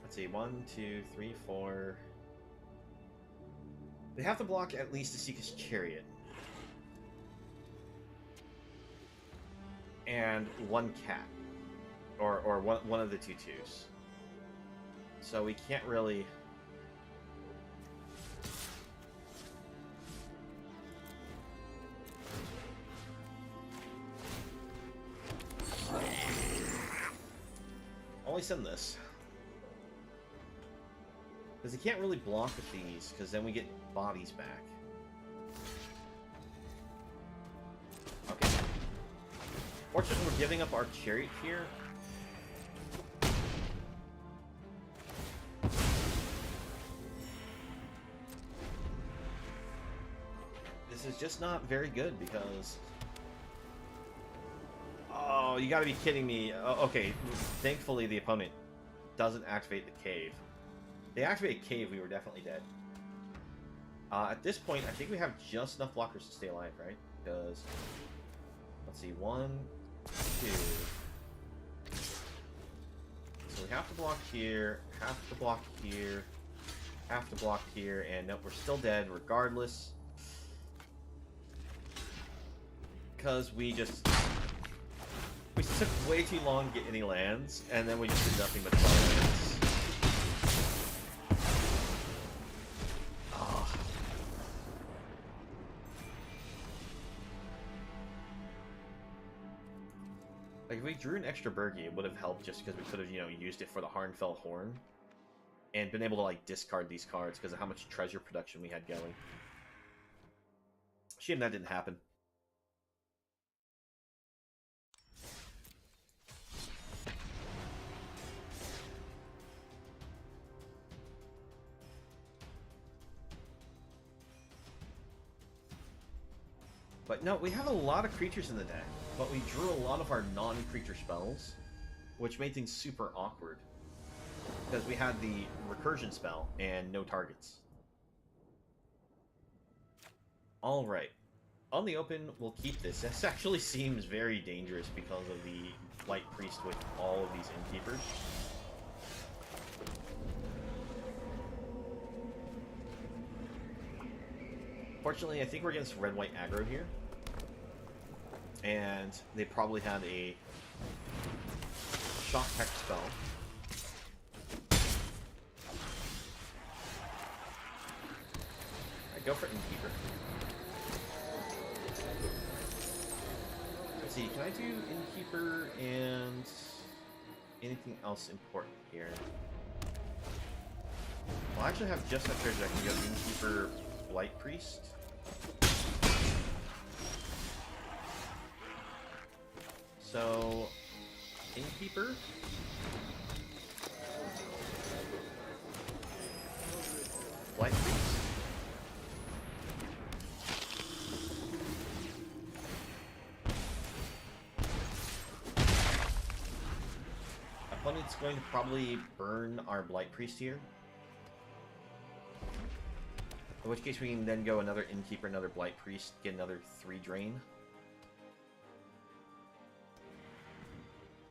Let's see, 1, 2, 3, 4. They have to block at least the Seeker's Chariot. And one cat. Or one of the 2/2s. So we can't really... Only send this. Because he can't really block with these, because then we get bodies back. Okay. Fortunately, we're giving up our chariot here. This is just not very good, because... Oh, you gotta be kidding me. Okay, thankfully the opponent doesn't activate the cave. If they activate cave, we were definitely dead. At this point, I think we have just enough blockers to stay alive, right? Because, let's see, 1, 2. So we have to block here, have to block here, have to block here, and nope, we're still dead regardless. Because we just... We took way too long to get any lands, and then we just did nothing but 12 lands. Oh. Like, if we drew an extra Burgie, it would have helped just because we could have, you know, used it for the Harnfell Horn. And been able to, like, discard these cards because of how much treasure production we had going. Shame that didn't happen. But no, we have a lot of creatures in the deck, but we drew a lot of our non-creature spells, which made things super awkward. Because we had the recursion spell and no targets. Alright. On the open, we'll keep this. This actually seems very dangerous because of the Light Priest with all of these Innkeepers. Fortunately, I think we're against red-white aggro here. And they probably had a shock tech spell. Alright, go for Innkeeper. Let's see, can I do Innkeeper and anything else important here? Well, I actually have just that treasure. I can go Innkeeper, Light Priest. So, Innkeeper. Light Priest. Opponent's going to probably burn our Blight Priest here. In which case we can then go another Innkeeper, another Blight Priest, get another 3 drain.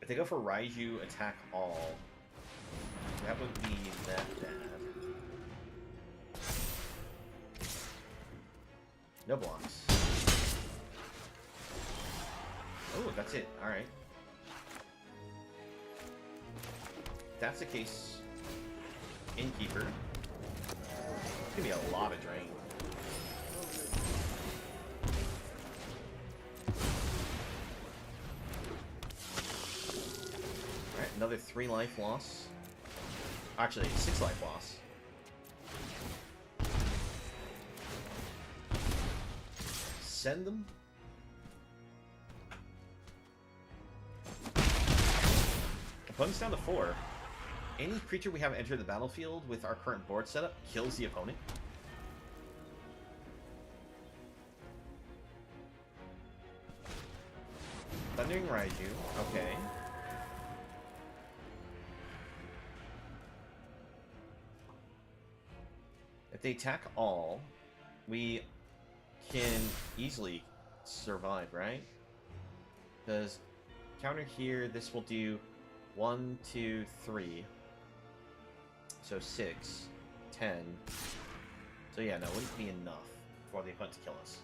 If they go for Raiju, attack all, that wouldn't be that bad. No blocks. Oh, that's it. Alright. If that's the case, Innkeeper. It's gonna be a lot of drain. Alright, another 3 life loss. Actually, 6 life loss. Send them. Opponent's down to 4. Any creature we have enter the battlefield with our current board setup kills the opponent. Thundering Raiju, okay. they attack all, we can easily survive, right? Because counter here, this will do 1, 2, 3. So 6, 10. So yeah, no, it wouldn't be enough for the opponent to kill us.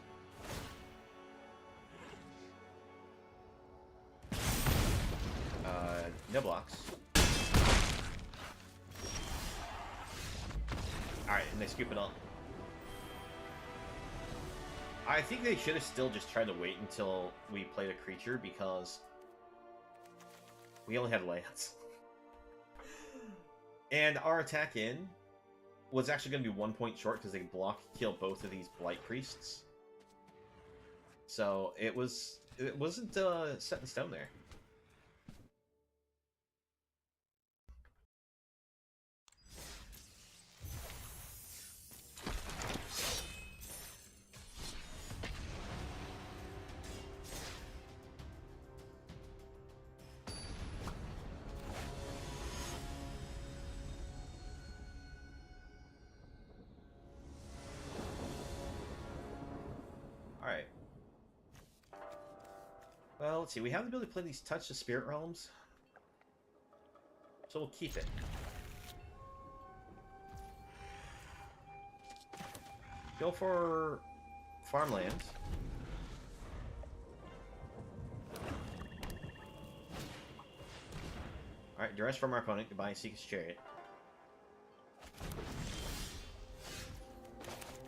No blocks. Alright, and they scoop it up. I think they should have still just tried to wait until we played a creature, because we only had lands. And our attack in was actually going to be 1 point short because they block kill both of these Blight Priests. So it wasn't set in stone there. Alright. Well, let's see. We have the ability to play these Touch the Spirit Realms. So we'll keep it. Go for farmland. Alright, duress from our opponent. Goodbye, Seek's Chariot.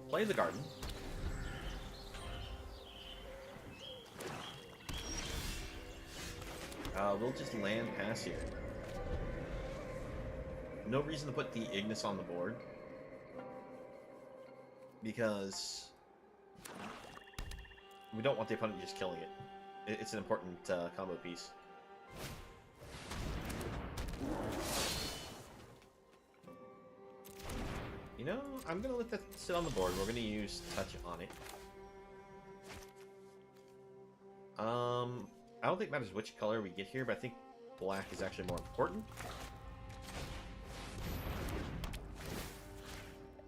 Play the garden. We'll just land pass here. No reason to put the Ignis on the board, because we don't want the opponent just killing it. It's an important combo piece. You know, I'm gonna let that sit on the board. We're gonna use touch on it. I don't think it matters which color we get here, but I think black is actually more important.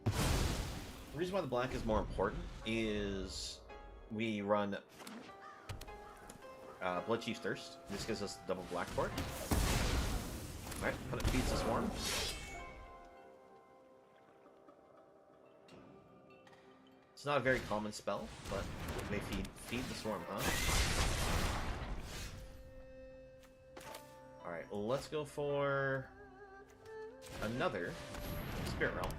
The reason why the black is more important is we run Blood Chief's Thirst. This gives us double black for it. Alright, opponent feeds the swarm. It's not a very common spell, but they feed the swarm, huh? Alright, well, let's go for another Spirit Realm.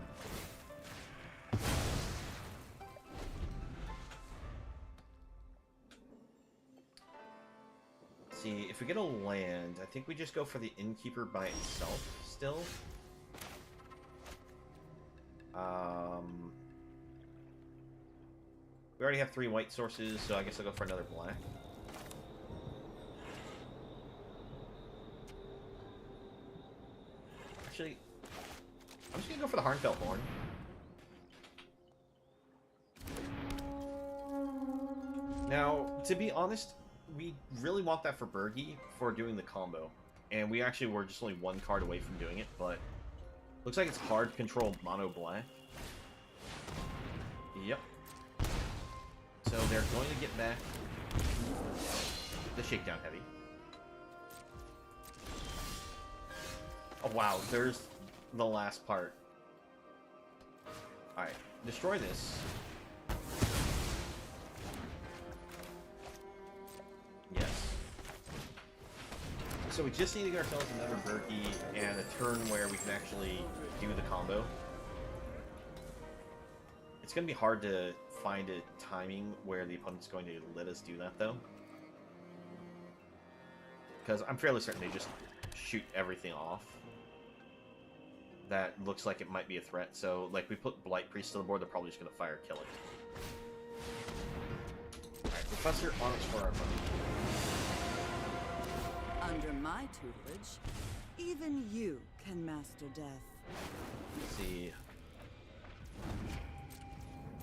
Let's see, if we get a land, I think we just go for the Innkeeper by itself still. We already have 3 white sources, so I guess I'll go for another black. Actually, I'm just gonna go for the Harnfell Horn. Now, to be honest, we really want that for Bergie for doing the combo. And we actually were just only 1 card away from doing it, but looks like it's hard to control mono black. Yep. So they're going to get back the Shakedown Heavy. Oh wow, there's the last part. Alright, destroy this. Yes. So we just need to get ourselves another Berkey and a turn where we can actually do the combo. It's going to be hard to find a timing where the opponent's going to let us do that, though. Because I'm fairly certain they just shoot everything off that looks like it might be a threat. So, like, we put Blight Priest to the board, they're probably just going to fire kill it. Alright, Professor Onyx for our opponent. Under my tutelage, even you can master death. Let's see.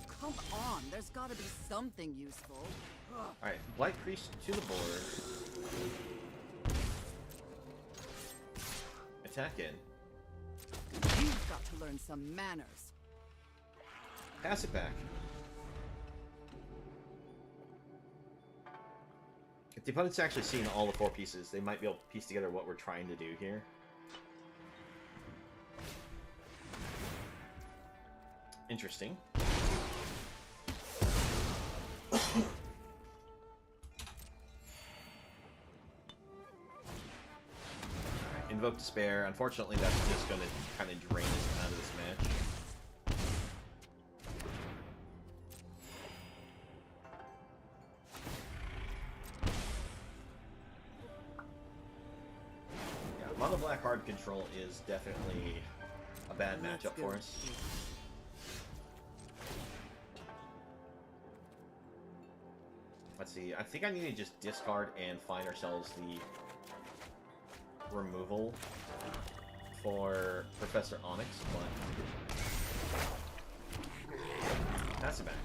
Come on, there's gotta be something useful. Alright, Blight Priest to the board. Attack in. You've got to learn some manners. Pass it back. If the opponent's actually seeing all the 4 pieces, they might be able to piece together what we're trying to do here. Interesting. Invoke Despair. Unfortunately, that's just going to kind of drain us out of this match. Yeah, Mono Black hard control is definitely a bad matchup for us. Let's see. I think I need to just discard and find ourselves the removal for Professor Onyx, but pass it back.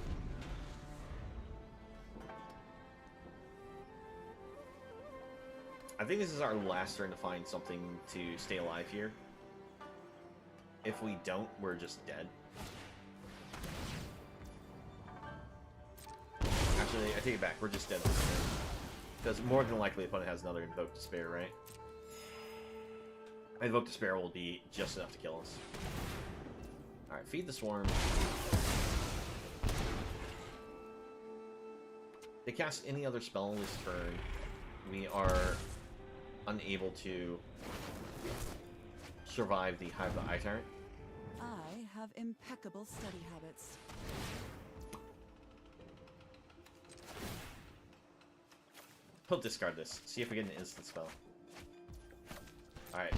I think this is our last turn to find something to stay alive here. If we don't, we're just dead. Actually, I take it back. We're just dead this turn. Because more than likely, the opponent has another Invoke Despair, right? Invoke Despair will be just enough to kill us. Alright, feed the Swarm. They cast any other spell this turn. We are unable to survive the Hive the Eye Tyrant. I have impeccable study habits. We'll discard this. See if we get an instant spell. Alright.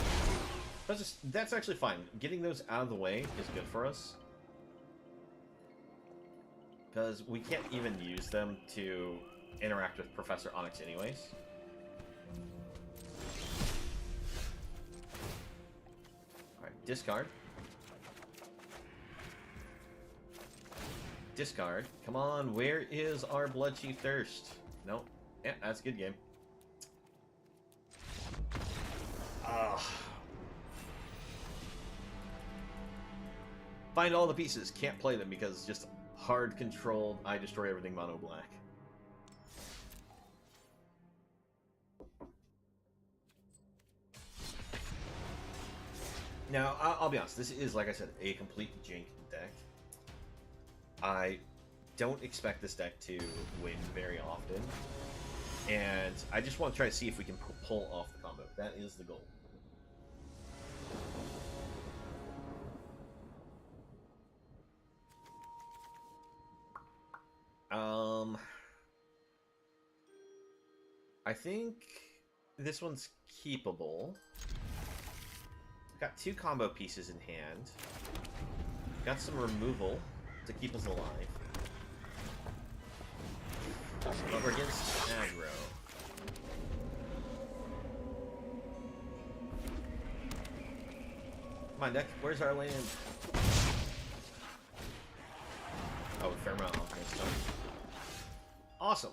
That's actually fine. Getting those out of the way is good for us. Because we can't even use them to interact with Professor Onyx anyways. Alright, discard. Discard. Come on, where is our Blood Chief Thirst? Nope. Yeah, that's a good game. Find all the pieces. Can't play them because just hard controlled. I destroy everything mono black. Now, I'll be honest. This is, like I said, a complete jank deck. I don't expect this deck to win very often. And I just want to try to see if we can pull off the combo. That is the goal. I think this one's keepable. Got 2 combo pieces in hand. Got some removal to keep us alive. But we're against aggro. Come on, deck. Where's our land? Oh, fair amount. Okay, so. Awesome.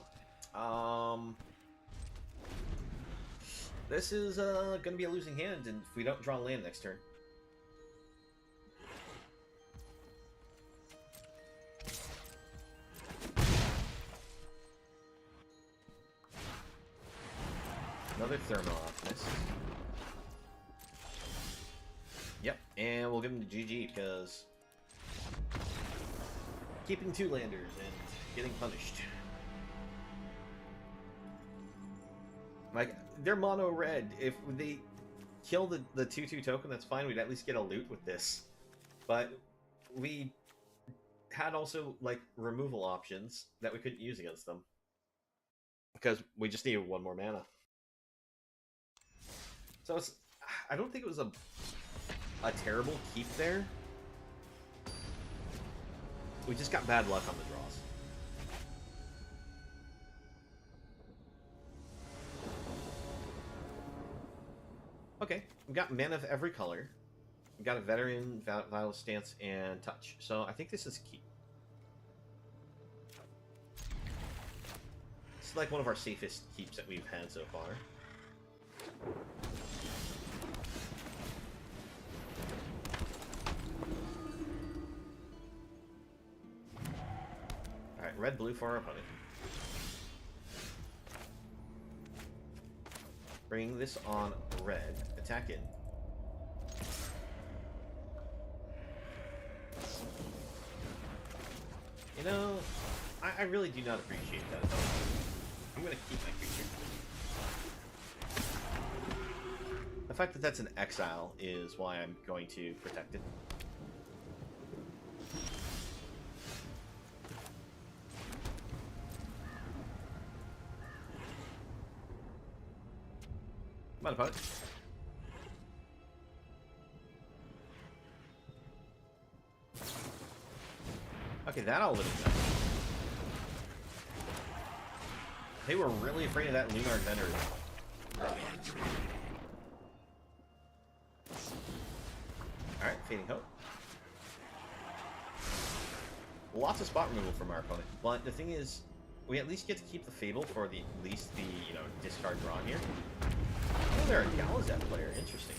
This is gonna be a losing hand, and if we don't draw land next turn. Another Thermal Alchemist. Yep, and we'll give him the GG because keeping 2 landers and getting punished. Like, they're mono red. If they kill the 2/2 token, that's fine. We'd at least get a loot with this. But we had also, like, removal options that we couldn't use against them. Because we just needed 1 more mana. So it's, I don't think it was a terrible keep there. We just got bad luck on the draws. Okay, we got mana of every color. We got a Veteran, Vital Stance, and Touch. So I think this is keep. It's like one of our safest keeps that we've had so far. red-blue for our opponent. Bring this on red. Attack it. You know, I really do not appreciate that at all. I'm gonna keep my creature. The fact that that's an exile is why I'm going to protect it. Come on, opponent. Okay, that all living done. They were really afraid of that Lunar Vendor. Alright, Fading Hope. Lots of spot removal from our opponent, but the thing is, we at least get to keep the Fable for the at least the, you know, discard draw here. Oh, they're a Galazet player. Interesting.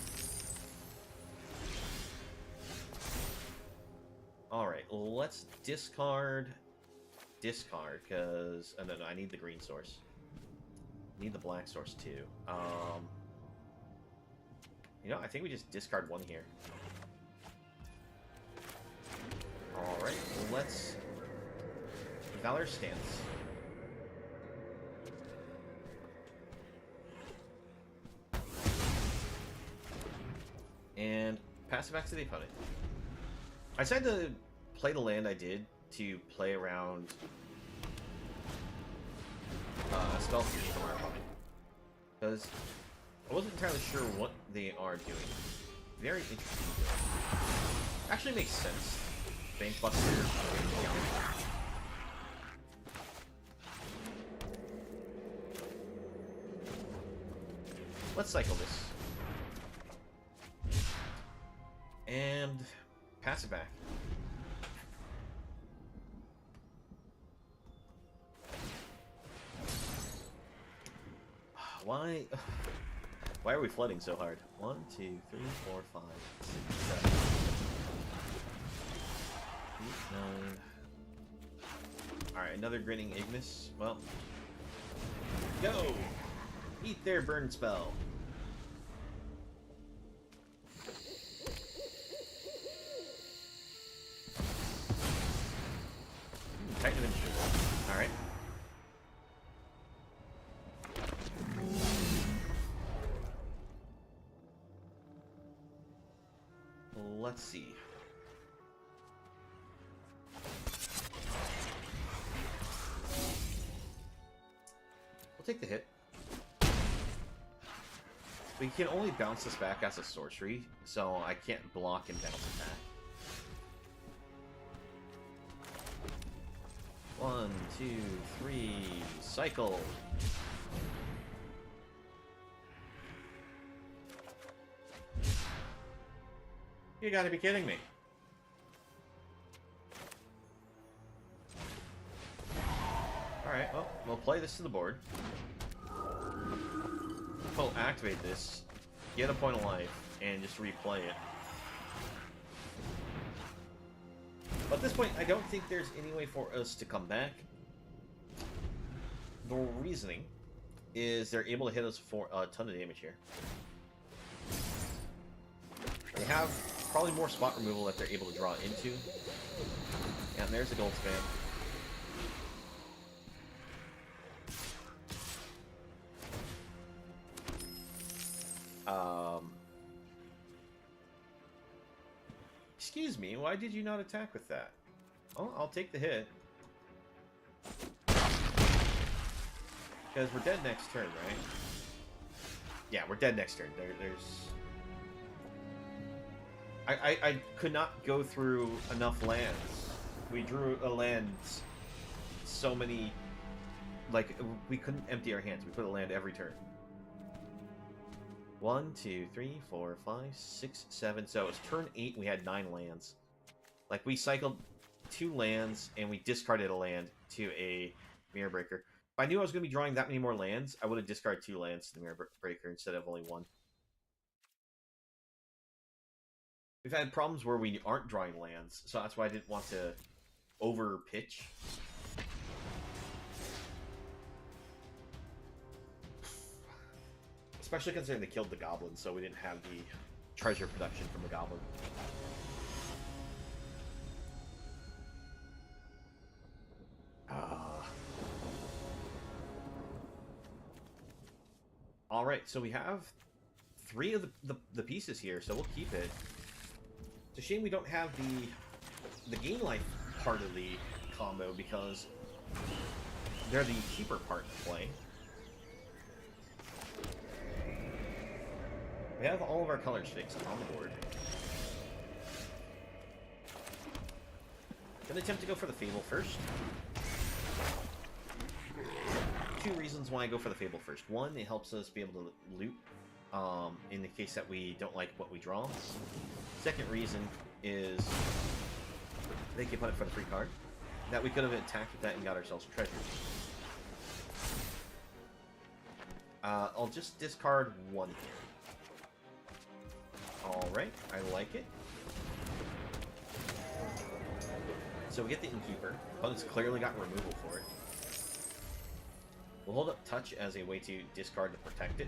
Alright, let's discard, because... Oh, no, I need the green source. I need the black source, too. You know, I think we just discard one here. Alright, let's... Valor Stance. And pass it back to the opponent. I decided to play the land I did to play around spell fusion from our opponent, because I wasn't entirely sure what they are doing. Very interesting. Actually makes sense. Bank Buster. Let's cycle this. And pass it back. Why are we flooding so hard? 1, 2, 3, 4, 5, 6, 7, 8, 9. Alright, another Grinning Ignis. Well, go! Eat their burn spell. Titan of Initiative. Alright. Let's see. We'll take the hit. We can only bounce this back as a sorcery, so I can't block and bounce it back. 1, 2, 3, cycle. You gotta be kidding me. Alright, well, we'll play this to the board. We'll activate this, get a point of life, and just replay it. But at this point, I don't think there's any way for us to come back. The reasoning is they're able to hit us for a ton of damage here. They have probably more spot removal that they're able to draw into. And there's a gold spam. Excuse me, why did you not attack with that? Oh, I'll take the hit. Because we're dead next turn, right? Yeah, we're dead next turn. I could not go through enough lands. We drew a land so many... Like, we couldn't empty our hands. We put a land every turn. 1, 2, 3, 4, 5, 6, 7. So it was turn 8, we had 9 lands. Like, we cycled 2 lands, and we discarded a land to a Mirror Breaker. If I knew I was going to be drawing that many more lands, I would have discarded 2 lands to the Mirror Breaker instead of only 1. We've had problems where we aren't drawing lands, so that's why I didn't want to over-pitch. Especially considering they killed the goblin, so we didn't have the treasure production from the goblin. Alright, so we have 3 of the pieces here, so we'll keep it. It's a shame we don't have the game life part of the combo, because they're the cheaper part to play. We have all of our colors fixed on the board. Gonna attempt to go for the Fable first. 2 reasons why I go for the Fable first. One, it helps us be able to loot in the case that we don't like what we draw. Second reason is they can put it for the free card. That we could have attacked with that and got ourselves treasures. I'll just discard 1 here. Alright, I like it. So we get the Innkeeper. Opponent's clearly got removal for it. We'll hold up Touch as a way to discard to protect it.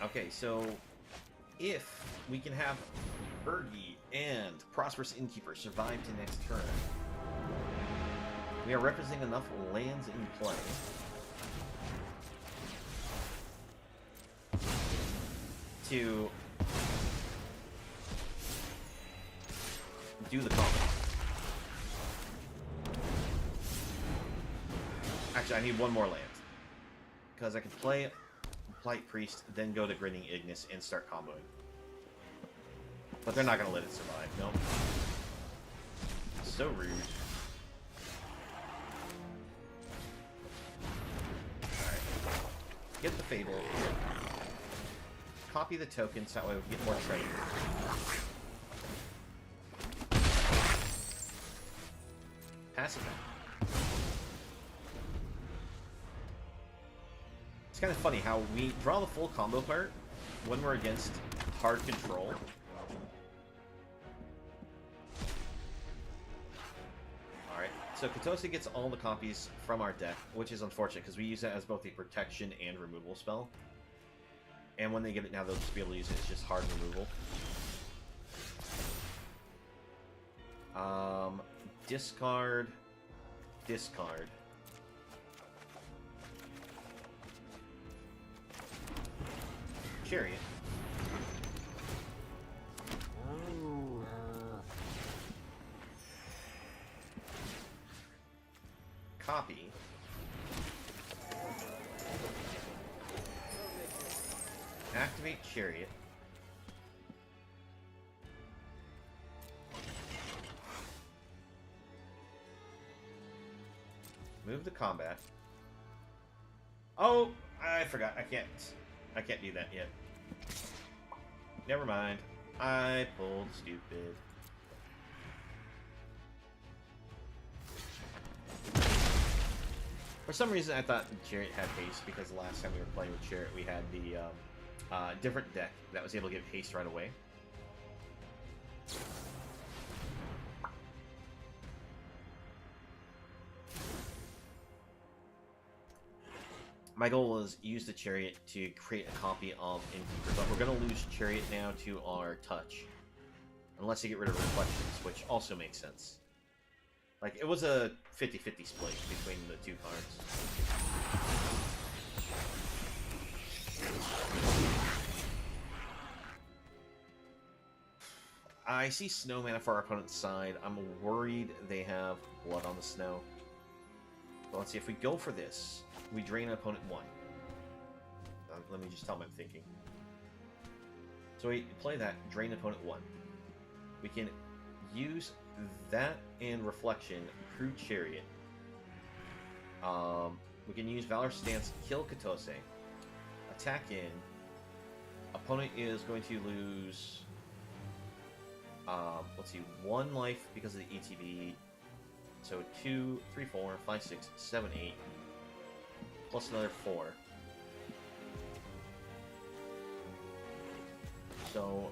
Okay, so if we can have Bergie and Prosperous Innkeeper survive to next turn, we are representing enough lands in play to do the combo. Actually, I need 1 more land, because I can play Blight Priest, then go to Grinning Ignis and start comboing. But they're not going to let it survive, no. So rude. Alright. Get the Fable. Copy the tokens, that way we can get more treasure. Pass it back. It's kind of funny how we draw the full combo part when we're against hard control. Alright, so Katose gets all the copies from our deck, which is unfortunate because we use that as both a protection and removal spell. And when they get it now, they'll just be able to use it as just hard removal. Discard. Discard. Chariot. Copy. Activate Chariot. Move to combat. Oh, I forgot. I can't do that yet. Never mind. I pulled stupid. For some reason, I thought Chariot had haste because the last time we were playing with Chariot, we had the different deck that was able to give haste right away. My goal was use the Chariot to create a copy of Innkeeper, but we're going to lose Chariot now to our Touch. Unless you get rid of Reflections, which also makes sense. Like, it was a 50-50 split between the 2 cards. I see snow mana for our opponent's side. I'm worried they have blood on the snow. But let's see, if we go for this, we drain an opponent 1. Let me just tell them I'm thinking. So we play that, drain opponent 1. We can use that and Reflection, crew Chariot. We can use Valor Stance, kill Katose. Attack in. Opponent is going to lose... let's see, 1 life because of the ETB. So 2, 3, 4, 5, 6, 7, 8. Plus another 4. So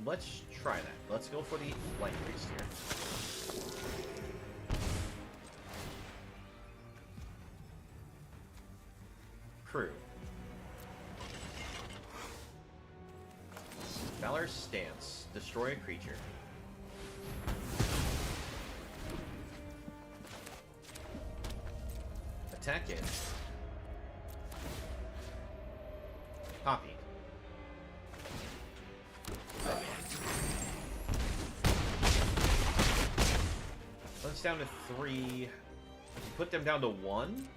let's try that. Let's go for the Light Priest here. Crew. Valor's Stance. Destroy a creature. Attack it. Copy. Let's down to 3. Put them down to 1.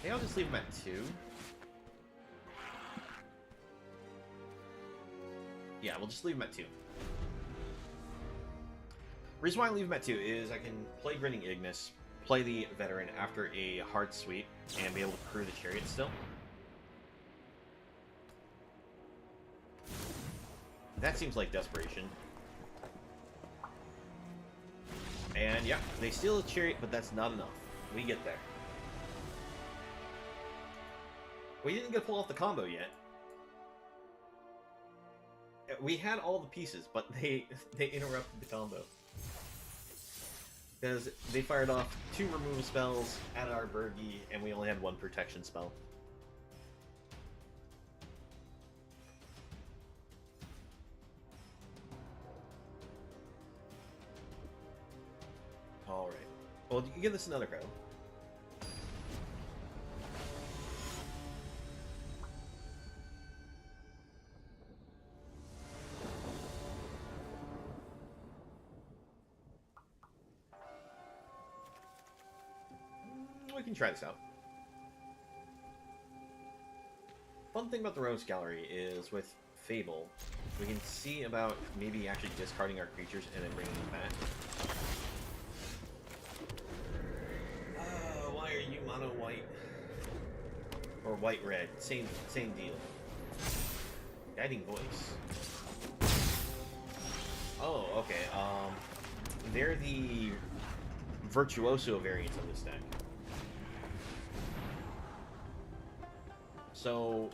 Maybe I'll just leave them at 2. Yeah, we'll just leave them at 2. Reason why I leave them at 2 is I can play Grinning Ignis, play the Veteran after a hard sweep, and be able to crew the Chariot still. That seems like desperation. And yeah, they steal the Chariot, but that's not enough. We get there. We didn't get to pull off the combo yet. We had all the pieces, but they interrupted the combo. Because they fired off 2 removal spells, added our Bergie, and we only had 1 protection spell. Alright. Well, you can give this another go. We can try this out. Fun thing about the Rogues Gallery is with Fable, we can see about maybe actually discarding our creatures and then bringing them back. Why are you mono white? Or white red? Same deal. Guiding Voice. Oh, okay. They're the Virtuoso variants of this deck. So,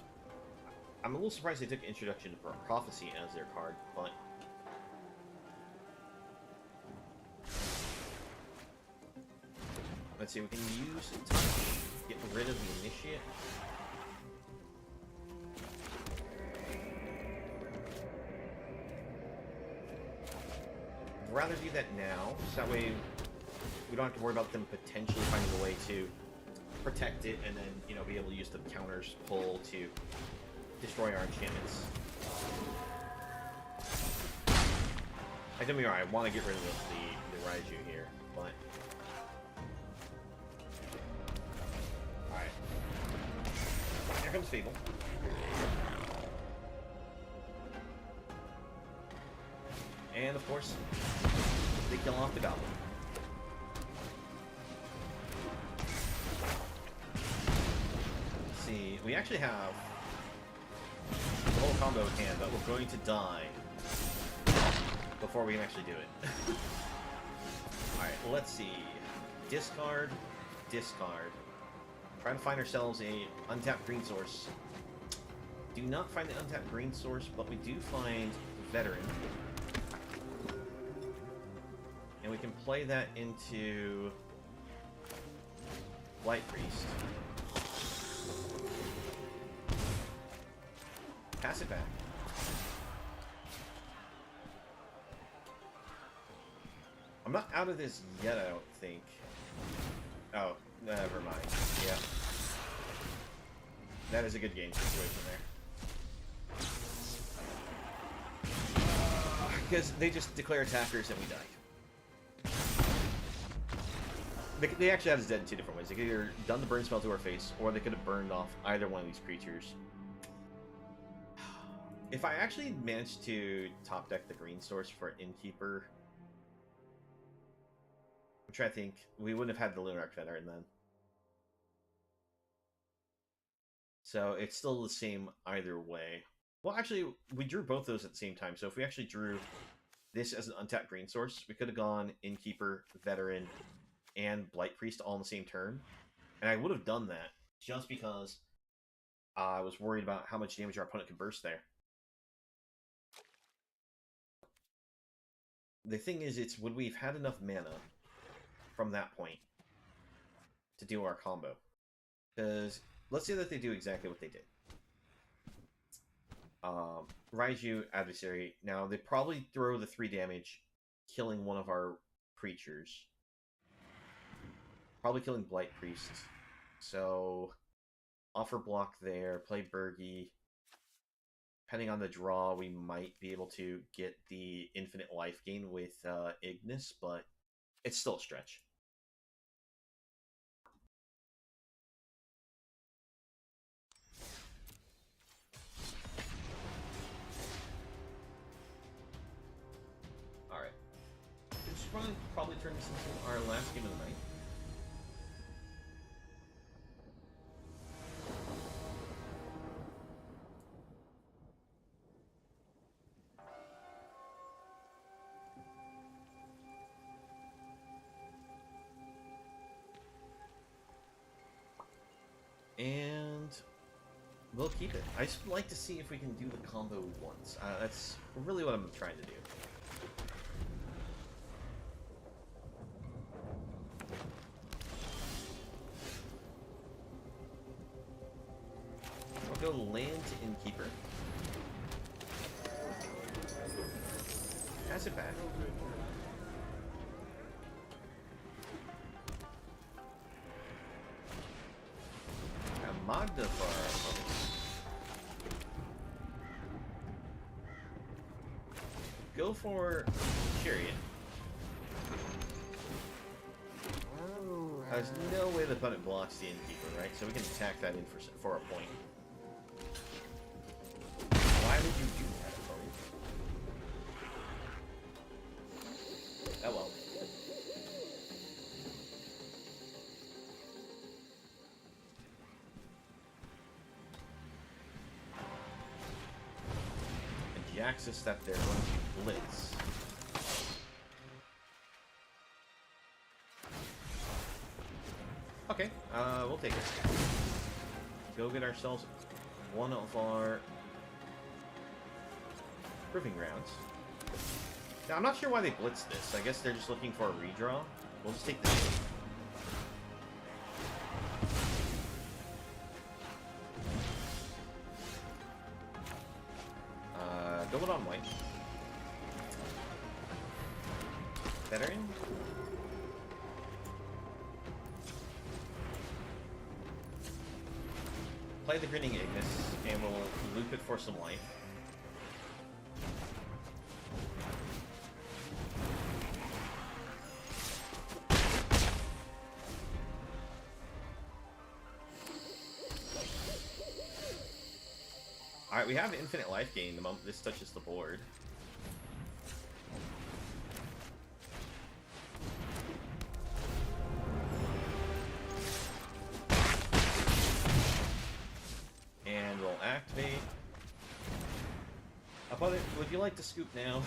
I'm a little surprised they took Introduction to Prophecy as their card, but... Let's see, we can use Touch, get rid of the Initiate. I'd rather do that now, so that way we don't have to worry about them potentially finding a way to protect it, and then, you know, be able to use the counters pull to destroy our enchantments. I don't mean, I want to get rid of the Raiju here, but... Alright. Here comes Fable. And, of course, they kill off the Goblin. We actually have the whole combo in hand, but we're going to die before we can actually do it. Alright, let's see. Discard, discard. Try to find ourselves a untapped green source. Do not find the untapped green source, but we do find Veteran. And we can play that into Light Priest. Pass it back. I'm not out of this yet, I don't think. Oh, never mind. Yeah. That is a good game situation there. Because they just declare attackers and we die. They actually have us dead in 2 different ways. They could either done the burn spell to our face, or they could have burned off either one of these creatures. If I actually managed to top deck the green source for Innkeeper, I'm trying to think, we wouldn't have had the Lunarch Veteran then. So it's still the same either way. Well, actually, we drew both those at the same time, so if we actually drew this as an untapped green source. We could have gone Innkeeper, Veteran, and Blight Priest all in the same turn. And I would have done that just because I was worried about how much damage our opponent could burst there. The thing is, it's would we have had enough mana from that point to do our combo? Because let's say that they do exactly what they did. Raiju, Adversary. Now, they probably throw the 3 damage, killing one of our creatures. Probably killing Blight Priest. So, offer block there, play Burgi. Depending on the draw, we might be able to get the infinite life gain with Ignis, but it's still a stretch. Alright. We should probably turn this into our last game of the night. And we'll keep it. I just like to see if we can do the combo once. That's really what I'm trying to do. We'll go land to Innkeeper. Pass it back. Magda for our opponent. Go for Chariot. There's no way the opponent blocks the Innkeeper, right? So we can attack that in for a point. Why would you do that, opponent? Oh well. Axis that they're going to blitz. Okay, we'll take it. Go get ourselves one of our proving grounds. Now, I'm not sure why they blitzed this. I guess they're just looking for a redraw. We'll just take this. Go it on white. Veteran. Play the Grinning Ignis, and we'll loop it for some life. Alright, we have infinite life gain the moment this touches the board. And we'll activate. Opponent, would you like to scoop now?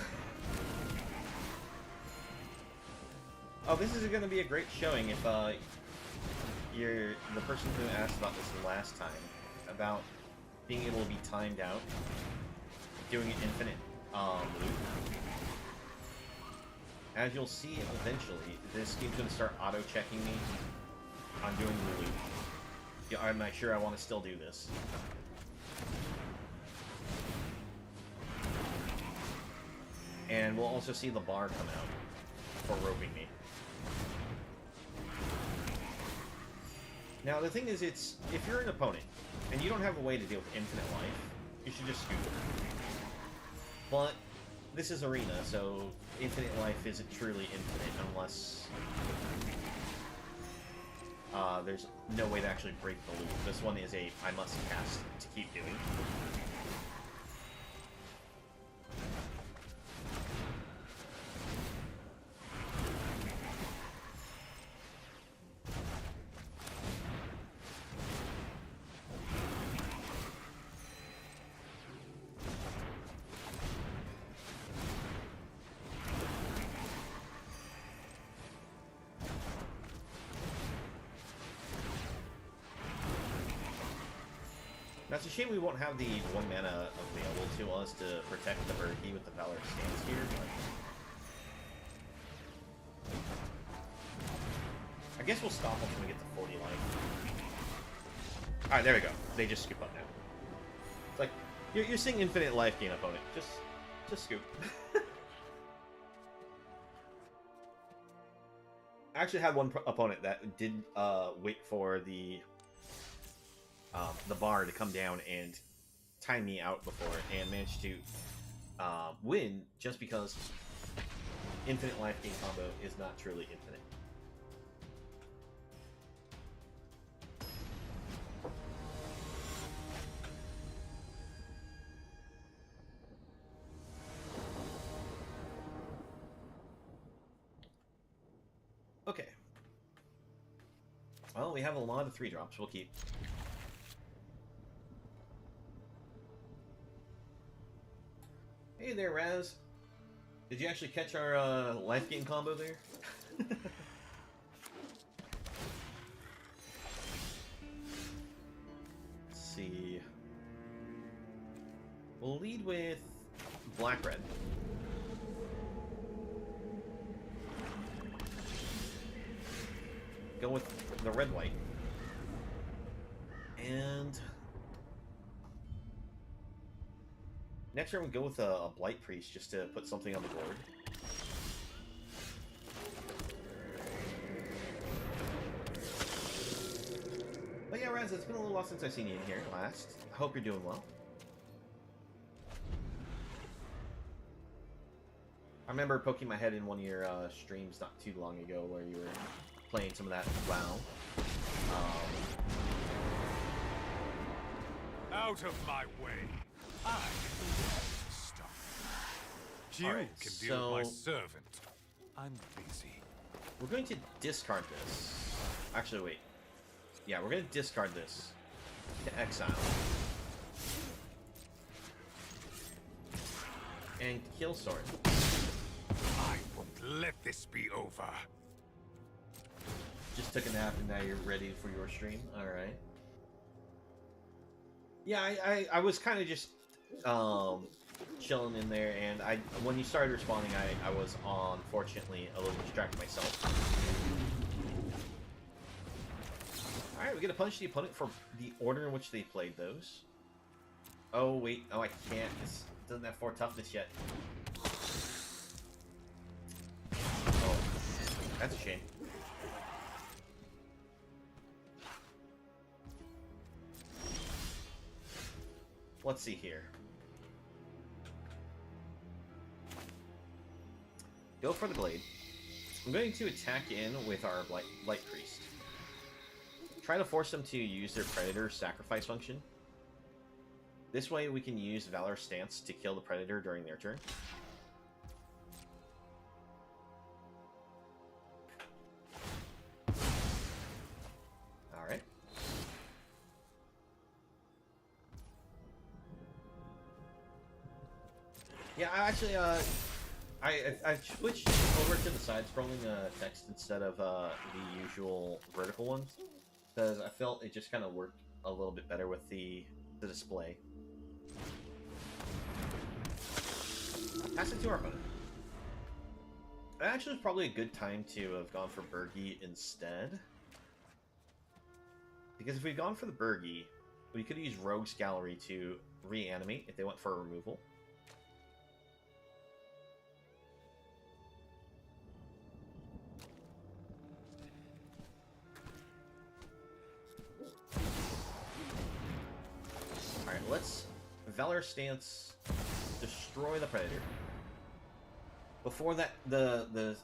Oh, this is going to be a great showing if you're the person who asked about this last time, about being able to be timed out, doing an infinite loop. As you'll see eventually, this game's going to start auto-checking me on doing the loop. Yeah, I'm not sure I want to still do this. And we'll also see the bar come out for roping me. Now the thing is, it's if you're an opponent and you don't have a way to deal with infinite life, you should just scoop. But this is Arena, so infinite life isn't truly infinite unless there's no way to actually break the loop. This one is a I must cast to keep doing. Now, it's a shame we won't have the 1 mana available to us to protect the Berkey with the Valor Stance here, but... I guess we'll stop once we get to 40 life. Alright, there we go. They just scoop up now. It's like, you're seeing infinite life gain, opponent. Just scoop. I actually had one opponent that did wait for the bar to come down and time me out before, and managed to win just because infinite life gain combo is not truly infinite. Okay. Well, we have a lot of 3-drops. We'll keep. Hey there, Raz. Did you actually catch our life gain combo there? Let's see. We'll lead with black-red. Go with the red-white. And next turn we go with a Blight Priest just to put something on the board. But yeah, Raz, it's been a little while since I've seen you in here last. I hope you're doing well. I remember poking my head in one of your streams not too long ago where you were playing some of that WoW. Out of my way! I stop. You Alright, can deal with my so servant. I'm busy. we're going to discard this. Actually, wait. Yeah, we're going to discard this to exile. And kill Sword. I won't let this be over. Just took a nap and now you're ready for your stream? Alright. Yeah, I was kind of just chilling in there, and when you started responding, I was unfortunately a little distracted myself. Alright, we get to punish the opponent for the order in which they played those. Oh, wait. Oh, I can't. This doesn't have 4 toughness yet. Oh, that's a shame. Let's see here. Go for the blade. I'm going to attack in with our Light Priest. Try to force them to use their Predator sacrifice function. This way we can use Valor Stance to kill the Predator during their turn. Alright. Yeah, I actually, I switched over to the side-scrolling text instead of the usual vertical ones, because I felt it just kind of worked a little bit better with the display. Pass it to our opponent. That actually was probably a good time to have gone for Bergie instead, because if we'd gone for the Bergie, we could use Rogue's Gallery to reanimate if they went for a removal. Alright, let's Valor Stance destroy the Predator. Before that, the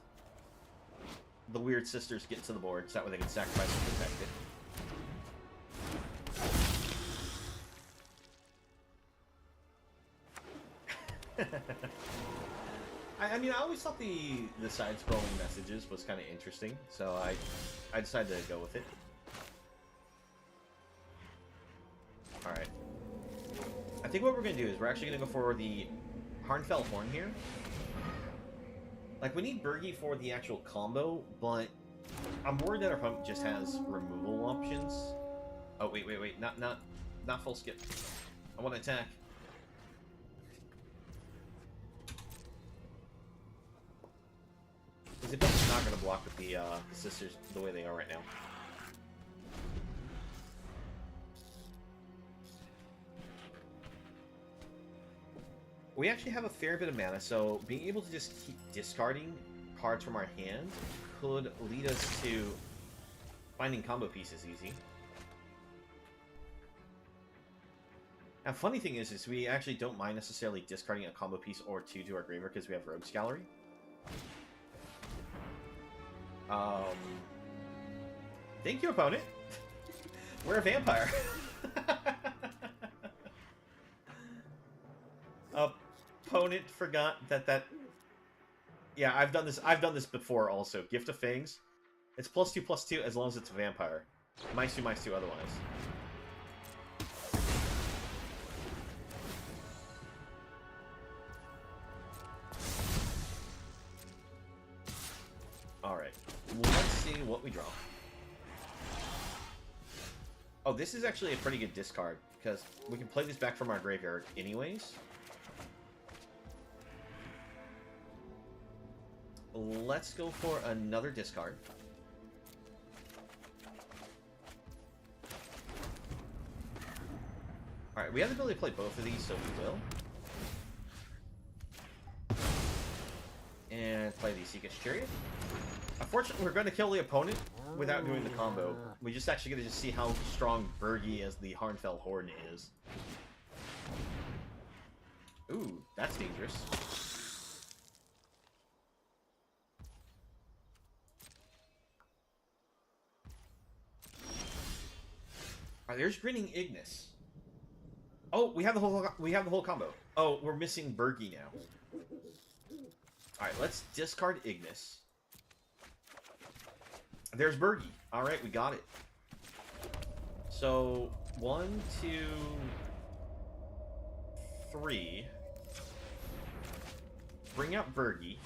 Weird Sisters get to the board, so that way they can sacrifice and protect it. I mean, I always thought the side-scrolling messages was kind of interesting, so I decided to go with it. Alright. I think what we're going to do is we're actually going to go for the Harnfell Horn here. Like, we need Bergie for the actual combo, but I'm worried that our opponent just has removal options. Oh, wait. Not not full skip. I want to attack. Because it's not going to block with the sisters the way they are right now. We actually have a fair bit of mana, so being able to just keep discarding cards from our hand could lead us to finding combo pieces easy. Now, funny thing is we actually don't mind necessarily discarding a combo piece or two to our graveyard because we have Rogue's Gallery. Thank you, opponent. We're a vampire. Opponent forgot that. Yeah, I've done this before also. Gift of Fangs. It's +2/+2 as long as it's a vampire. -2/-2 otherwise. Alright. Let's see what we draw. Oh, this is actually a pretty good discard, because we can play this back from our graveyard anyways. Let's go for another discard. Alright, we have the ability to play both of these, so we will. And play the Seeker's Chariot. Unfortunately, we're going to kill the opponent without doing the combo. We're just actually going to just see how strong Bergie as the Harnfell Horde is. Ooh, that's dangerous. Alright, there's Grinning Ignis. Oh, we have the whole combo. Oh, we're missing Bergie now. Alright, let's discard Ignis. There's Bergie. Alright, we got it. So, 1, 2, 3. Bring out Bergie.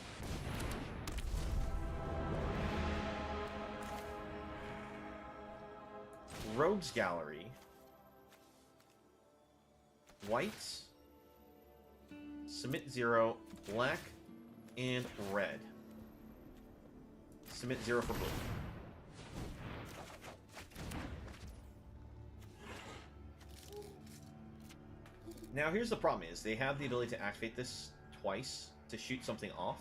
Rogue's Gallery. White. Submit 0. Black. And red. Submit 0 for blue. Now here's the problem is, they have the ability to activate this twice to shoot something off.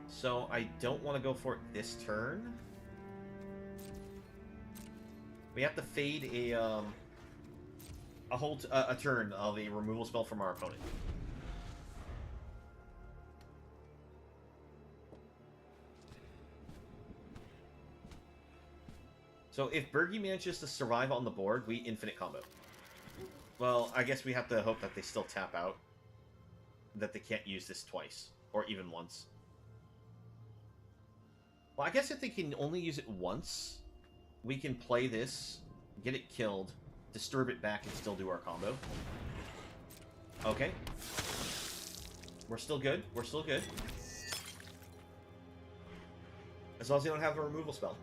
So I don't want to go for it this turn. We have to fade a turn of a removal spell from our opponent. So if Bergie manages to survive on the board, we infinite combo. Well, I guess we have to hope that they still tap out. That they can't use this twice. Or even once. Well, I guess if they can only use it once, we can play this, get it killed, disturb it back, and still do our combo. Okay. We're still good. We're still good. As long as they don't have a removal spell.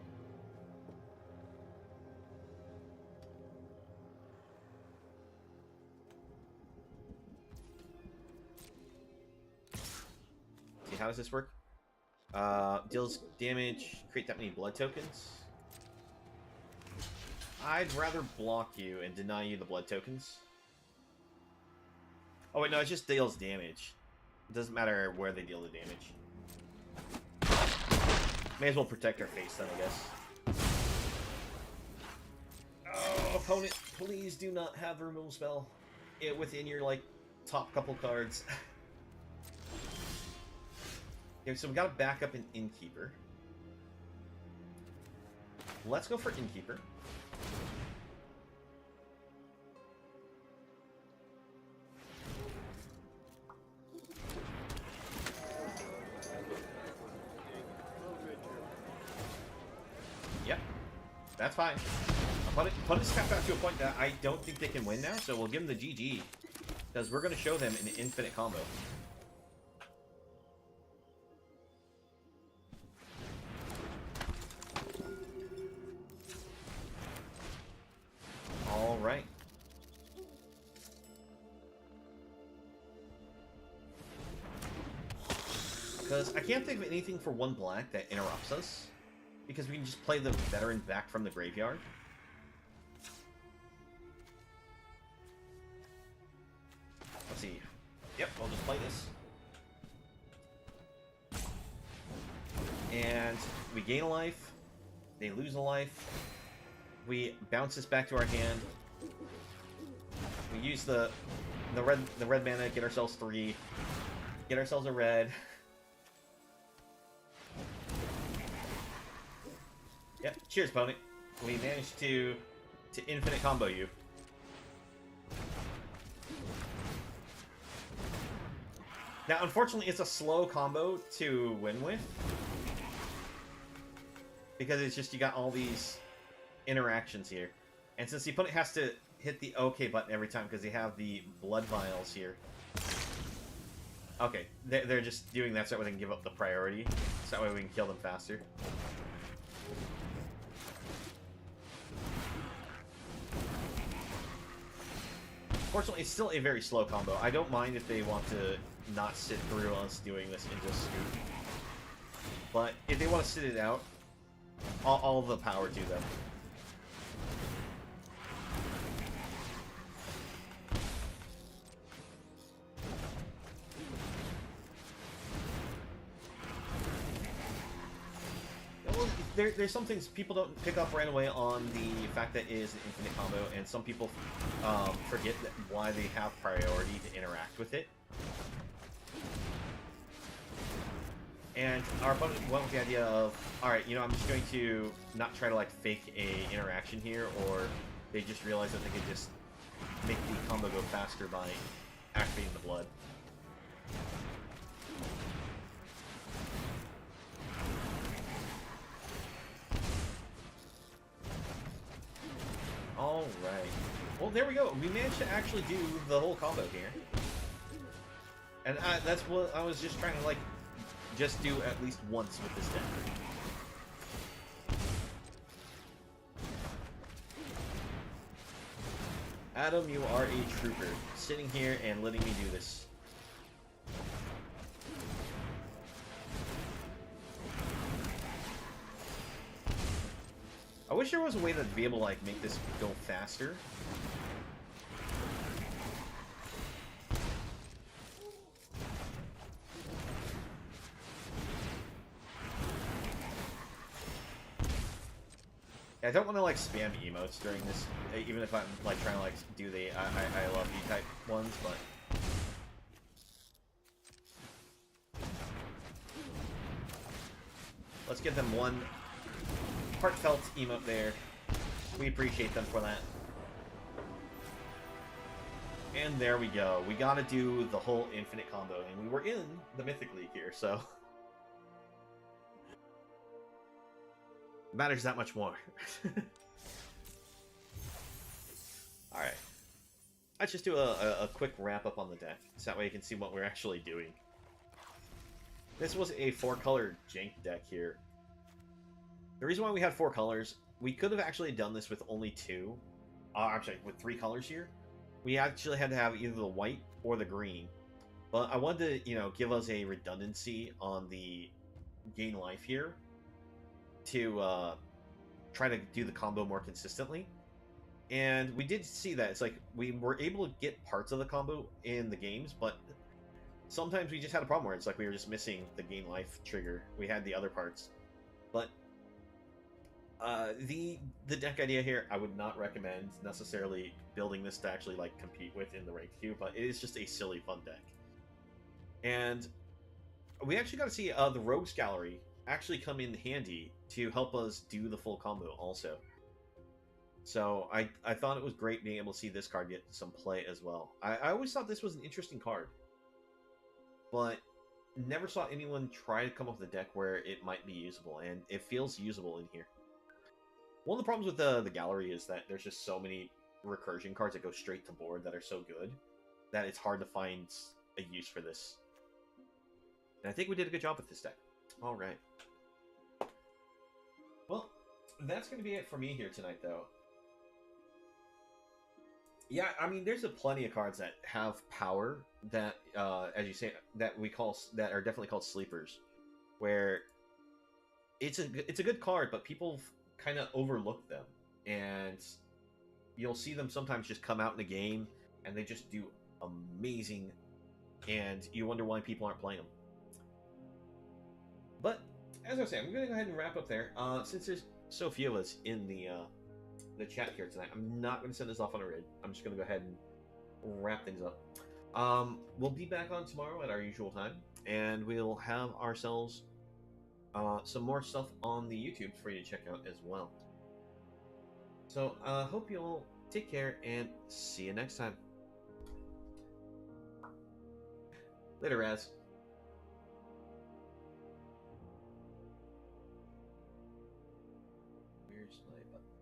See, how does this work? Deals damage, create that many blood tokens. I'd rather block you and deny you the blood tokens. Oh wait, no, it just deals damage. It doesn't matter where they deal the damage. May as well protect our face then, I guess. Oh, opponent, please do not have the removal spell within your, like, top couple cards. Okay, so we got to back up an Innkeeper. Let's go for Innkeeper. Yep, that's fine. Opponent's capped out to a point that I don't think they can win now, so we'll give them the GG. Because we're going to show them an infinite combo. Because I can't think of anything for 1 black that interrupts us. Because we can just play the veteran back from the graveyard. Let's see. Yep, I'll just play this. And we gain a life. They lose a life. We bounce this back to our hand. We use the red mana, get ourselves 3. Get ourselves a red. Yep, cheers, opponent. We managed to infinite combo you. Now, unfortunately, it's a slow combo to win with. Because it's just, you got all these interactions here. And since the opponent has to hit the OK button every time because they have the blood vials here. Okay, they're just doing that so that we can give up the priority. So that way we can kill them faster. Fortunately, it's still a very slow combo. I don't mind if they want to not sit through us doing this and just scoot. But if they want to sit it out, all the power to them. There's some things people don't pick up right away on the fact that it is an infinite combo, and some people forget that why they have priority to interact with it. And our opponent went with the idea of, alright, you know, I'm just going to not try to, like, fake a interaction here, or they just realize that they can just make the combo go faster by activating the blood. Alright. Well, there we go. We managed to actually do the whole combo here. And that's what I was just trying to, like, just do at least once with this deck. Adam, you are a trooper. Sitting here and letting me do this. I wish there was a way to be able to, like, make this go faster. I don't want to, like, spam emotes during this, even if I'm, like, trying to, like, do the I love you type ones, but... Let's give them one heartfelt emote there. We appreciate them for that. And there we go. We gotta do the whole infinite combo, and we were in the Mythic League here, so... It matters that much more. Alright. Let's just do a quick wrap-up on the deck, so that way you can see what we're actually doing. This was a 4-color Jank deck here. The reason why we had 4 colors, we could have actually done this with only 2. Actually, with 3 colors here. We actually had to have either the white or the green. But I wanted to, you know, give us a redundancy on the gain life here to try to do the combo more consistently. And we did see that. It's like we were able to get parts of the combo in the games, but sometimes we just had a problem where it's like we were just missing the gain life trigger. We had the other parts. But the deck idea here, I would not recommend necessarily building this to actually, like, compete with in the ranked queue, but it is just a silly fun deck. And we actually got to see the Rogues Gallery actually come in handy to help us do the full combo also. So I thought it was great being able to see this card get some play as well. I always thought this was an interesting card, but never saw anyone try to come up with a deck where it might be usable, and it feels usable in here. One of the problems with the gallery is that there's just so many recursion cards that go straight to board that are so good that it's hard to find a use for this. And I think we did a good job with this deck. Alright. Well, that's going to be it for me here tonight, though. Yeah, I mean, there's a plenty of cards that have power that, as you say, that we call that are definitely called sleepers, where it's a good card, but people kind of overlook them, and you'll see them sometimes just come out in a game and they just do amazing, and you wonder why people aren't playing them. But as I was saying, I'm going to go ahead and wrap up there. Since there's so few of us in the chat here tonight, I'm not going to send this off on a raid. I'm just going to go ahead and wrap things up. We'll be back on tomorrow at our usual time, and we'll have ourselves some more stuff on the YouTube for you to check out as well. So, hope you all take care, and see you next time. Later, Raz. Where's my button?